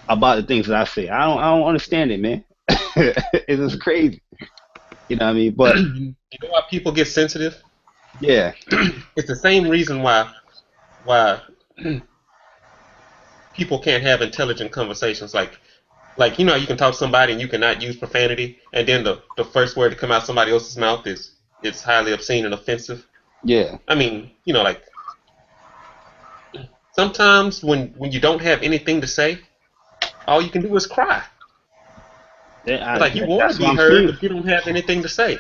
Speaker 2: about the things that I say. I don't understand it, man. It's just crazy. You know what I mean? But
Speaker 3: you know why people get sensitive?
Speaker 2: yeah,
Speaker 3: It's the same reason why people can't have intelligent conversations. Like you know, you can talk to somebody and you cannot use profanity, and then the first word to come out somebody else's mouth is it's highly obscene and offensive.
Speaker 2: yeah.
Speaker 3: I mean, you know, like sometimes when you don't have anything to say, all you can do is cry. Like you want to
Speaker 2: That's what
Speaker 3: be
Speaker 2: I'm
Speaker 3: heard,
Speaker 2: saying.
Speaker 3: but you don't have anything to say.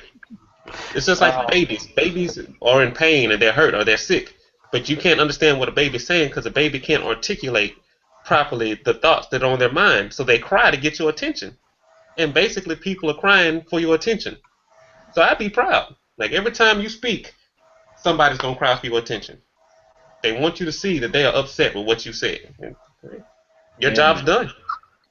Speaker 3: It's just like babies. Babies are in pain and they're hurt or they're sick, but you can't understand what a baby's saying because a baby can't articulate properly the thoughts that are on their mind. So they cry to get your attention. And basically, people are crying for your attention. So I'd be proud. Like every time you speak, somebody's gonna cry for your attention. They want you to see that they are upset with what you said. And your
Speaker 2: Yeah,
Speaker 3: job's done.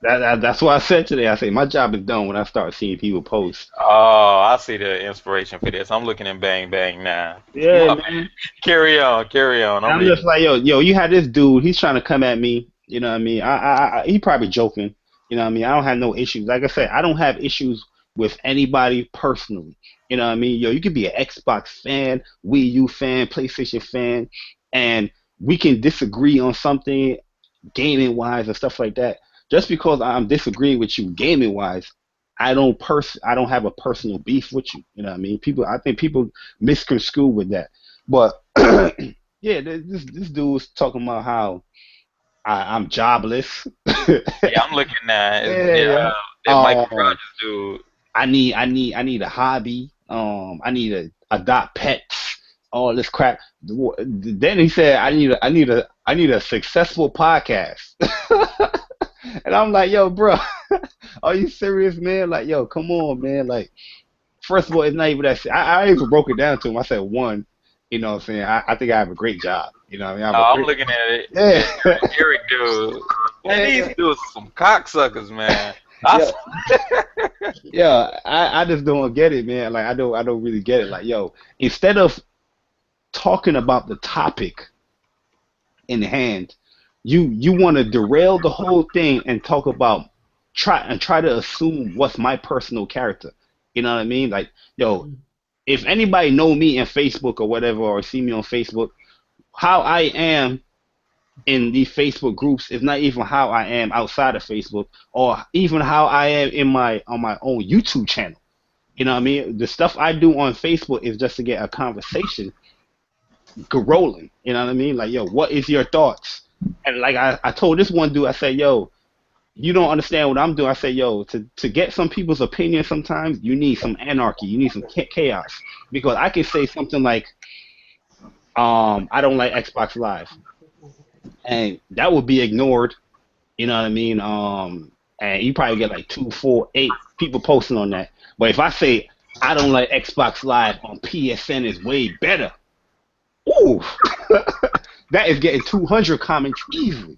Speaker 2: that's what I said today. I say my job is done when I start seeing people post.
Speaker 1: Oh, I see the inspiration for this. I'm looking at Bang Bang now.
Speaker 2: Yeah,
Speaker 1: My
Speaker 2: man.
Speaker 1: man. Carry on, carry on.
Speaker 2: And
Speaker 1: I'm
Speaker 2: I'm just
Speaker 1: reading.
Speaker 2: like, yo, you had this dude. He's trying to come at me. You know what I mean? He probably joking. You know what I mean? I don't have no issues. Like I said, I don't have issues with anybody personally. You know what I mean? Yo, you could be an Xbox fan, Wii U fan, PlayStation fan, and we can disagree on something gaming wise and stuff like that. Just because I'm disagreeing with you gaming wise, I don't have a personal beef with you. You know what I mean? I think people misconstrue with that. But yeah, this dude's talking about how I'm jobless.
Speaker 1: Yeah, I'm looking now.
Speaker 2: Yeah.
Speaker 1: That Michael Rogers dude.
Speaker 2: I need a hobby. I need to adopt pets. All this crap. Then he said, I need a successful podcast. And I'm like, yo, bro, are you serious, man? Like, yo, come on, man. Like, first of all, it's not even that. I even broke it down to him. I said, one, you know what I'm saying? I think I have a great job. You know what I mean? I have
Speaker 1: No,
Speaker 2: a
Speaker 1: I'm
Speaker 2: great,
Speaker 1: looking at it.
Speaker 2: yeah.
Speaker 1: This Eric dude. Man,
Speaker 2: Yeah.
Speaker 1: these dudes are some cocksuckers, man.
Speaker 2: Yeah, I just don't get it, man. Like, I don't really get it. Like, yo, instead of talking about the topic in hand, you want to derail the whole thing and talk about try to assume what's my personal character. You know what I mean? Like, yo, if anybody know me in Facebook or whatever, or see me on Facebook, how I am in these Facebook groups is not even how I am outside of Facebook, or even how I am on my own YouTube channel. You know what I mean? The stuff I do on Facebook is just to get a conversation rolling. You know what I mean? Like, yo, what is your thoughts? And like I told this one dude, I said, yo, you don't understand what I'm doing. I say, yo, to get some people's opinion sometimes, you need some anarchy. You need some chaos. Because I can say something like, I don't like Xbox Live. And that would be ignored. You know what I mean? And you probably get like 2, 4, 8 people posting on that. But if I say, I don't like Xbox Live on PSN is way better, ooh, that is getting 200 comments easily.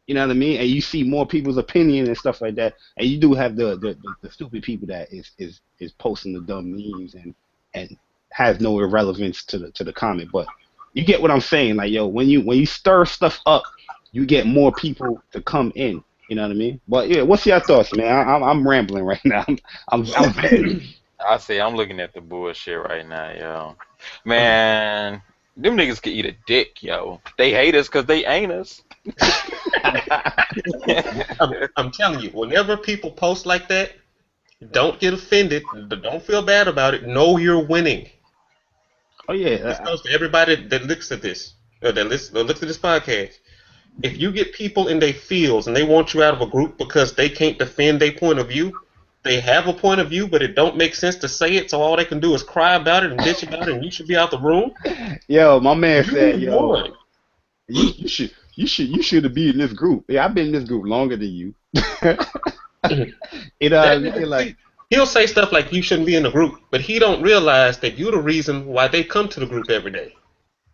Speaker 2: You know what I mean? And you see more people's opinion and stuff like that. And you do have the stupid people that is posting the dumb memes and has no irrelevance to the comment. But you get what I'm saying? Like, yo, when you stir stuff up, you get more people to come in. You know what I mean? But yeah, what's your thoughts, man? I'm rambling right now. I'm
Speaker 1: I say I'm looking at the bullshit right now, yo. Man, them niggas could eat a dick, yo. They hate us because they ain't us.
Speaker 3: I'm telling you, whenever people post like that, don't get offended. Don't feel bad about it. Know you're winning.
Speaker 2: Oh
Speaker 3: This
Speaker 2: yeah,
Speaker 3: goes to everybody that looks at this. that listen, look at this podcast. If you get people in their fields and they want you out of a group because they can't defend their point of view, they have a point of view, but it don't make sense to say it, so all they can do is cry about it and bitch about it, and you should be out the room.
Speaker 2: Yo, my man said,
Speaker 3: You
Speaker 2: yo,
Speaker 3: won.
Speaker 2: you should have been in this group. Yeah, I've been in this group longer than you. Like
Speaker 3: he'll say stuff like you shouldn't be in the group, but he don't realize that you're the reason why they come to the group every day.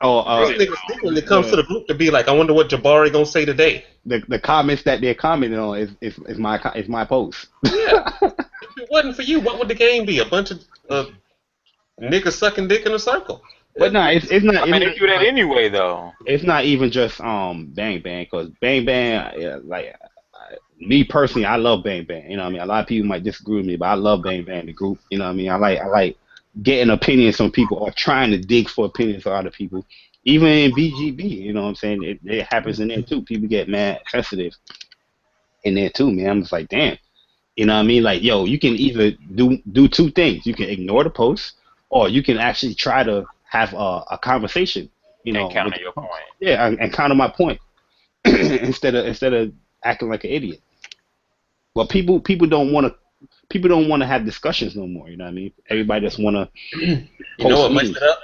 Speaker 3: These niggas think when it comes to the group to be like, I wonder what Jabari gonna say today.
Speaker 2: The comments that they're commenting on is my post.
Speaker 3: Yeah. If it wasn't for you, what would the game be? A bunch of niggas sucking dick in a circle.
Speaker 2: But no, it's not.
Speaker 1: I mean, they do that anyway, though.
Speaker 2: It's not even just Bang Bang, because Bang Bang, me personally, I love Bang Bang. You know what I mean? A lot of people might disagree with me, but I love Bang Bang, the group. You know what I mean? I like getting opinions from people or trying to dig for opinions from other people. Even in BGB, you know what I'm saying? It happens in there too. People get mad, sensitive in there too, man. I'm just like, damn. You know what I mean? Like, yo, you can either do two things. You can ignore the post, or you can actually try to have a conversation. You know,
Speaker 1: and counter your point.
Speaker 2: Yeah, and counter my point instead of acting like an idiot. Well, people don't want to have discussions no more. You know what I mean? Everybody just want to.
Speaker 3: You know what messed it up?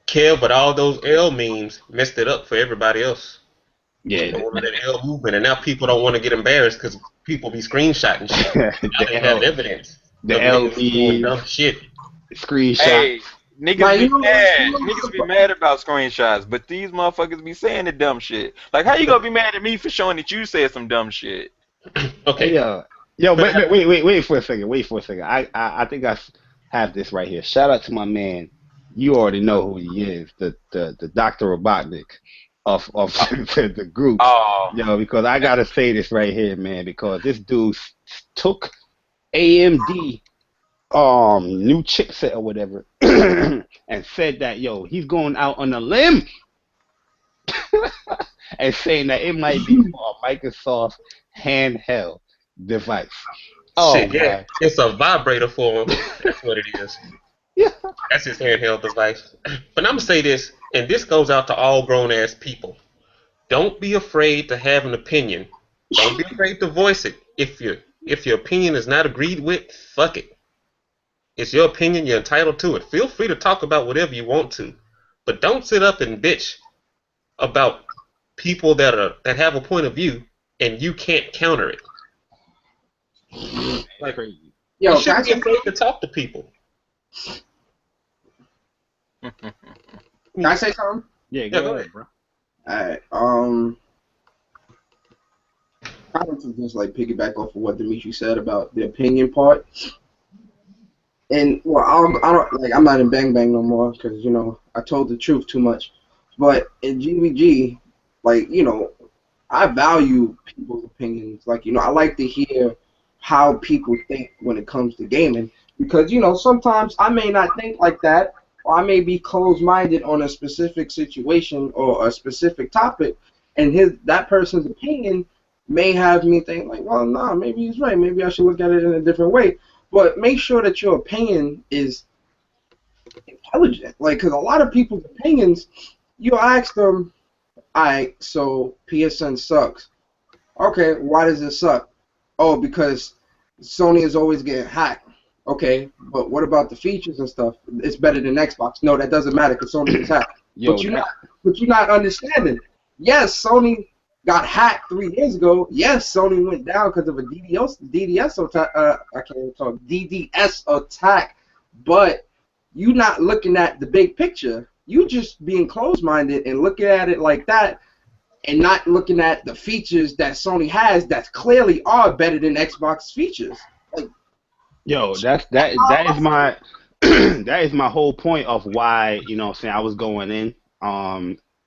Speaker 3: Kev, but all those L memes messed it up for everybody else.
Speaker 2: Yeah.
Speaker 3: That L movement, and now people don't want to get embarrassed because people be screenshotting shit. Now they have evidence.
Speaker 2: The L
Speaker 3: doing dumb shit.
Speaker 2: Screenshot.
Speaker 1: Hey, niggas be mad. Niggas be mad about screenshots, but these motherfuckers be saying the dumb shit. Like, how you gonna be mad at me for showing that you said some dumb shit?
Speaker 3: Okay.
Speaker 2: Yeah. Yo, wait for a second. Wait for a second. I think I have this right here. Shout out to my man. You already know who he is, the Dr. Robotnik of the group.
Speaker 1: Oh.
Speaker 2: Yo, because I gotta say this right here, man, because this dude took AMD new chipset or whatever and said that, yo, he's going out on a limb and saying that it might be for a Microsoft handheld device. Oh,
Speaker 3: shit, yeah. It's a vibrator for him. That's what it is.
Speaker 2: Yeah.
Speaker 3: That's his handheld device. But I'm going to say this, and this goes out to all grown-ass people. Don't be afraid to have an opinion. Don't be afraid to voice it. If your opinion is not agreed with, fuck it. It's your opinion. You're entitled to it. Feel free to talk about whatever you want to. But don't sit up and bitch about people that have a point of view and you can't counter it. Like, you shouldn't be afraid to talk to people.
Speaker 6: Can I say something?
Speaker 2: Yeah, go ahead, bro.
Speaker 6: Alright, probably to just like piggyback off of what Dimitri said about the opinion part. And well, I'm not in Bang Bang no more because I told the truth too much. But in GVG, I value people's opinions. I like to hear how people think when it comes to gaming because sometimes I may not think like that, or I may be closed-minded on a specific situation or a specific topic, and that person's opinion may have me think like, well, nah, maybe he's right. Maybe I should look at it in a different way. But make sure that your opinion is intelligent. Because a lot of people's opinions, you ask them, alright, so PSN sucks. Okay, why does it suck? Oh, because Sony is always getting hacked. Okay, but what about the features and stuff? It's better than Xbox. No, that doesn't matter because Sony is hacked. But you're not understanding. Yes, Sony got hacked 3 years ago. Yes, Sony went down because of a DDoS attack. But you're not looking at the big picture. You just being closed-minded and looking at it like that, and not looking at the features that Sony has that clearly are better than Xbox features.
Speaker 2: Yo, that is my that is my whole point of why I was going in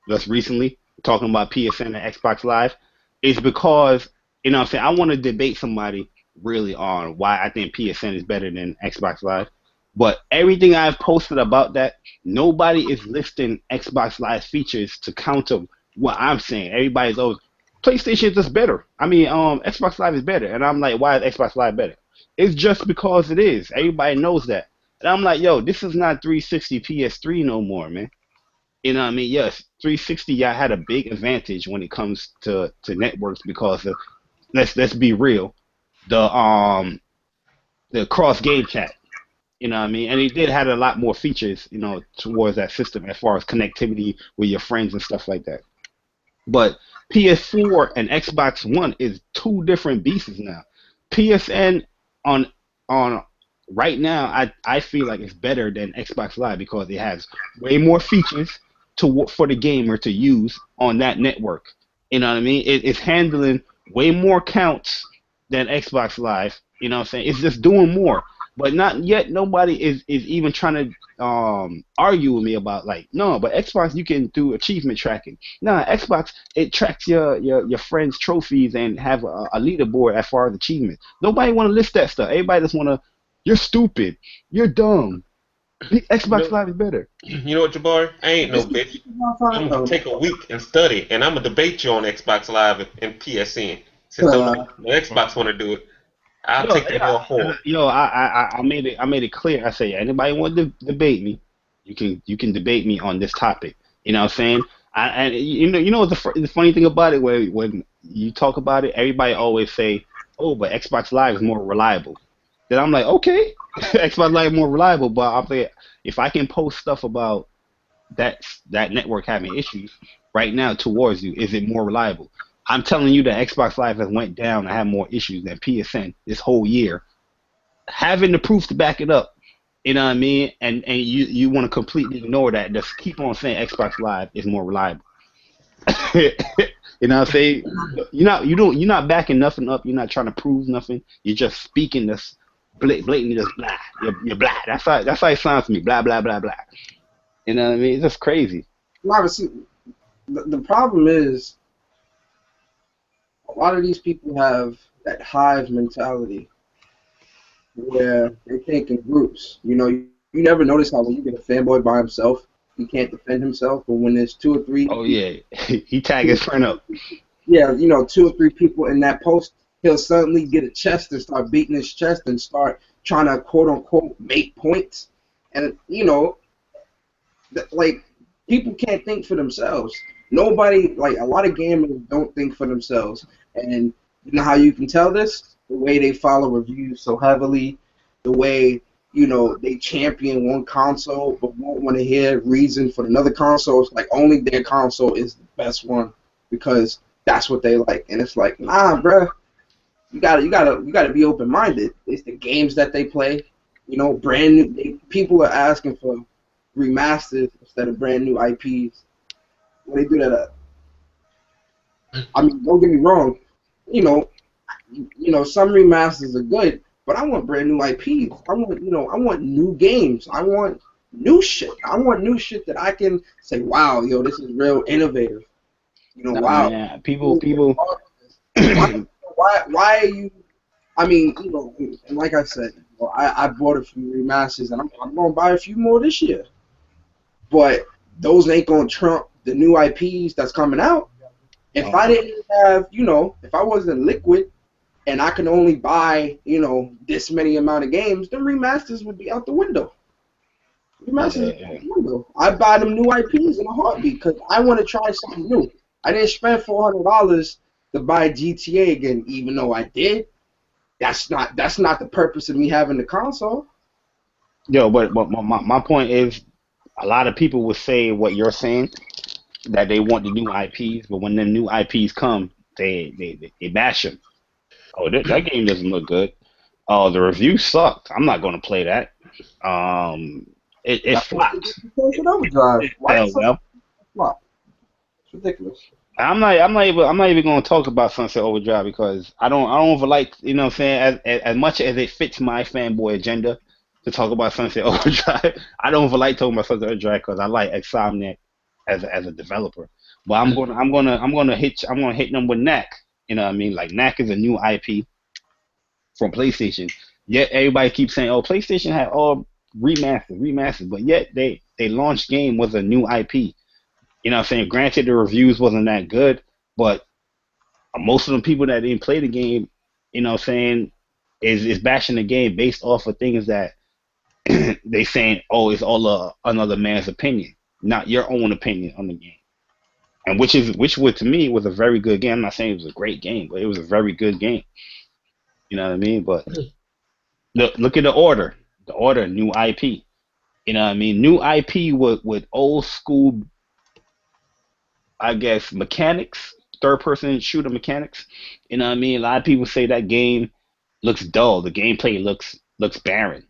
Speaker 2: just recently talking about PSN and Xbox Live is because I want to debate somebody really on why I think PSN is better than Xbox Live. But everything I've posted about that, nobody is listing Xbox Live features to counter what I'm saying. Everybody's always PlayStation is just better. I mean, Xbox Live is better, and I'm like, why is Xbox Live better? It's just because it is. Everybody knows that. And I'm like, yo, this is not 360 PS3 no more, man. You know what I mean? Yes, 360 y'all had a big advantage when it comes to networks because let's be real, the cross game chat. You know what I mean? And it did have a lot more features, towards that system as far as connectivity with your friends and stuff like that. But PS4 and Xbox One is two different beasts now. PSN on on right now, I feel like it's better than Xbox Live because it has way more features for the gamer to use on that network. You know what I mean? It's handling way more counts than Xbox Live. You know what I'm saying? It's just doing more. But not yet nobody is even trying to argue with me about like no, but Xbox you can do achievement tracking. Nah, Xbox it tracks your friends' trophies and have a leaderboard as far as achievements. Nobody want to list that stuff. Everybody just want to. You're stupid. You're dumb. Xbox Live is better.
Speaker 3: You know what, Jabari? I ain't no bitch. I'm gonna take a week and study, and I'm gonna debate you on Xbox Live and PSN. Since the Xbox want to do it, I'll take that all forward.
Speaker 2: I made it clear. I say anybody want to debate me, you can debate me on this topic. You know what I'm saying? And you know the funny thing about it when you talk about it, everybody always say, oh, but Xbox Live is more reliable. Then I'm like, okay, Xbox Live is more reliable, but I'm like, if I can post stuff about that network having issues right now towards you, is it more reliable? I'm telling you that Xbox Live has went down and had more issues than PSN this whole year. Having the proof to back it up, you know what I mean? And you want to completely ignore that. Just keep on saying Xbox Live is more reliable. You know what I'm saying? You're not backing nothing up. You're not trying to prove nothing. You're just speaking this blatantly just blah. You're blah. That's how it sounds to me. Blah blah blah blah. You know what I mean? It's just crazy.
Speaker 6: Obviously, the problem is a lot of these people have that hive mentality where they think in groups. You never notice how when you get a fanboy by himself, he can't defend himself, but when there's two or three,
Speaker 2: oh yeah, he tag his friend up.
Speaker 6: Yeah, two or three people in that post, he'll suddenly get a chest and start beating his chest and start trying to quote unquote make points, and like people can't think for themselves. Nobody, like a lot of gamers don't think for themselves. And you know how you can tell this? The way they follow reviews so heavily, the way, they champion one console but won't want to hear reason for another console. It's like only their console is the best one because that's what they like. And it's like, nah, bruh, you gotta be open-minded. It's the games that they play. Brand new. People are asking for remasters instead of brand new IPs. When they do that I mean, don't get me wrong. Some remasters are good, but I want brand new IPs. I want new games. I want new shit. I want new shit that I can say, wow, this is real innovative. Wow.
Speaker 2: Man, people.
Speaker 6: Why are you? I mean, and like I said, I bought a few remasters, and I'm gonna buy a few more this year. But those ain't gonna trump the new IPs that's coming out. If I didn't have, if I wasn't liquid and I can only buy, this many amount of games, then remasters would be out the window. I buy them new IPs in a heartbeat because I want to try something new. I didn't spend $400 to buy GTA again, even though I did. That's not the purpose of me having the console.
Speaker 2: Yo, but my point is, a lot of people will say what you're saying, that they want the new IPs, but when the new IPs come, they bash them. Oh, that game doesn't look good. Oh, the review sucked. I'm not going to play that. It flopped.
Speaker 6: Well, it's ridiculous.
Speaker 2: I'm not even going to talk about Sunset Overdrive because I don't even like, what I'm saying, as much as it fits my fanboy agenda to talk about Sunset Overdrive. I don't even like talking about Sunset Overdrive because I like Insomniac as a developer. But I'm gonna hit them with Knack. You know what I mean? Like Knack is a new IP from PlayStation. Yet everybody keeps saying, "Oh, PlayStation had all remastered," but yet they launched game was a new IP. You know what I'm saying? Granted, the reviews wasn't that good, but most of the people that didn't play the game, you know what I'm saying, is bashing the game based off of things that they saying, oh, it's all another man's opinion. not your own opinion on the game. And which would to me was a very good game. I'm not saying it was a great game, but it was a very good game. You know what I mean? But look at the order. The order, new IP. You know what I mean? New IP with old school, I guess, mechanics, third person shooter mechanics. You know what I mean? A lot of people say that game looks dull. The gameplay looks barren.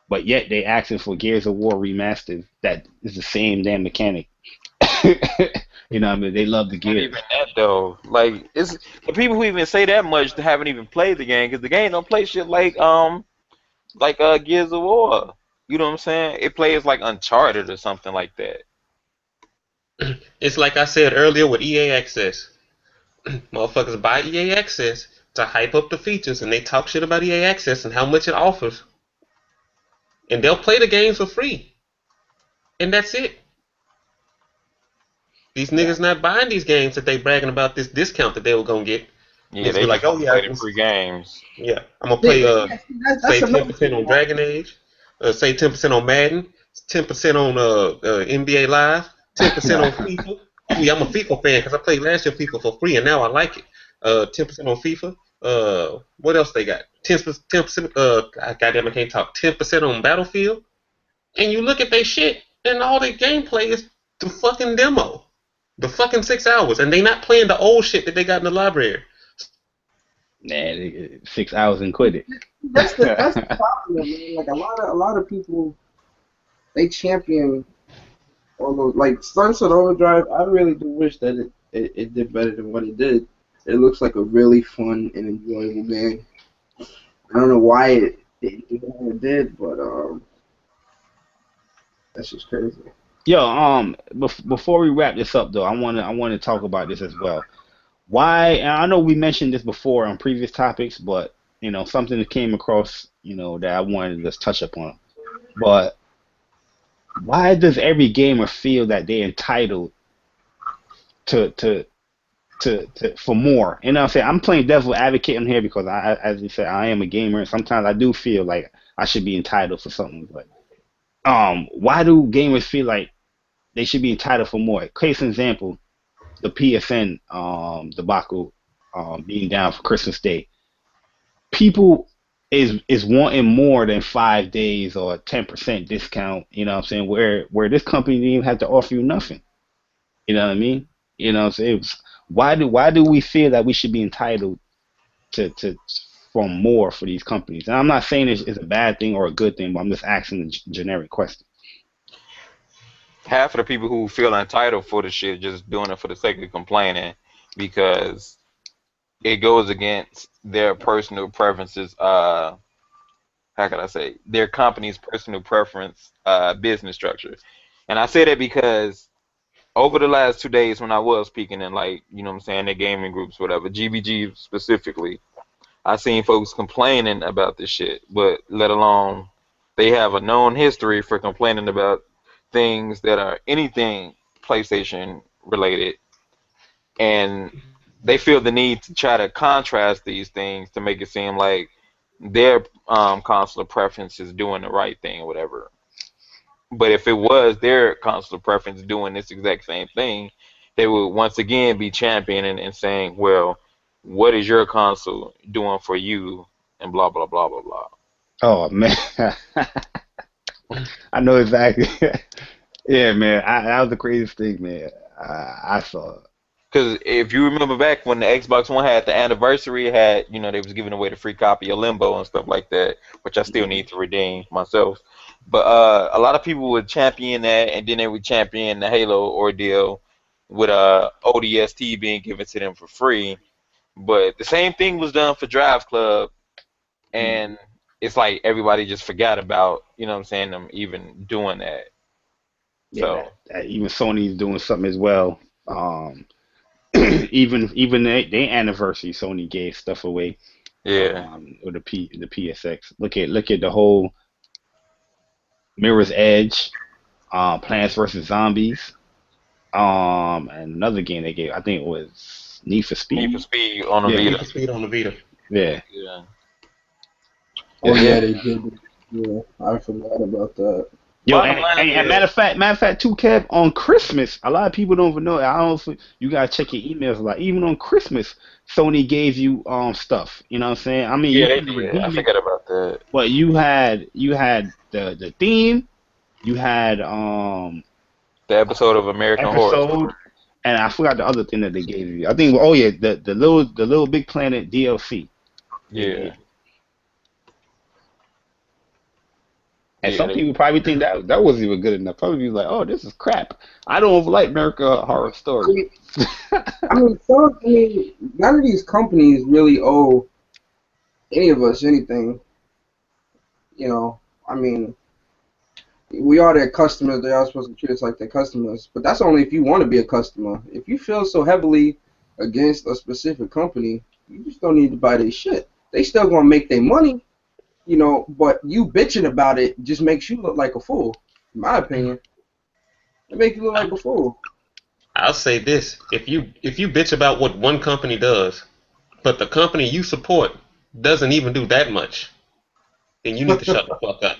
Speaker 2: But yet they asking for Gears of War remastered that is the same damn mechanic. You know what I mean? They love the
Speaker 1: Not
Speaker 2: Gears.
Speaker 1: even that though. Like it's the people who even say that much haven't even played the game because the game don't play shit like Gears of War. You know what I'm saying? It plays like Uncharted or something like that.
Speaker 3: It's like I said earlier with EA Access. Motherfuckers buy EA Access to hype up the features, and they talk shit about EA Access and how much it offers. And they'll play the games for free. And that's it. These niggas not buying these games that they bragging about this discount that they were gonna get.
Speaker 1: Yeah,
Speaker 3: Niggas be
Speaker 1: they
Speaker 3: like,
Speaker 1: just
Speaker 3: oh
Speaker 1: want to
Speaker 3: yeah,
Speaker 1: play the free games.
Speaker 3: yeah, I'm gonna play say
Speaker 6: That's another
Speaker 3: 10%
Speaker 6: thing.
Speaker 3: on Dragon Age, say 10% on Madden, 10% on NBA Live, 10% on FIFA. Oh yeah, I'm a FIFA fan because I played last year FIFA for free and now I like it. 10% on FIFA. What else they got? 10%. Goddamn, I can't talk. 10% on Battlefield. And you look at their shit, and all their gameplay is the fucking demo, the fucking 6 hours, and they not playing the old shit that they got in the library.
Speaker 2: Nah, they get 6 hours and quit it.
Speaker 6: That's the problem, man. Like a lot of people, they champion all those like Sunset Overdrive. I really do wish that it did better than what it did. It looks like a really fun and enjoyable game. I don't know why it did what it did, but that's just crazy.
Speaker 2: Yo, before we wrap this up though, I want to talk about this as well. Why? And I know we mentioned this before on previous topics, but something that came across, that I wanted to just touch upon. But why does every gamer feel that they're entitled to for more? You know what I'm saying? I'm playing devil advocate in here because as you said, I am a gamer, and sometimes I do feel like I should be entitled for something. But why do gamers feel like they should be entitled for more? Case in example, the PSN debacle being down for Christmas Day. People is wanting more than 5 days or 10% discount. You know what I'm saying? Where this company didn't even have to offer you nothing. You know what I mean? You know what I'm saying? Why do we feel that we should be entitled to for more for these companies? And I'm not saying it's a bad thing or a good thing, but I'm just asking a generic question.
Speaker 1: Half of the people who feel entitled for the shit just doing it for the sake of complaining because it goes against their personal preferences. How can I say? Their company's personal preference, business structure. And I say that because over the last 2 days when I was speaking in like, you know what I'm saying, the gaming groups, whatever, GBG specifically, I seen folks complaining about this shit, but let alone they have a known history for complaining about things that are anything PlayStation related, and they feel the need to try to contrast these things to make it seem like their console preference is doing the right thing or whatever. But if it was their console preference doing this exact same thing, they would once again be championing and saying, well, what is your console doing for you? And blah, blah, blah, blah, blah.
Speaker 2: Oh man, I know exactly. Yeah, man, that was the craziest thing, man. I saw.
Speaker 1: Because if you remember back when the Xbox One had the anniversary, it had, they was giving away the free copy of Limbo and stuff like that, which I still need to redeem myself. But a lot of people would champion that, and then they would champion the Halo ordeal with ODST being given to them for free. But the same thing was done for Drive Club, and it's like everybody just forgot about, you know what I'm saying, them even doing that.
Speaker 2: Yeah,
Speaker 1: So
Speaker 2: even Sony's doing something as well. Even their anniversary, Sony gave stuff away.
Speaker 1: yeah,
Speaker 2: With the PSX. Look at the whole Mirror's Edge, Plants vs Zombies, and another game they gave. I think it was Need for
Speaker 1: Need for
Speaker 2: Speed.
Speaker 1: Speed on the
Speaker 2: Yeah,
Speaker 3: Need
Speaker 1: Vita.
Speaker 3: for Speed on the Vita.
Speaker 2: yeah.
Speaker 1: Yeah.
Speaker 6: Oh yeah,
Speaker 2: Yeah.
Speaker 6: they did. Yeah, I forgot about that.
Speaker 2: Yo,
Speaker 1: Bottom line
Speaker 2: and
Speaker 1: is,
Speaker 2: matter of fact, too, Kev, on Christmas, a lot of people don't even know. I don't know if you gotta check your emails a lot. Even on Christmas, Sony gave you stuff. You know what I'm saying? I mean,
Speaker 1: yeah,
Speaker 2: you
Speaker 1: they
Speaker 2: couldn't
Speaker 1: did. I
Speaker 2: redeem it,
Speaker 1: forgot about that.
Speaker 2: but you had the theme, you had
Speaker 1: The episode of American Horror
Speaker 2: episode,
Speaker 1: Story.
Speaker 2: and I forgot the other thing that they gave you. I think, oh yeah, the little Big Planet DLC. They gave
Speaker 1: Yeah,
Speaker 2: you. And
Speaker 1: yeah,
Speaker 2: some
Speaker 1: they.
Speaker 2: people probably think that wasn't even good enough. Probably be like, oh, this is crap. I don't like America Horror
Speaker 6: I
Speaker 2: Story.
Speaker 6: mean, none of these companies really owe any of us anything. You know, I mean, we are their customers. They are supposed to treat us like their customers. But that's only if you want to be a customer. If you feel so heavily against a specific company, you just don't need to buy their shit. They still gonna make their money, but you bitching about it just makes you look like a fool. In my opinion, it makes you look like a fool.
Speaker 3: I'll say this: if you bitch about what one company does, but the company you support doesn't even do that much, then you need to shut the fuck up.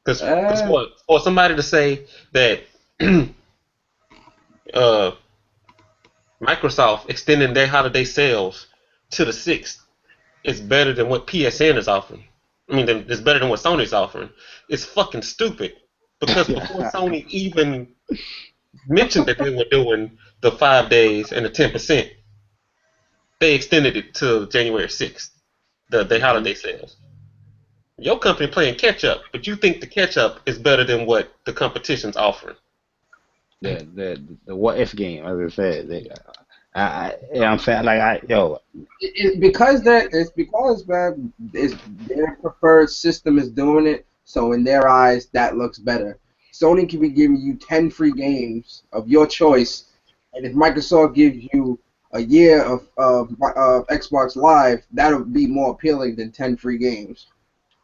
Speaker 3: Because
Speaker 6: uh,
Speaker 3: for somebody to say that uh, Microsoft extending their holiday sales to the 6th is better than what PSN is offering. I mean, it's better than what Sony's offering. It's fucking stupid. Because before Sony even mentioned that they were doing the 5 days and the 10%, they extended it to January 6th, the
Speaker 2: Mhm.
Speaker 3: holiday sales. Your company playing catch up, but you think the catch up is better than what the competition's offering.
Speaker 2: The what if game, as I said. You know what I'm saying? Like
Speaker 6: it's because man, it's their preferred system is doing it. So in their eyes, that looks better. Sony can be giving you 10 free games of your choice, and if Microsoft gives you a year of Xbox Live, that'll be more appealing than 10 free games,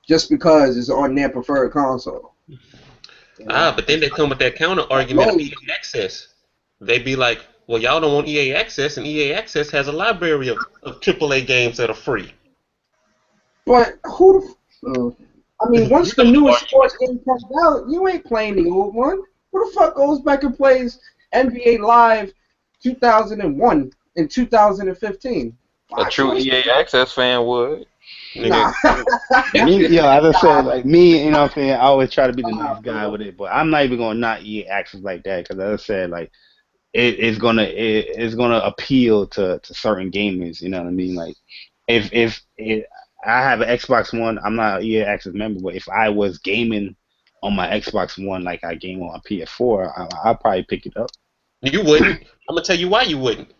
Speaker 6: just because it's on their preferred console. You know,
Speaker 3: But then they come with that counter argument of
Speaker 6: Lowe's.
Speaker 3: EA Access. They be like, well, y'all don't want EA Access, and EA Access has a library of AAA games that are free.
Speaker 6: But I mean,
Speaker 3: You
Speaker 6: once the
Speaker 3: know the
Speaker 6: newest
Speaker 3: argument.
Speaker 6: sports game comes out, you ain't playing the old one. Who the fuck goes back and plays NBA Live 2001 and 2015?
Speaker 1: A
Speaker 6: My
Speaker 1: true
Speaker 6: choice?
Speaker 1: EA Access fan would.
Speaker 3: Nigga,
Speaker 6: Nah.
Speaker 2: me, as I said, like me, you know what I'm saying. I always try to be the nice guy with it, but I'm not even gonna not eat access like that because, as I said, like it's gonna appeal to certain gamers. You know what I mean? Like if I have an Xbox One, I'm not an EA Access member, but if I was gaming on my Xbox One like I game on a PS4, I'd probably pick it up.
Speaker 3: you wouldn't. I'm gonna tell you why you wouldn't.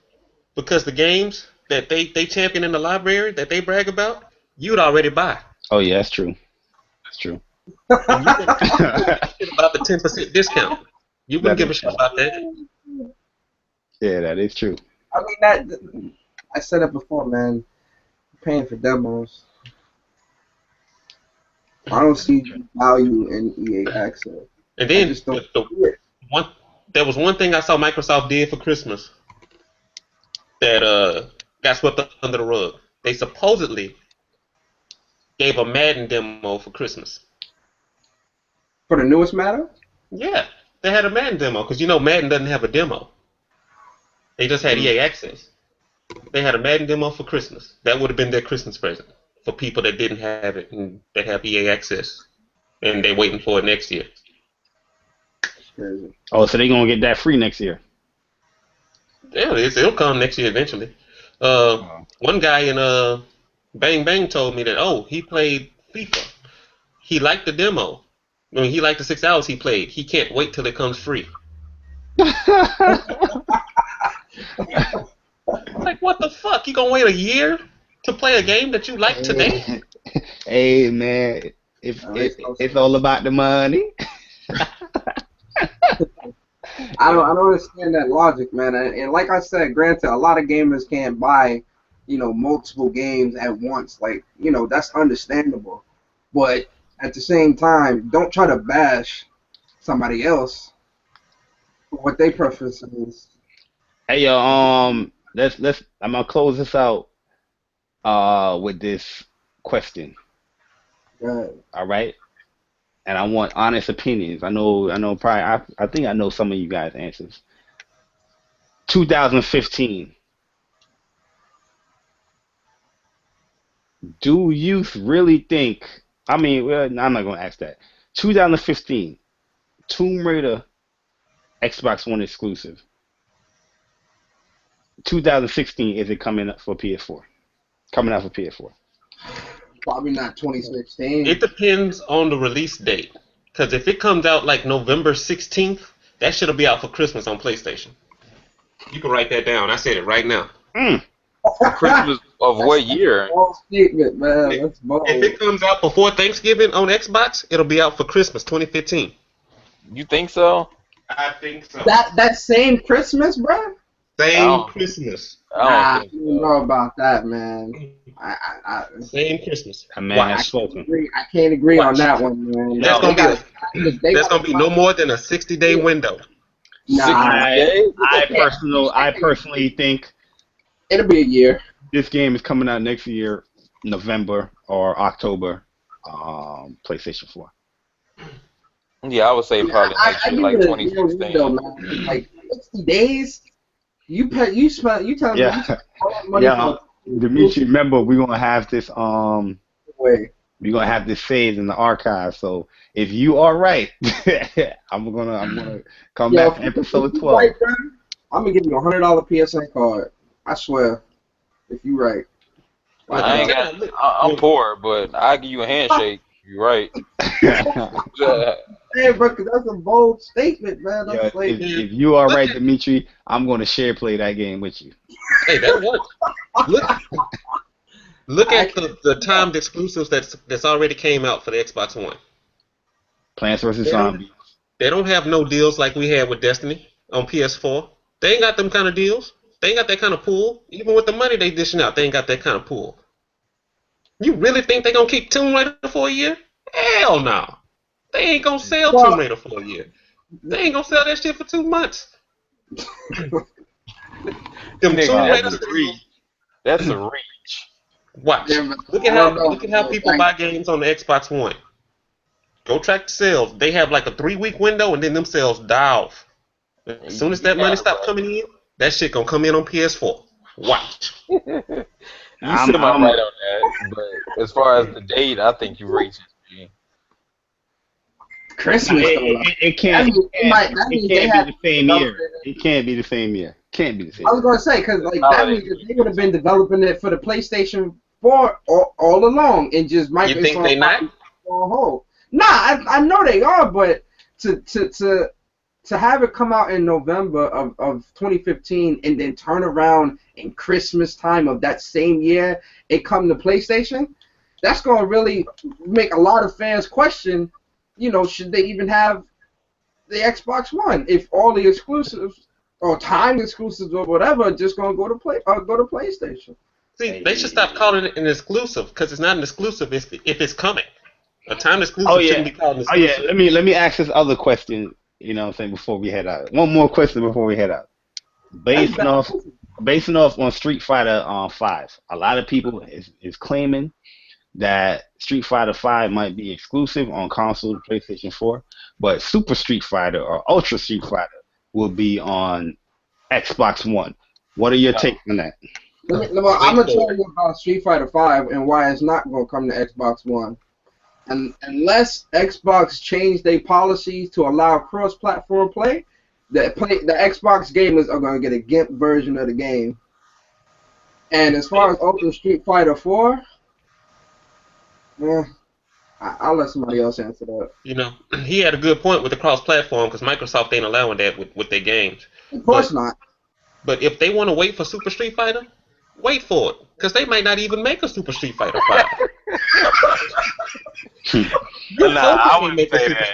Speaker 3: Because the games that they champion in the library that they brag about, you'd already buy.
Speaker 2: Oh yeah, that's true. That's true.
Speaker 3: And you wouldn't give a shit about the 10% discount. You wouldn't
Speaker 2: That
Speaker 3: give a
Speaker 2: is
Speaker 3: shit
Speaker 2: true.
Speaker 3: about that.
Speaker 2: Yeah, that is true.
Speaker 6: I mean that I said it before, man. Paying for demos. I don't see value in EA Access.
Speaker 3: And
Speaker 6: I
Speaker 3: then
Speaker 6: just don't
Speaker 3: the
Speaker 6: see it.
Speaker 3: one there was one thing I saw Microsoft did for Christmas that got swept under the rug. They supposedly gave a Madden demo for Christmas.
Speaker 6: For the newest matter?
Speaker 3: Yeah, they had a Madden demo because Madden doesn't have a demo. They just had
Speaker 6: Mm.
Speaker 3: EA Access. They had a Madden demo for Christmas. That would have been their Christmas present for people that didn't have it and that have EA Access, and they're waiting for it next year.
Speaker 6: It's crazy.
Speaker 2: Oh, so they gonna get that free next year?
Speaker 3: Yeah, it'll come next year eventually.
Speaker 2: Oh.
Speaker 3: One guy in Bang Bang told me that he played FIFA. He liked the demo. I mean, he liked the 6 hours he played. He can't wait till it comes free. Like, what the fuck? You gonna wait a year to play a game that you like today?
Speaker 2: Hey man, if
Speaker 6: That makes
Speaker 2: it,
Speaker 6: no
Speaker 2: it's
Speaker 6: sense.
Speaker 2: all about the money.
Speaker 6: I don't understand that logic, man. And like I said, granted, a lot of gamers can't buy, multiple games at once. Like, that's understandable. But at the same time, don't try to bash somebody else for what their preference is.
Speaker 2: Hey yo, let's I'm gonna close this out with this question.
Speaker 4: Good.
Speaker 2: All right, and I want honest opinions. I know. Probably. I think I know some of you guys' answers. 2015. Do you really think? I mean, well, no, I'm not gonna ask that. 2015. Tomb Raider Xbox One exclusive. 2016, is it coming up for PS4? Coming out for PS4.
Speaker 4: Probably not 2016.
Speaker 3: It depends on the release date. Because if it comes out like November 16th, that shit'll be out for Christmas on PlayStation. You can write that down. I said it right now.
Speaker 1: For Christmas of what year?
Speaker 4: Bold statement, man. That's bold.
Speaker 3: If it comes out before Thanksgiving on Xbox, it'll be out for Christmas 2015.
Speaker 1: You think so?
Speaker 3: I think so.
Speaker 4: That same Christmas, bro?
Speaker 3: Same Christmas.
Speaker 1: I don't
Speaker 4: I
Speaker 1: think
Speaker 4: don't
Speaker 1: so.
Speaker 4: know about that, man.
Speaker 3: Same Christmas.
Speaker 2: A man
Speaker 3: Watch.
Speaker 2: has spoken.
Speaker 4: I can't agree on that one, man.
Speaker 3: That's
Speaker 1: No.
Speaker 3: That's gonna be no more than a 60-day window.
Speaker 4: Nah,
Speaker 2: I personally think
Speaker 4: it'll be a year.
Speaker 2: this game is coming out next year, November or October, PlayStation 4.
Speaker 1: Yeah, I would say probably next year, like
Speaker 4: give it a year
Speaker 1: 2016.
Speaker 4: window, man. Like 60 days. You telling me you spent all that money
Speaker 2: Yeah. Dimitri, remember we're gonna have this
Speaker 4: way.
Speaker 2: we're gonna have this saved in the archive. So if you are right, I'm gonna come back to episode 12.
Speaker 4: Right, bro, I'm gonna give you a $100 PSN card. I swear. If you right.
Speaker 1: I'm poor, but I'll give you a handshake. You're right.
Speaker 4: Hey, bro, 'cause that's a bold statement, man.
Speaker 2: Yeah,
Speaker 4: That's like,
Speaker 2: if you are right, Dimitri, I'm gonna share play that game with you.
Speaker 3: Hey, that works. Look at the timed exclusives that's already came out for the Xbox One.
Speaker 2: Plants vs Zombies.
Speaker 3: They don't have no deals like we had with Destiny on PS4. They ain't got them kind of deals. They ain't got that kind of pool. Even with the money they dishing out, they ain't got that kind of pool. You really think they gonna keep Tomb Raider for a year? Hell no. They ain't gonna sell Tomb Raider for a year. They ain't gonna sell that shit for 2 months. Them Tomb Raider
Speaker 1: That's a reach.
Speaker 3: Watch.
Speaker 4: Yeah,
Speaker 3: Look at how people buy games on the Xbox One. Go track the sales. They have like a 3-week window, and then them sales die off. As soon as that money stops coming in, that shit gonna come in on PS4. Watch.
Speaker 1: You semi right on that, but as far as the date, I think you reached it.
Speaker 4: Christmas.
Speaker 2: It can't be the same year. It can't be the same year. Can't be the same.
Speaker 4: I was gonna say because like that means that they would have been developing it for the PlayStation 4 all along, and just Microsoft.
Speaker 3: You think they not?
Speaker 4: On hold. Nah, I know they are, but to have it come out in November of 2015 and then turn around in Christmas time of that same year, it come to PlayStation. That's gonna really make a lot of fans question. You know, should they even have the Xbox One if all the exclusives or timed exclusives or whatever are just gonna go to PlayStation?
Speaker 3: See, they should stop calling it an exclusive because it's not an exclusive if it's coming. A timed exclusive shouldn't be called an exclusive.
Speaker 2: Let me ask this other question. You know what I'm saying, before we head out. One more question before we head out. Basing off on Street Fighter 5, a lot of people is claiming that Street Fighter 5 might be exclusive on console to PlayStation 4, but Super Street Fighter or Ultra Street Fighter will be on Xbox One. What are your takes on that?
Speaker 4: I'm gonna tell you about Street Fighter 5 and why it's not gonna come to Xbox One. And unless Xbox change their policies to allow cross-platform play, the Xbox gamers are gonna get a GIMP version of the game. And as far as Ultra Street Fighter 4, I'll let somebody else answer that.
Speaker 3: You know, he had a good point with the cross-platform because Microsoft ain't allowing that with their games.
Speaker 4: Of course not.
Speaker 3: But if they want to wait for Super Street Fighter, wait for it because they might not even make a Super Street Fighter 5.
Speaker 1: I wouldn't say that.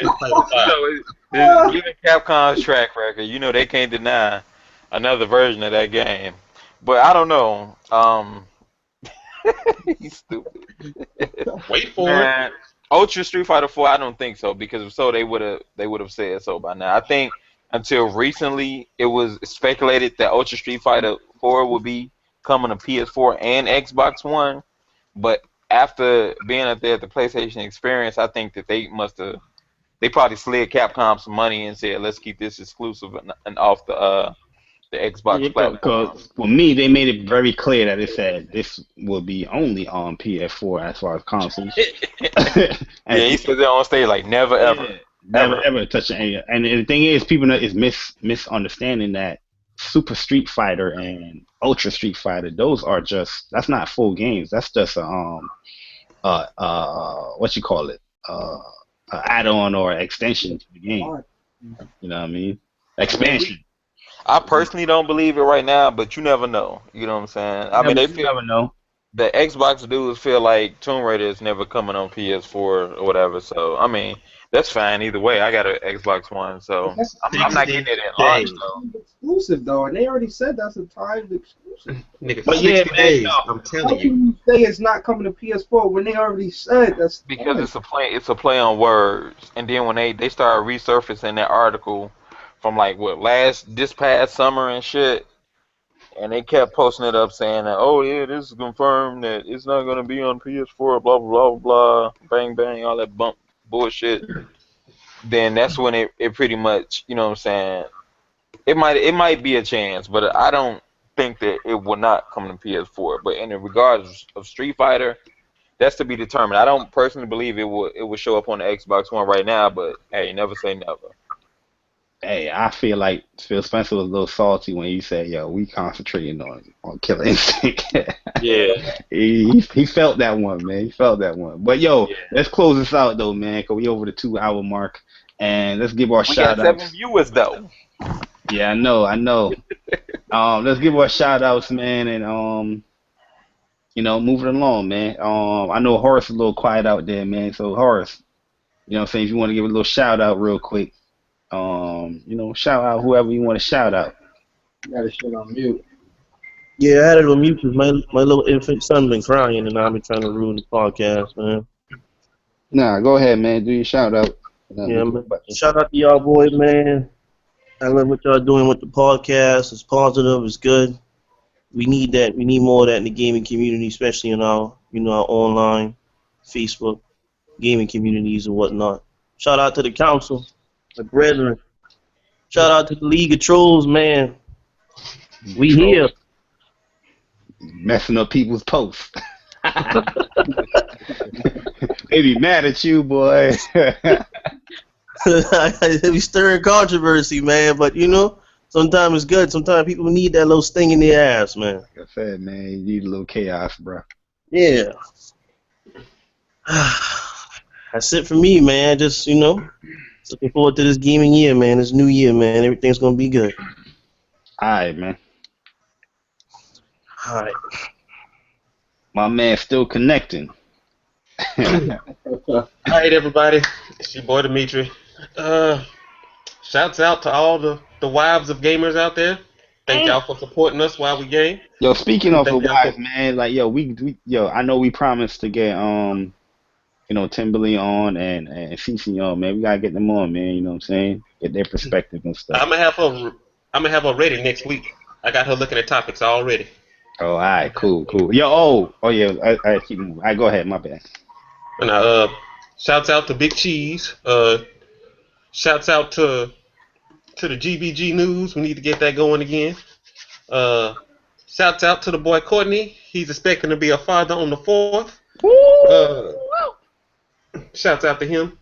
Speaker 1: Given Capcom's track record, you know they can't deny another version of that game. But I don't know. He's stupid.
Speaker 3: Wait for it.
Speaker 1: Ultra Street Fighter 4, I don't think so because if so, they would have said so by now. I think until recently, it was speculated that Ultra Street Fighter 4 would be coming to PS4 and Xbox One, but after being up there at the PlayStation Experience, I think that they probably slid Capcom some money and said, let's keep this exclusive and off the
Speaker 2: Yeah,
Speaker 1: Xbox platform.
Speaker 2: because for me, they made it very clear that it said this will be only on PS4 as far as consoles.
Speaker 1: Yeah,
Speaker 2: As
Speaker 1: he said that on stage like never ever,
Speaker 2: yeah, never
Speaker 1: ever.
Speaker 2: ever touch it. And the thing is, people is misunderstanding that Super Street Fighter and Ultra Street Fighter, those are that's not full games. That's just what you call it, a add-on or extension to the game. You know what I mean?
Speaker 1: I mean,
Speaker 2: Expansion.
Speaker 1: I personally don't believe it right now, but you never know. You know what I'm saying? I mean, they
Speaker 2: You
Speaker 1: feel
Speaker 2: never know.
Speaker 1: the Xbox dudes feel like Tomb Raider is never coming on PS4 or whatever. So I mean, that's fine either way. I got an Xbox One, so
Speaker 6: That's
Speaker 1: I'm not
Speaker 5: 60
Speaker 1: getting it at launch
Speaker 5: days.
Speaker 1: though.
Speaker 6: exclusive though, and they already said that's a timed exclusive.
Speaker 3: Nigga,
Speaker 2: But
Speaker 3: 60
Speaker 2: yeah, man,
Speaker 3: days.
Speaker 2: no.
Speaker 3: I'm
Speaker 6: How
Speaker 3: telling
Speaker 6: can
Speaker 3: you.
Speaker 6: you say it's not coming to PS4 when they already said that's
Speaker 1: Because
Speaker 6: timed?
Speaker 1: it's a play on words, and then when they started resurfacing that article from like this past summer and shit, and they kept posting it up saying that, oh yeah, this is confirmed that it's not gonna be on PS4, blah blah blah blah, bang bang, all that bump bullshit. Then that's when it pretty much, you know what I'm saying, it might be a chance, but I don't think that it will not come to PS4. But in the regards of Street Fighter, that's to be determined. I don't personally believe it will show up on the Xbox One right now, but hey, never say never.
Speaker 2: Hey, I feel like Phil Spencer was a little salty when he said, "Yo, we concentrating on Killer Instinct."
Speaker 1: Yeah,
Speaker 2: he felt that one, man. He felt that one. But yo,
Speaker 1: yeah.
Speaker 2: let's close this out though, man, cause we over the 2 hour mark, and let's give our
Speaker 1: We got
Speaker 2: shout
Speaker 1: 7
Speaker 2: outs.
Speaker 1: viewers though.
Speaker 2: Yeah, I know. Let's give our shout outs, man, and moving along, man. I know Horace is a little quiet out there, man. So Horace, you know what I'm saying, if you want to give a little shout out real quick, shout out whoever you want to shout out.
Speaker 6: You got to shit on mute.
Speaker 5: Yeah, I had it on mute because my little infant son been crying, and I've been trying to ruin the podcast, man.
Speaker 2: Nah, go ahead, man. Do your shout out.
Speaker 5: Yeah, man. Shout out to y'all boys, man. I love what y'all doing with the podcast. It's positive. It's good. We need that. We need more of that in the gaming community, especially in our online Facebook gaming communities and whatnot. Shout out to the council, the brethren. Shout out to the League of Trolls, man. We here.
Speaker 2: Messing up people's posts. They be mad at you, boy.
Speaker 5: We stirring controversy, man, but sometimes it's good. Sometimes people need that little sting in their ass, man.
Speaker 2: Like I said, man, you need a little chaos, bro.
Speaker 5: Yeah. That's it for me, man. Just, looking forward to this gaming year, man. This new year, man. Everything's going to be good.
Speaker 2: All right, man.
Speaker 5: All right.
Speaker 2: My man still connecting.
Speaker 3: All right, everybody. It's your boy Dimitri. Shouts out to all the wives of gamers out there. Thank y'all for supporting us while we game.
Speaker 2: Yo, speaking of the
Speaker 3: Thank y'all
Speaker 2: wives, man, like I know we promised to get Timberly on and Cece on, man. We gotta get them on, man. You know what I'm saying? Get their perspective and stuff.
Speaker 3: I'm gonna have her ready next week. I got her looking at topics already.
Speaker 2: Oh, all right, cool. Yo, oh yeah, I keep moving. All right, go ahead, my bad.
Speaker 3: And shouts out to Big Cheese. Shouts out to the GBG News. We need to get that going again. Shouts out to the boy Courtney. He's expecting to be a father on the 4th. Shouts out to him.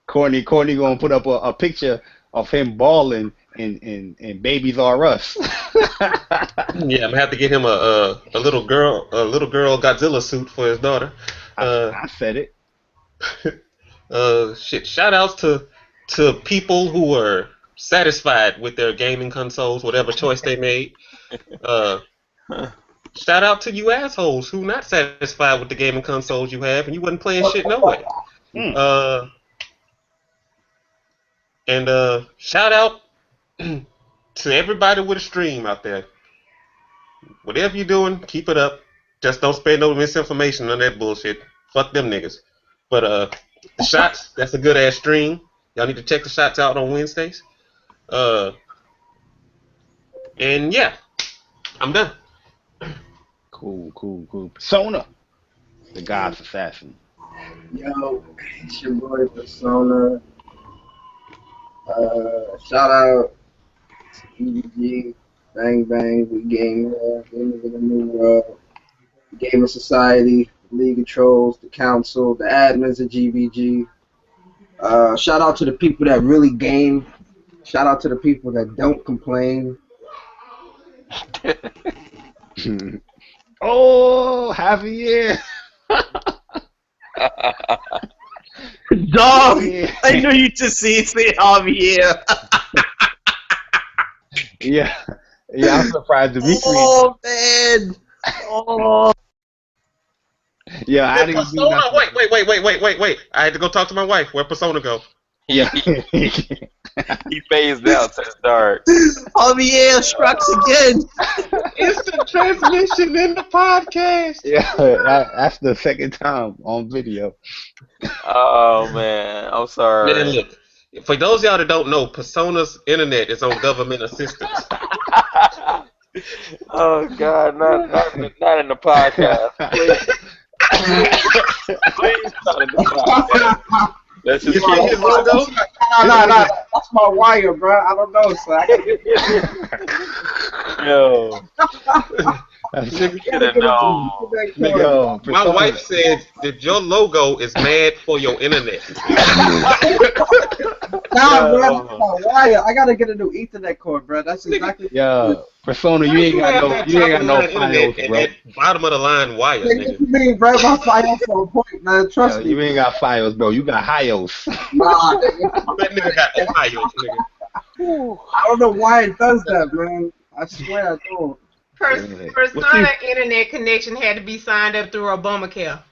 Speaker 2: Courtney gonna put up a picture of him balling and Babies R Us.
Speaker 3: Yeah, I'm gonna have to get him a little girl Godzilla suit for his daughter.
Speaker 2: I said it.
Speaker 3: Shout outs to people who were satisfied with their gaming consoles, whatever choice they made. Shout out to you assholes who not satisfied with the gaming consoles you have and you wasn't playing shit no way. And shout out to everybody with a stream out there. Whatever you're doing, keep it up. Just don't spread no misinformation on that bullshit. Fuck them niggas. But the shots, that's a good ass stream. Y'all need to check the shots out on Wednesdays. And yeah, I'm done.
Speaker 2: Cool. Persona, the God's assassin.
Speaker 4: Yo, it's your boy Persona. Shout out EVG, Bang Bang, we game here, Gamers of the New World, Gamer Society, League of Trolls, the Council, the admins of GVG. Shout out to the people that really game. Shout out to the people that don't complain.
Speaker 2: Oh, half a year.
Speaker 5: Dog,
Speaker 2: Yeah.
Speaker 5: I knew you just say Javier.
Speaker 2: Yeah, I'm surprised Dimitri.
Speaker 5: Oh man. Oh.
Speaker 2: Yeah, I didn't do
Speaker 3: Persona.
Speaker 2: nothing.
Speaker 3: Wait. I had to go talk to my wife. Where'd Persona go?
Speaker 2: Yeah.
Speaker 1: He phased out to the start.
Speaker 5: Javier strikes again.
Speaker 3: Instant transmission in the podcast.
Speaker 2: Yeah, that's the second time on video.
Speaker 1: Oh man, I'm sorry.
Speaker 3: Man, look. For those of y'all that don't know, Persona's internet is on government assistance.
Speaker 1: Oh God, not in the podcast. Please not in the podcast. Let's just
Speaker 3: You see his logo?
Speaker 4: No, that's my wire, bro. I don't know, so I gotta
Speaker 1: Yo,
Speaker 2: That's-
Speaker 1: you should have known.
Speaker 2: Yo,
Speaker 3: My
Speaker 2: Persona-
Speaker 3: wife said that your logo is mad for your internet.
Speaker 4: Nah, bro, that's my wire. I gotta get a new Ethernet cord, bro. That's exactly.
Speaker 2: Yeah, Persona, you ain't got no files, bro.
Speaker 3: That bottom of the line wires,
Speaker 4: Nigga, what
Speaker 3: nigga.
Speaker 4: you mean, bro? My files on point, man. Trust
Speaker 2: Yeah,
Speaker 4: me.
Speaker 2: you ain't got files, bro. You got Hios.
Speaker 4: Nah, nigga.
Speaker 3: That nigga got Ohio, nigga.
Speaker 4: I don't know why it does that, man. I swear I don't.
Speaker 8: Persona internet connection had to be signed up through Obamacare.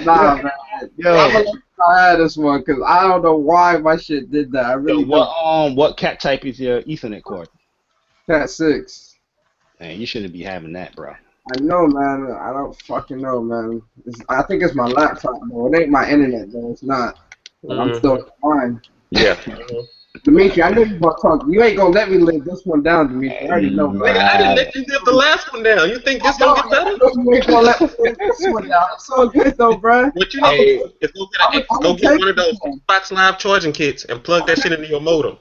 Speaker 4: Nah, man.
Speaker 2: Yo.
Speaker 4: I'm gonna let I had this one because I don't know why my shit did that. I really
Speaker 2: What cat type is your Ethernet cord?
Speaker 4: Cat 6.
Speaker 2: Man, you shouldn't be having that, bro.
Speaker 4: I know, man. I don't fucking know, man. I think it's my laptop, though. It ain't my internet, though. It's not. But I'm still fine.
Speaker 3: Yeah.
Speaker 4: Dimitri, I know you gonna talk. You ain't gonna let me live this one down, Dimitri. I already know.
Speaker 3: Nigga, I didn't let you live the last one down. You think this gonna get better?
Speaker 4: You ain't gonna let me live this one down. It's all good, though, bro.
Speaker 3: What you need is go get one of those Xbox Live charging kits and plug that shit into your modem.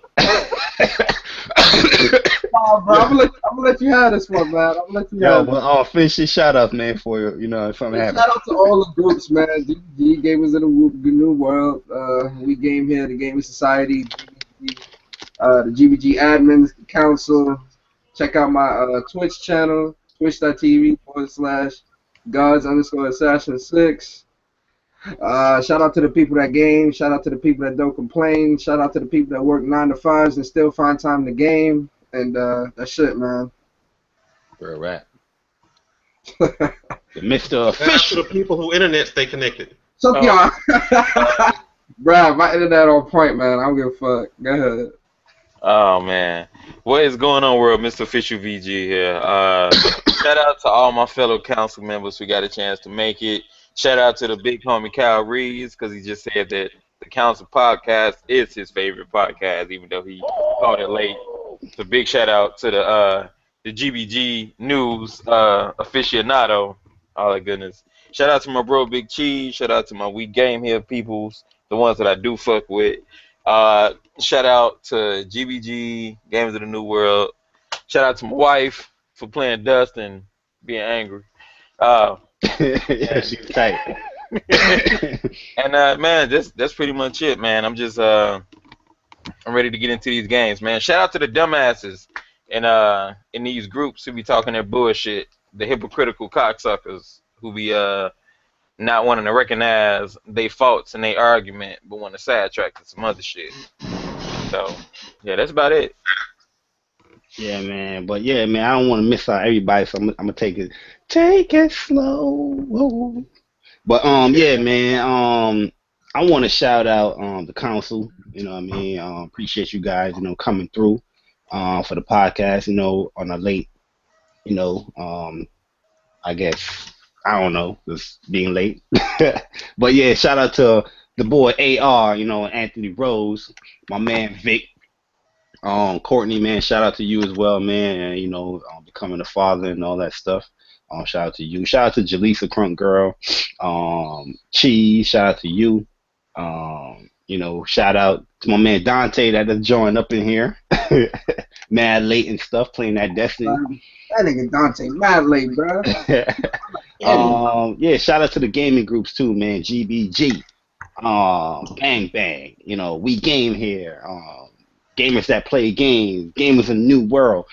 Speaker 4: Bro, I'm gonna let you have this one, man. I'm gonna let you
Speaker 2: Yo,
Speaker 4: have it.
Speaker 2: but finish your shout out, man, for if something happens.
Speaker 4: Shout out to all the groups, man. GG, Gamers of the New World. We game here, the Gaming Society, the GVG admins, the council. Check out my Twitch channel, twitch.tv/gods_assassin6. Shout out to the people that game. Shout out to the people that don't complain. Shout out to the people that work 9 to 5s and still find time to game. And that's it, man.
Speaker 2: Real rap. The Mr.
Speaker 3: Shout out to the people who internet stay connected.
Speaker 4: So y'all, bruh, my internet on point, man. I don't give a fuck. Go ahead.
Speaker 1: Oh man, what is going on, world? MistaOfficialVG here. Shout out to all my fellow council members who got a chance to make it. Shout out to the big homie Kyle Reeves because he just said that the council podcast is his favorite podcast, even though he called it late. So big shout out to the GBG News aficionado. Oh my goodness. Shout out to my bro Big Cheese. Shout out to my We Game Here peoples, the ones that I do fuck with. Shout out to GBG Gamers of the New World. Shout out to my wife for playing Dust and being angry.
Speaker 2: Yeah, she's tight.
Speaker 1: And man, that's pretty much it, man. I'm just I'm ready to get into these games, man. Shout out to the dumbasses in these groups who be talking their bullshit, the hypocritical cocksuckers who be not wanting to recognize their faults in their argument, but want to sidetrack to some other shit. So yeah, that's about it.
Speaker 2: Yeah, man. But yeah, man, I don't want to miss out everybody, so I'm gonna take it slow. But yeah, man. I want to shout out the council. You know what I mean? Appreciate you guys, coming through for the podcast. On a late, I guess I don't know, just being late. But yeah, shout out to the boy AR, Anthony Rose, my man Vic. Courtney, man, shout out to you as well, man, and becoming a father and all that stuff. Shout out to you. Shout out to Jaleesa Crunk Girl. Cheese, shout out to you. Shout out to my man Dante that has joined up in here. Mad late and stuff, playing that Destiny.
Speaker 6: That nigga Dante mad late, bro.
Speaker 2: Yeah, shout out to the gaming groups too, man. GBG. Bang Bang. We game here. Gamers that play games. Gamers in the new world.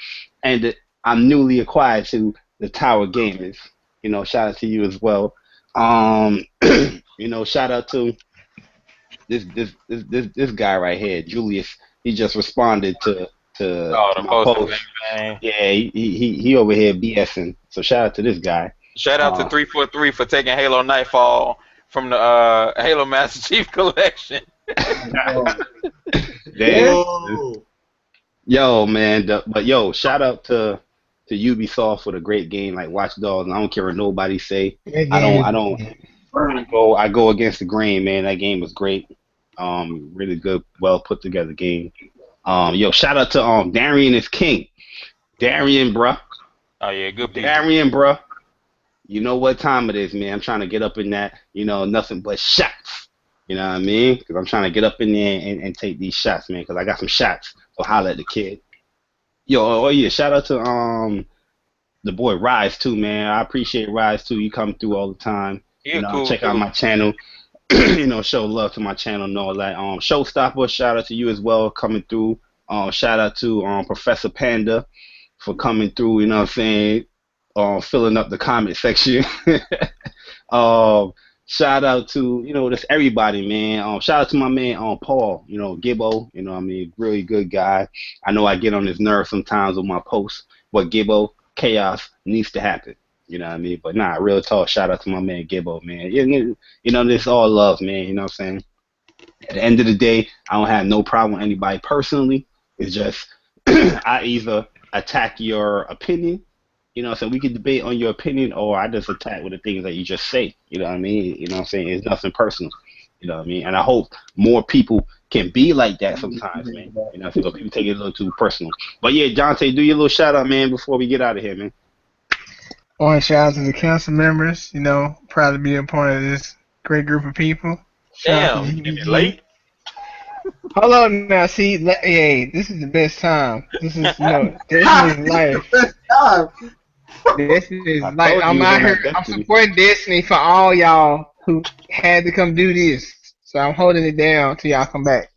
Speaker 2: And I'm newly acquired to the Tower Gamers. Shout out to you as well. Shout out to this guy right here, Julius. He just responded to my post. Yeah, he over here BSing. So shout out to this guy.
Speaker 1: Shout out to 343 for taking Halo Nightfall from the Halo Master Chief Collection.
Speaker 2: Yo, man, but shout out to Ubisoft for the great game like Watch Dogs. I don't care what nobody say. I go against the grain, man. That game was great. Really good, well put together game. Shout out to Darian is King. Darian, bruh.
Speaker 1: Oh yeah, good people.
Speaker 2: Darian, bruh. You know what time it is, man. I'm trying to get up in that, nothing but shots. You know what I mean? Because I'm trying to get up in there and take these shots, man, because I got some shots. So holla at the kid. Shout out to the boy Rise, too, man. I appreciate Rise, too. You come through all the time.
Speaker 1: Cool,
Speaker 2: check out my channel. Show love to my channel and all that. Showstopper, shout out to you as well, coming through. Shout out to Professor Panda for coming through, you know what I'm saying? Filling up the comment section. Shout out to, just everybody, man. Shout out to my man Paul, Gibbo, really good guy. I know I get on his nerves sometimes with my posts, but Gibbo, chaos needs to happen. You know what I mean? But nah, real talk, shout out to my man Gibbo, man. This all love, man, you know what I'm saying? At the end of the day, I don't have no problem with anybody personally. It's just I either attack your opinion, so we can debate on your opinion, or I just attack with the things that you just say. You know what I mean? You know what I'm saying? It's nothing personal. You know what I mean? And I hope more people can be like that sometimes, man. So people take it a little too personal. But yeah, Dante, do your little shout out, man, before we get out of here, man.
Speaker 9: I want to shout out to the council members. Proud to be a part of this great group of people.
Speaker 1: Damn, you late?
Speaker 9: Hold on now, see, hey, this is the best time. This is, Destiny's life. Destiny's life. I'm out here, I'm supporting Destiny for all y'all who had to come do this. So I'm holding it down till y'all come back.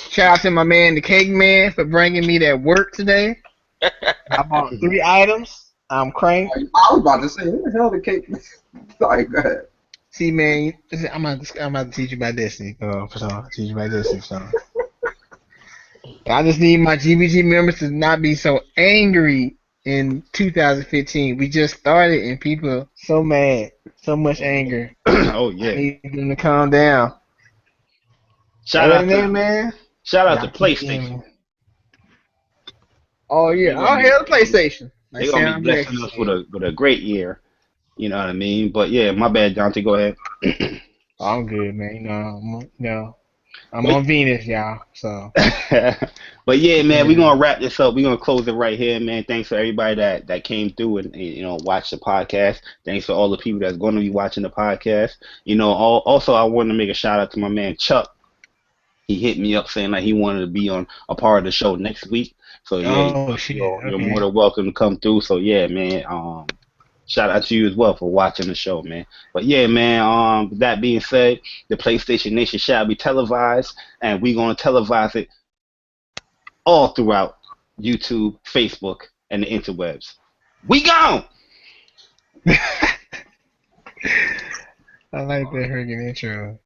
Speaker 9: Shout out to my man, the Cake Man, for bringing me that work today. I bought 3 items. I'm cranked.
Speaker 6: I was about to say, who the hell the Cake Man? Sorry, go ahead.
Speaker 9: See, man, I'm about to teach you about Destiny. Teach you about Destiny. So. I just need my GBG members to not be so angry in 2015. We just started and people so mad, so much anger.
Speaker 2: Oh yeah.
Speaker 9: I need them to calm down.
Speaker 2: Shout out to
Speaker 9: man.
Speaker 2: Shout out to PlayStation.
Speaker 9: Oh yeah, hell the PlayStation.
Speaker 2: They're gonna be blessing us with a great year. You know what I mean? But yeah, my bad, Dante. Go ahead.
Speaker 9: I'm good, man. I'm on Venus, y'all. So.
Speaker 2: But yeah, man, we're gonna wrap this up. We're gonna close it right here, man. Thanks for everybody that came through and watched the podcast. Thanks for all the people that's going to be watching the podcast. Also I wanted to make a shout out to my man Chuck. He hit me up saying that he wanted to be on a part of the show next week. So yeah, you're more than welcome to come through. So yeah, man. Shout out to you as well for watching the show, man. But yeah, man, with that being said, the PlayStation Nation shall be televised, and we're going to televise it all throughout YouTube, Facebook, and the interwebs. We gone!
Speaker 9: I like that hurricane intro.